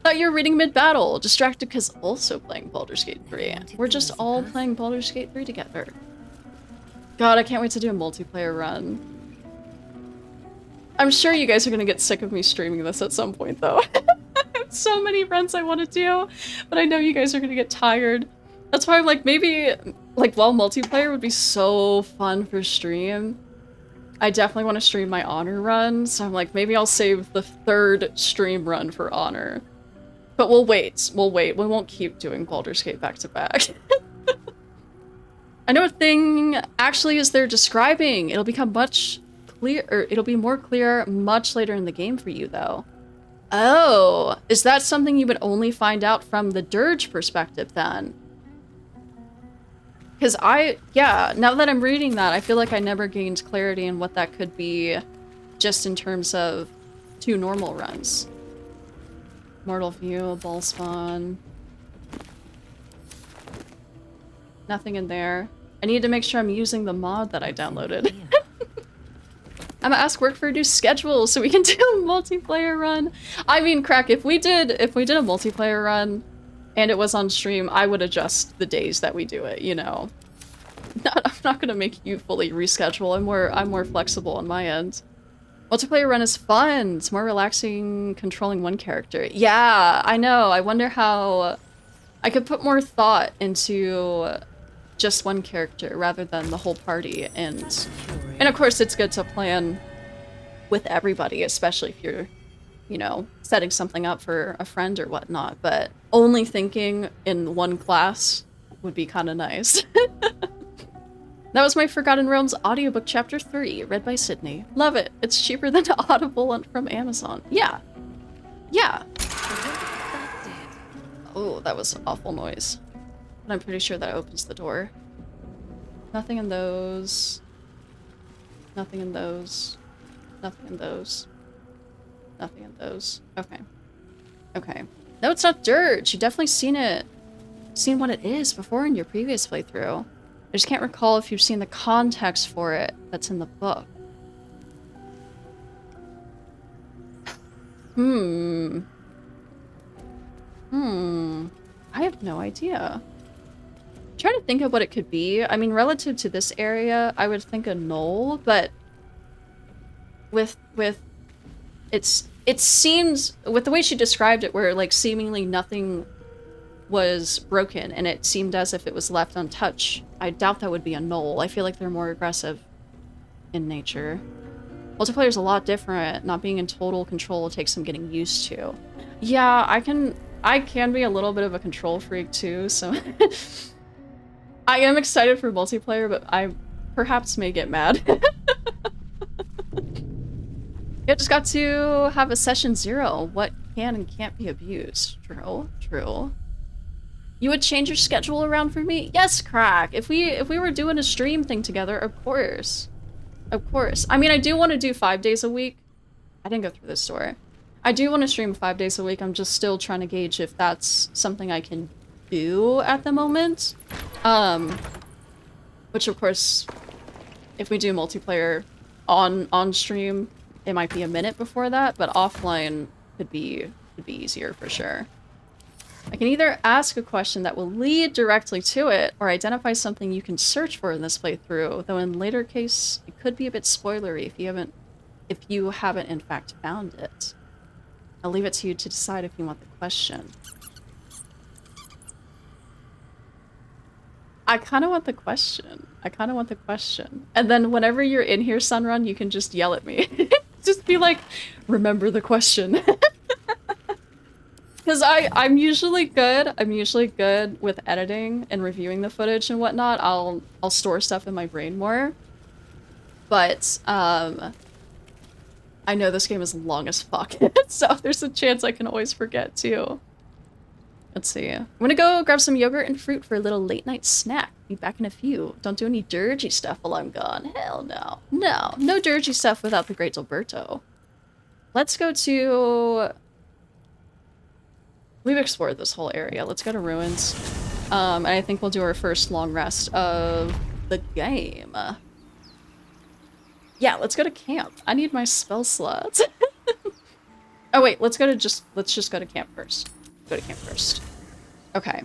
Thought you were reading mid-battle. Distracted because also playing Baldur's Gate 3. We're just all playing Baldur's Gate 3 together. God, I can't wait to do a multiplayer run. I'm sure you guys are gonna get sick of me streaming this at some point though. I have so many runs I want to do, but I know you guys are gonna get tired. That's why I'm like, maybe, like, while multiplayer would be so fun for stream, I definitely want to stream my Honor run, so I'm like, maybe I'll save the 3rd stream run for Honor. But we'll wait. We won't keep doing Baldur's Gate back to back. I know a thing actually is they're describing. It'll become much clear, or it'll be more clear much later in the game for you though. Oh, is that something you would only find out from the Durge perspective then? Because yeah, now that I'm reading that, I feel like I never gained clarity in what that could be just in terms of 2 normal runs. Mortal View, Ball Spawn. Nothing in there. I need to make sure I'm using the mod that I downloaded. I'm gonna ask work for a new schedule so we can do a multiplayer run. I mean, crack, if we did a multiplayer run and it was on stream, I would adjust the days that we do it, you know. I'm not gonna make you fully reschedule. I'm more flexible on my end. Multiplayer run is fun. It's more relaxing controlling one character. Yeah, I know. I wonder how I could put more thought into just one character rather than the whole party. And of course, it's good to plan with everybody, especially if you're, you know, setting something up for a friend or whatnot. But only thinking in one class would be kind of nice. That was my Forgotten Realms audiobook chapter 3, read by Sydney. Love it. It's cheaper than Audible from Amazon. Yeah. Yeah. Oh, that was an awful noise. But I'm pretty sure that opens the door. Nothing in those. Nothing in those. Nothing in those. Nothing in those. Okay. Okay. No, it's not Durge. You've definitely seen it. Seen what it is before in your previous playthrough. just can't recall if you've seen the context for it that's in the book. I have no idea. I'm trying to think of what it could be. I mean, relative to this area, I would think a knoll, but with it seems, with the way she described it, where like seemingly nothing was broken and it seemed as if it was left untouched, I doubt that would be a knoll. I feel like they're more aggressive in nature. Multiplayer's a lot different. Not being in total control takes some getting used to. Yeah, I can be a little bit of a control freak too, so I am excited for multiplayer, but I perhaps may get mad. Yeah, just got to have a session 0. What can and can't be abused. True, true. You would change your schedule around for me? Yes, Crack. If we were doing a stream thing together, of course. Of course. I mean, I do want to do 5 days a week. I didn't go through this story. I do want to stream 5 days a week. I'm just still trying to gauge if that's something I can do at the moment. Which of course, if we do multiplayer on stream, it might be a minute before that, but offline could be easier for sure. I can either ask a question that will lead directly to it, or identify something you can search for in this playthrough, though in later case, it could be a bit spoilery if you haven't in fact found it. I'll leave it to you to decide if you want the question. I kind of want the question. I kind of want the question. And then whenever you're in here, Sunrun, you can just yell at me. Just be like, remember the question. Because I'm usually good. I'm usually good with editing and reviewing the footage and whatnot. I'll store stuff in my brain more. But I know this game is long as fuck, so there's a chance I can always forget too. Let's see. I'm gonna go grab some yogurt and fruit for a little late night snack. Be back in a few. Don't do any dirgy stuff while I'm gone. Hell no. No dirgy stuff without the great Alberto. Let's go to... We've explored this whole area. Let's go to ruins. And I think we'll do our first long rest of the game. Yeah, let's go to camp. I need my spell slots. Oh wait, let's just go to camp first. Go to camp first. Okay.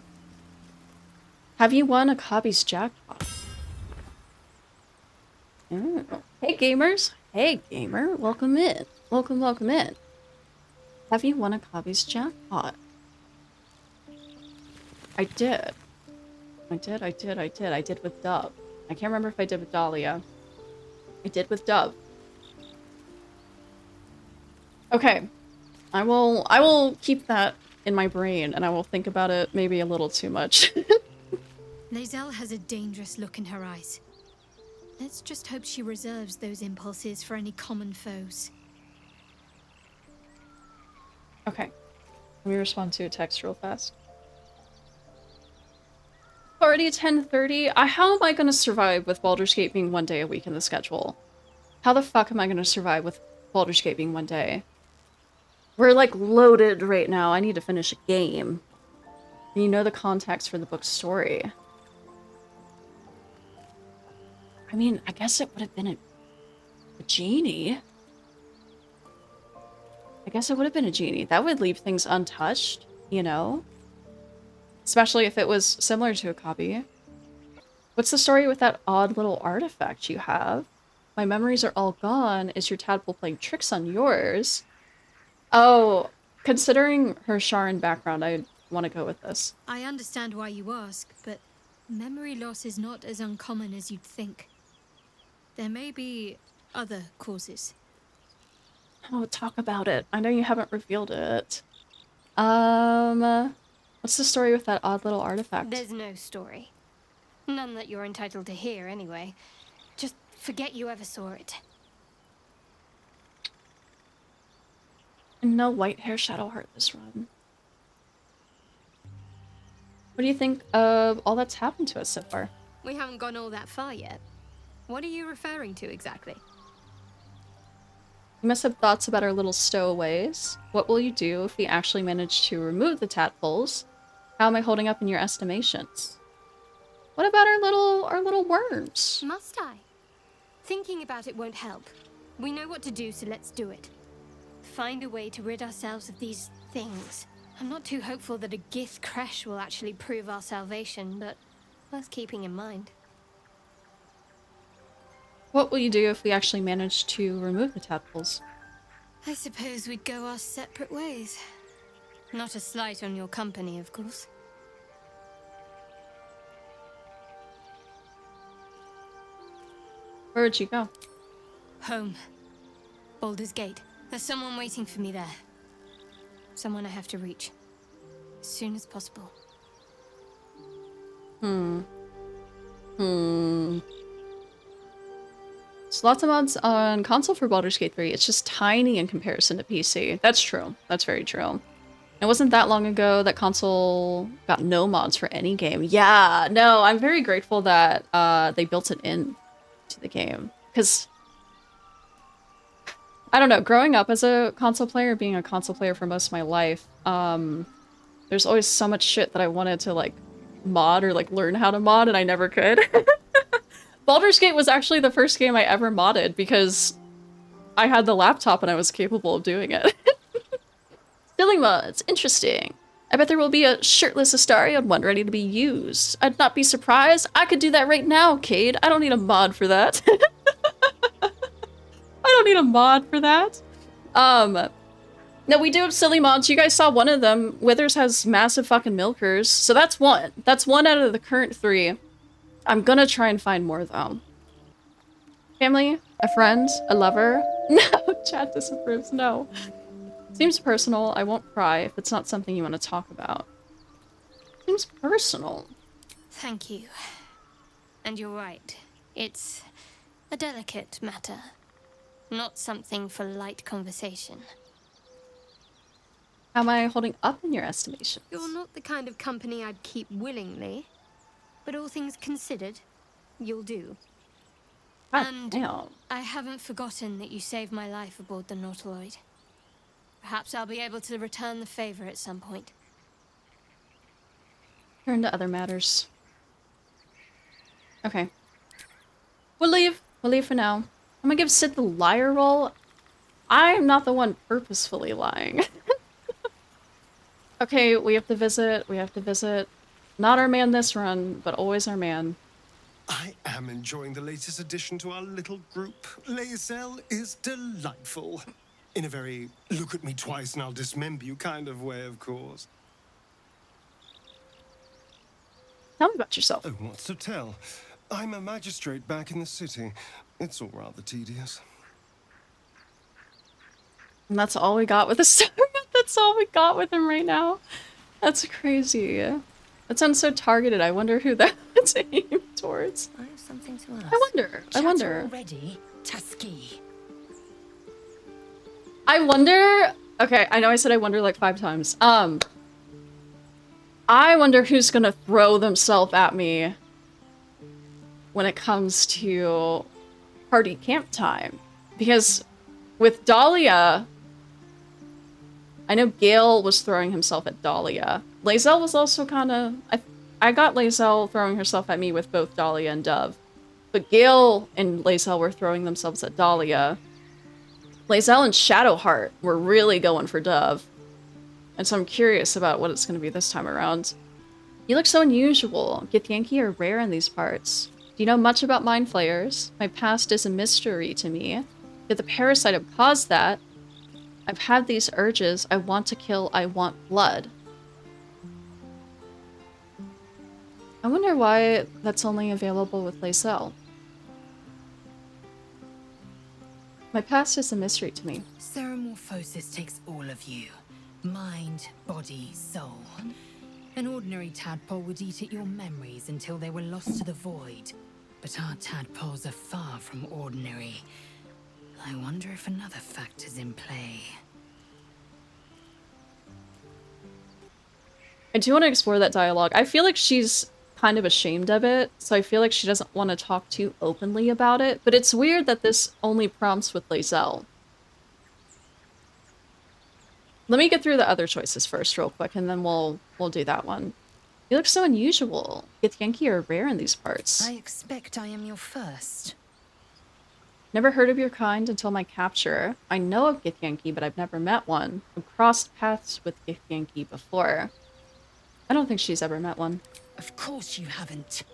Have you won a Cobby's jackpot? Ooh. Hey gamers. Hey gamer. Welcome in. Welcome in. Have you won a Cobby's jackpot? I did. I did with Dub. I can't remember if I did with Dahlia. I did with Dub. Okay. I will keep that in my brain, and I will think about it maybe a little too much. Lae'zel has a dangerous look in her eyes. Let's just hope she reserves those impulses for any common foes. Okay. Let me respond to a text real fast. Already 10:30? How am I gonna survive with Baldur's Gate being 1 day a week in the schedule? How the fuck am I gonna survive with Baldur's Gate being 1 day? We're like loaded right now. I need to finish a game. And you know the context for the book's story. I mean, I guess it would have been a genie. I guess it would have been a genie. That would leave things untouched, you know? Especially if it was similar to a copy. What's the story with that odd little artifact you have? My memories are all gone. Is your tadpole playing tricks on yours? Oh, considering her Sharon background, I want to go with this. I understand why you ask, but memory loss is not as uncommon as you'd think. There may be other causes. Oh, talk about it. I know you haven't revealed it. What's the story with that odd little artifact? There's no story. None that you're entitled to hear, anyway. Just forget you ever saw it. No white hair Shadowheart this run. What do you think of all that's happened to us so far? We haven't gone all that far yet. What are you referring to exactly? You must have thoughts about our little stowaways. What will you do if we actually manage to remove the tadpoles? How am I holding up in your estimations? What about our our little worms. Must I? Thinking about it won't help. We know what to do, so let's do it. Find a way to rid ourselves of these things. I'm not too hopeful that a Gith crash will actually prove our salvation, but worth keeping in mind. What will you do if we actually manage to remove the tadpoles? I suppose we'd go our separate ways. Not a slight on your company, of course. Where would you go? Home. Baldur's Gate. There's someone waiting for me there. Someone I have to reach. As soon as possible. So lots of mods on console for Baldur's Gate 3. It's just tiny in comparison to PC. That's true. That's very true. It wasn't that long ago that console got no mods for any game. Yeah, no, I'm very grateful that they built it in to the game. Because, I don't know, growing up as a console player, being a console player for most of my life, there's always so much shit that I wanted to, like, mod or, like, learn how to mod, and I never could. Baldur's Gate was actually the first game I ever modded because I had the laptop and I was capable of doing it. Silly mods, interesting. I bet there will be a shirtless Astarion one ready to be used. I'd not be surprised. I could do that right now, Cade. I don't need a mod for that. I don't need a mod for that. No, we do have silly mods. You guys saw one of them. Withers has massive fucking milkers. So that's one. That's one out of the current 3. I'm gonna try and find more, though. Family? A friend? A lover? No, chat disapproves. No. Seems personal. I won't cry if it's not something you want to talk about. Seems personal. Thank you. And you're right. It's a delicate matter. Not something for light conversation. How am I holding up in your estimation? You're not the kind of company I'd keep willingly. But all things considered, you'll do. And I haven't forgotten that you saved my life aboard the Nautiloid. Perhaps I'll be able to return the favor at some point. Turn to other matters. Okay. We'll leave. We'll leave for now. I'm gonna give Sid the liar roll. I'm not the one purposefully lying. Okay, we have to visit. We have to visit. Not our man this run, but always our man. I am enjoying the latest addition to our little group. Lae'zel is delightful. In a very look at me twice and I'll dismember you kind of way, of course. Tell me about yourself. Oh, what's to tell? I'm a magistrate back in the city. It's all rather tedious. And that's all we got with the story. That's all we got with him right now. That's crazy. That sounds so targeted. I wonder who that was aimed towards. I have something to ask. I wonder. Already, Tusky. I wonder. Okay, I know I said I wonder like 5 times. I wonder who's gonna throw themselves at me when it comes to party camp time. Because with Dahlia, I know Gale was throwing himself at Dahlia. Lae'zel was also kind of... I got Lae'zel throwing herself at me with both Dahlia and Dove. But Gale and Lae'zel were throwing themselves at Dahlia. Lae'zel and Shadowheart were really going for Dove. And so I'm curious about what it's going to be this time around. You look so unusual. Githyanki are rare in these parts. Do you know much about Mind Flayers? My past is a mystery to me. Yet the parasite have caused that. I've had these urges. I want to kill. I want blood. I wonder why that's only available with Lae'zel. My past is a mystery to me. Ceremorphosis takes all of you. Mind, body, soul. An ordinary tadpole would eat at your memories until they were lost to the void. But our tadpoles are far from ordinary. I wonder if another factor's in play. I do want to explore that dialogue. I feel like she's kind of ashamed of it, so I feel like she doesn't want to talk too openly about it, but it's weird that this only prompts with Lae'zel. Let me get through the other choices first real quick, and then we'll do that one. You look so unusual. Githyanki are rare in these parts. I expect I am your first. Never heard of your kind until my capture. I know of Githyanki, but I've never met one. I've crossed paths with Githyanki before. I don't think she's ever met one. Of course you haven't.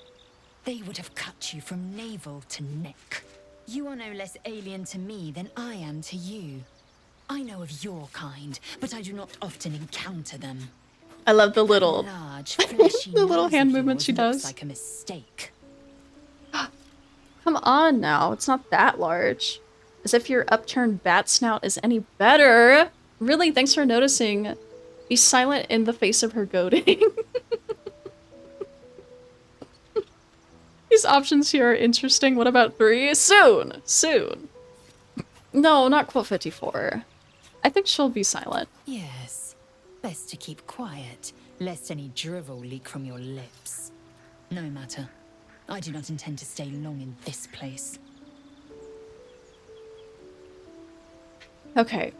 They would have cut you from navel to neck. You are no less alien to me than I am to you. I know of your kind, but I do not often encounter them. I love the little, large, fleshy the little nose hand of movements she yours does. looks like a mistake. Come on now, it's not that large. As if your upturned bat snout is any better. Really, thanks for noticing. Be silent in the face of her goading. These options here are interesting. What about 3? Soon! Soon. No, not quote 54. I think she'll be silent. Yes. Best to keep quiet, lest any drivel leak from your lips. No matter. I do not intend to stay long in this place. Okay.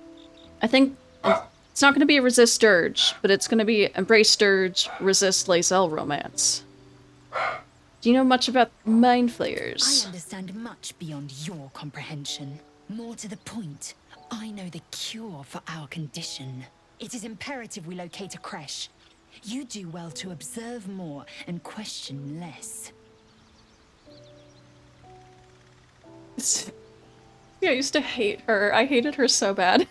I think it's not going to be a resist Durge, but it's going to be Embrace Durge, resist Lae'zel romance. Do you know much about mind flayers? I understand much beyond your comprehension. More to the point, I know the cure for our condition. It is imperative we locate a creche. You do well to observe more and question less. Yeah, I used to hate her. I hated her so bad.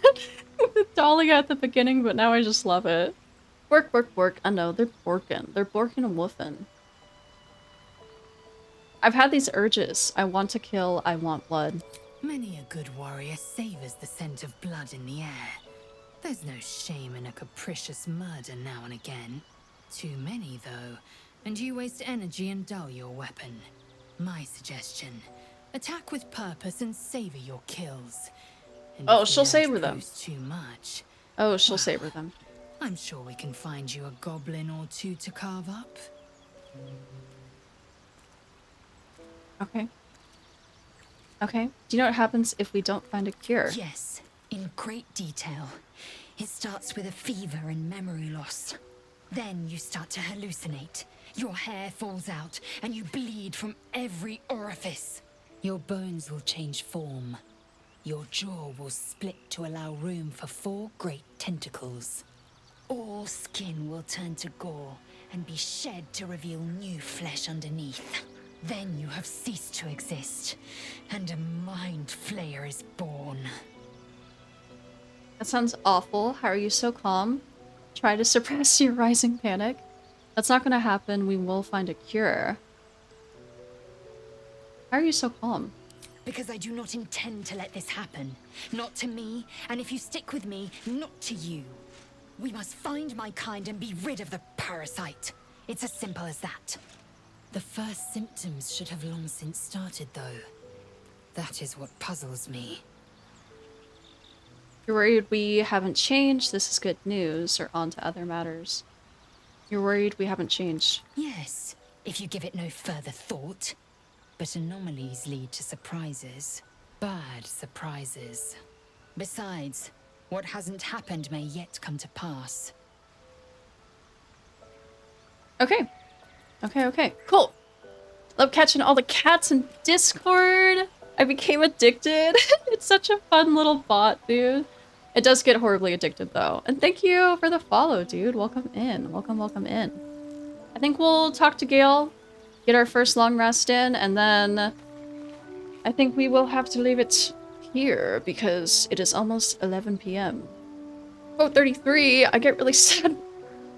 With Dahlia at the beginning, but now I just love it. Work, work, work. I know, they're borkin. They're borkin and woofin. I've had these urges. I want to kill, I want blood. Many a good warrior savors the scent of blood in the air. There's no shame in a capricious murder now and again. Too many, though, and you waste energy and dull your weapon. My suggestion, attack with purpose and savor your kills. And Oh, if the she'll urge savor them. proves too much, Oh, she'll savor them. I'm sure we can find you a goblin or two to carve up. Okay. Okay. Do you know what happens if we don't find a cure? Yes, in great detail. It starts with a fever and memory loss. Then you start to hallucinate. Your hair falls out, and you bleed from every orifice. Your bones will change form. Your jaw will split to allow room for 4 great tentacles. All skin will turn to gore and be shed to reveal new flesh underneath. Then you have ceased to exist, and a mind flayer is born. That sounds awful. How are you so calm? Try to suppress your rising panic. That's not gonna happen. We will find a cure. How are you so calm? Because I do not intend to let this happen. Not to me, and if you stick with me, not to you. We must find my kind and be rid of the parasite. It's as simple as that. The first symptoms should have long since started, though. That is what puzzles me. You're worried we haven't changed? This is good news. Or on to other matters. You're worried we haven't changed? Yes, if you give it no further thought. But anomalies lead to surprises. Bad surprises. Besides, what hasn't happened may yet come to pass. Okay. Okay. Cool. Love catching all the cats in Discord. I became addicted. It's such a fun little bot, dude. It does get horribly addicted, though. And thank you for the follow, dude. Welcome in. Welcome in. I think we'll talk to Gale, get our first long rest in, and then I think we will have to leave it here because it is almost 11 p.m. Quote 33, I get really sad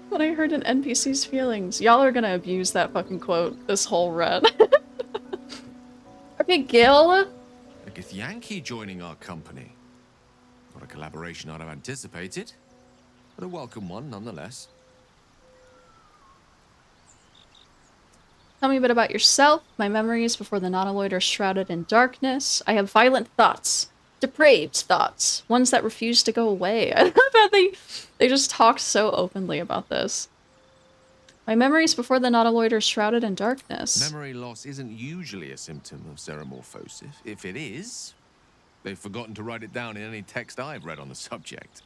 when I heard an NPC's feelings. Y'all are gonna abuse that fucking quote this whole run. Okay, Gil. A Githyanki joining our company. Not a collaboration I'd have anticipated, but a welcome one nonetheless. Tell me a bit about yourself. My memories before the Nautiloid are shrouded in darkness. I have violent thoughts. Depraved thoughts. Ones that refuse to go away. I love how they just talk so openly about this. My memories before the Nautiloid are shrouded in darkness. Memory loss isn't usually a symptom of ceremorphosis. If it is, they've forgotten to write it down in any text I've read on the subject.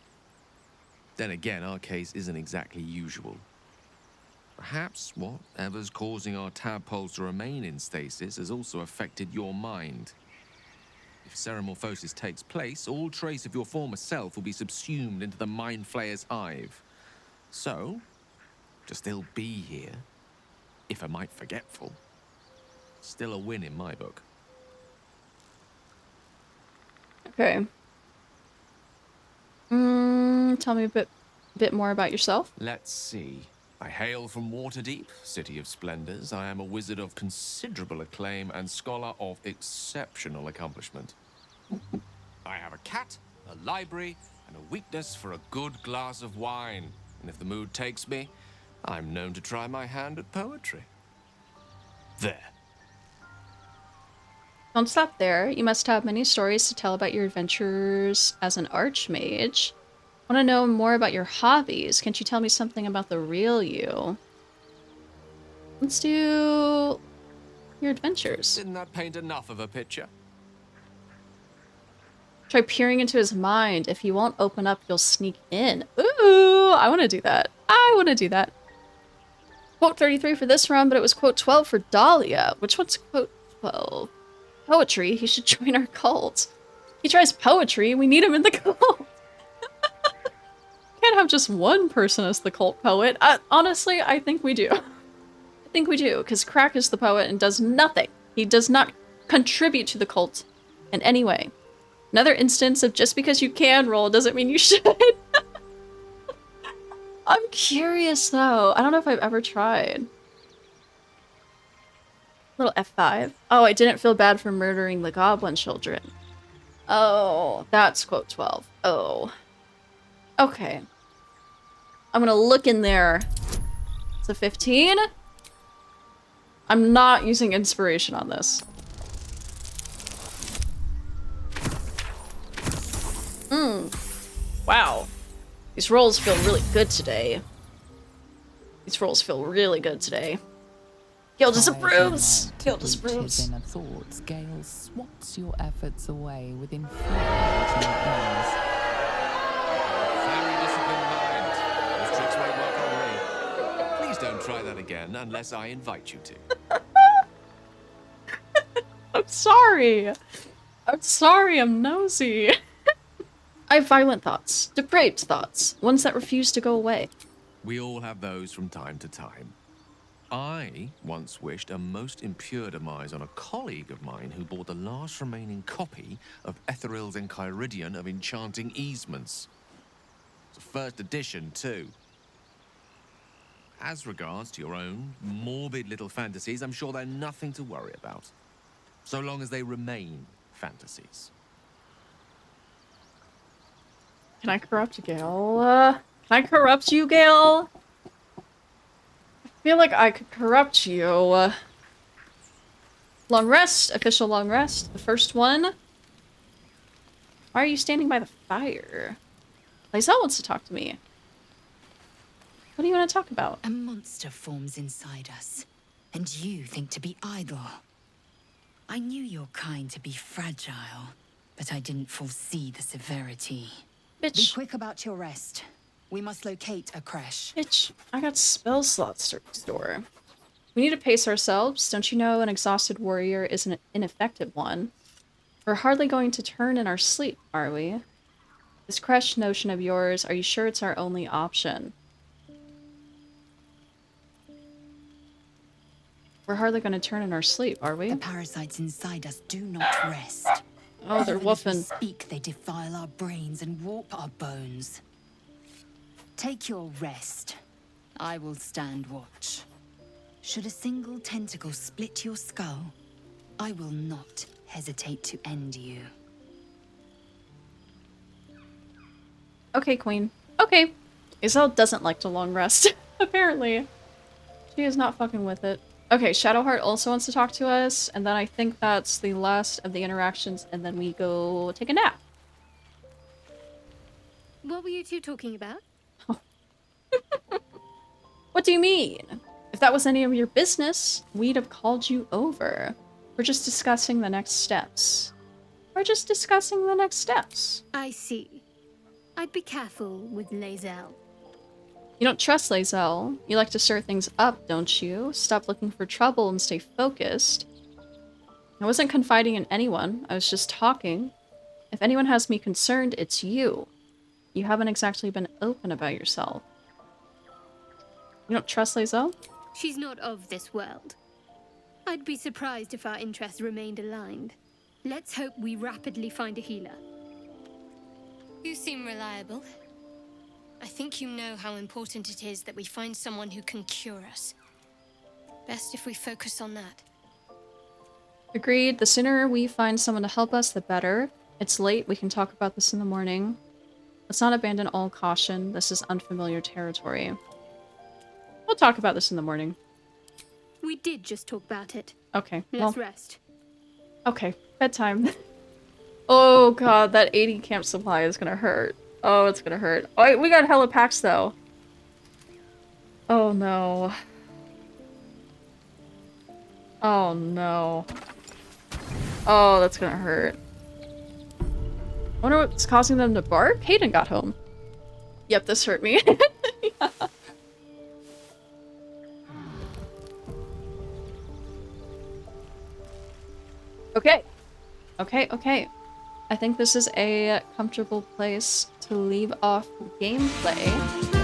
Then again, our case isn't exactly usual. Perhaps whatever's causing our tadpoles to remain in stasis has also affected your mind. If ceremorphosis takes place, all trace of your former self will be subsumed into the Mind Flayer's hive. So, to still be here, if a mite forgetful, still a win in my book. Okay. Tell me a bit more about yourself. Let's see. I hail from Waterdeep, City of Splendors. I am a wizard of considerable acclaim and scholar of exceptional accomplishment. I have a cat, a library, and a weakness for a good glass of wine. And if the mood takes me, I'm known to try my hand at poetry. There. Don't stop there. You must have many stories to tell about your adventures as an archmage. I want to know more about your hobbies. Can't you tell me something about the real you? Let's do your adventures. Didn't that paint enough of a picture? Try peering into his mind. If he won't open up, you'll sneak in. Ooh, I want to do that. I want to do that. Quote 33 for this run, but it was quote 12 for Dahlia. Which one's quote 12? Poetry. He should join our cult. He tries poetry. We need him in the cult. Can't have just one person as the cult poet. Honestly, I think we do. I think we do, because Crack is the poet and does nothing. He does not contribute to the cult in any way. Another instance of just because you can roll doesn't mean you should. I'm curious, though. I don't know if I've ever tried. Little F5. Oh, I didn't feel bad for murdering the goblin children. Oh, that's quote 12. Oh. Okay. I'm gonna look in there. It's a 15. I'm not using inspiration on this. Wow. These rolls feel really good today. These rolls feel really good today. Gil disapproves! Gil disapproves. In a thoughts, Gale swats your efforts away with infuriating eyes. Very disciplined mind. Those tricks won't work on me. Please don't try that again unless I invite you to. I'm sorry. I'm sorry, I'm nosy. I have violent thoughts, depraved thoughts, ones that refuse to go away. We all have those from time to time. I once wished a most impure demise on a colleague of mine who bought the last remaining copy of Etheril's Enchiridion of Enchanting Easements. It's a first edition, too. As regards to your own morbid little fantasies, I'm sure they're nothing to worry about. So long as they remain fantasies. Can I corrupt you, Gale? Can I corrupt you, Gale? I feel like I could corrupt you. Long rest. Official long rest. The first one. Why are you standing by the fire? Lysel wants to talk to me. What do you want to talk about? A monster forms inside us, and you think to be idle. I knew your kind to be fragile, but I didn't foresee the severity. Bitch. Be quick about your rest. We must locate a crash. Bitch, I got spell slots to restore. We need to pace ourselves. Don't you know an exhausted warrior is an ineffective one? We're hardly going to turn in our sleep, are we? This crash notion of yours, are you sure it's our only option? We're hardly going to turn in our sleep, are we? The parasites inside us do not rest. Oh, they're Even as we woofing. speak, they defile our brains and warp our bones. Take your rest. I will stand watch. Should a single tentacle split your skull, I will not hesitate to end you. Okay, Queen. Okay. Isabel doesn't like to long rest, apparently. She is not fucking with it. Okay, Shadowheart also wants to talk to us, and then I think that's the last of the interactions, and then we go take a nap. What were you two talking about? What do you mean? If that was any of your business, we'd have called you over. We're just discussing the next steps. We're just discussing the next steps. I see. I'd be careful with Lae'zel. You don't trust Lae'zel. You like to stir things up, don't you? Stop looking for trouble and stay focused. I wasn't confiding in anyone. I was just talking. If anyone has me concerned, it's you. You haven't exactly been open about yourself. You don't trust Lae'zel? She's not of this world. I'd be surprised if our interests remained aligned. Let's hope we rapidly find a healer. You seem reliable. I think you know how important it is that we find someone who can cure us. Best if we focus on that. Agreed. The sooner we find someone to help us, the better. It's late. We can talk about this in the morning. Let's not abandon all caution. This is unfamiliar territory. We'll talk about this in the morning. We did just talk about it. Okay. Let's rest. Okay. Bedtime. Oh god, that 80 camp supply is gonna hurt. Oh, it's gonna hurt. Oh, we got hella packs though. Oh no. Oh no. Oh, that's gonna hurt. I wonder what's causing them to bark? Hayden got home. Yep, this hurt me. Yeah. Okay. Okay. I think this is a comfortable place to leave off gameplay.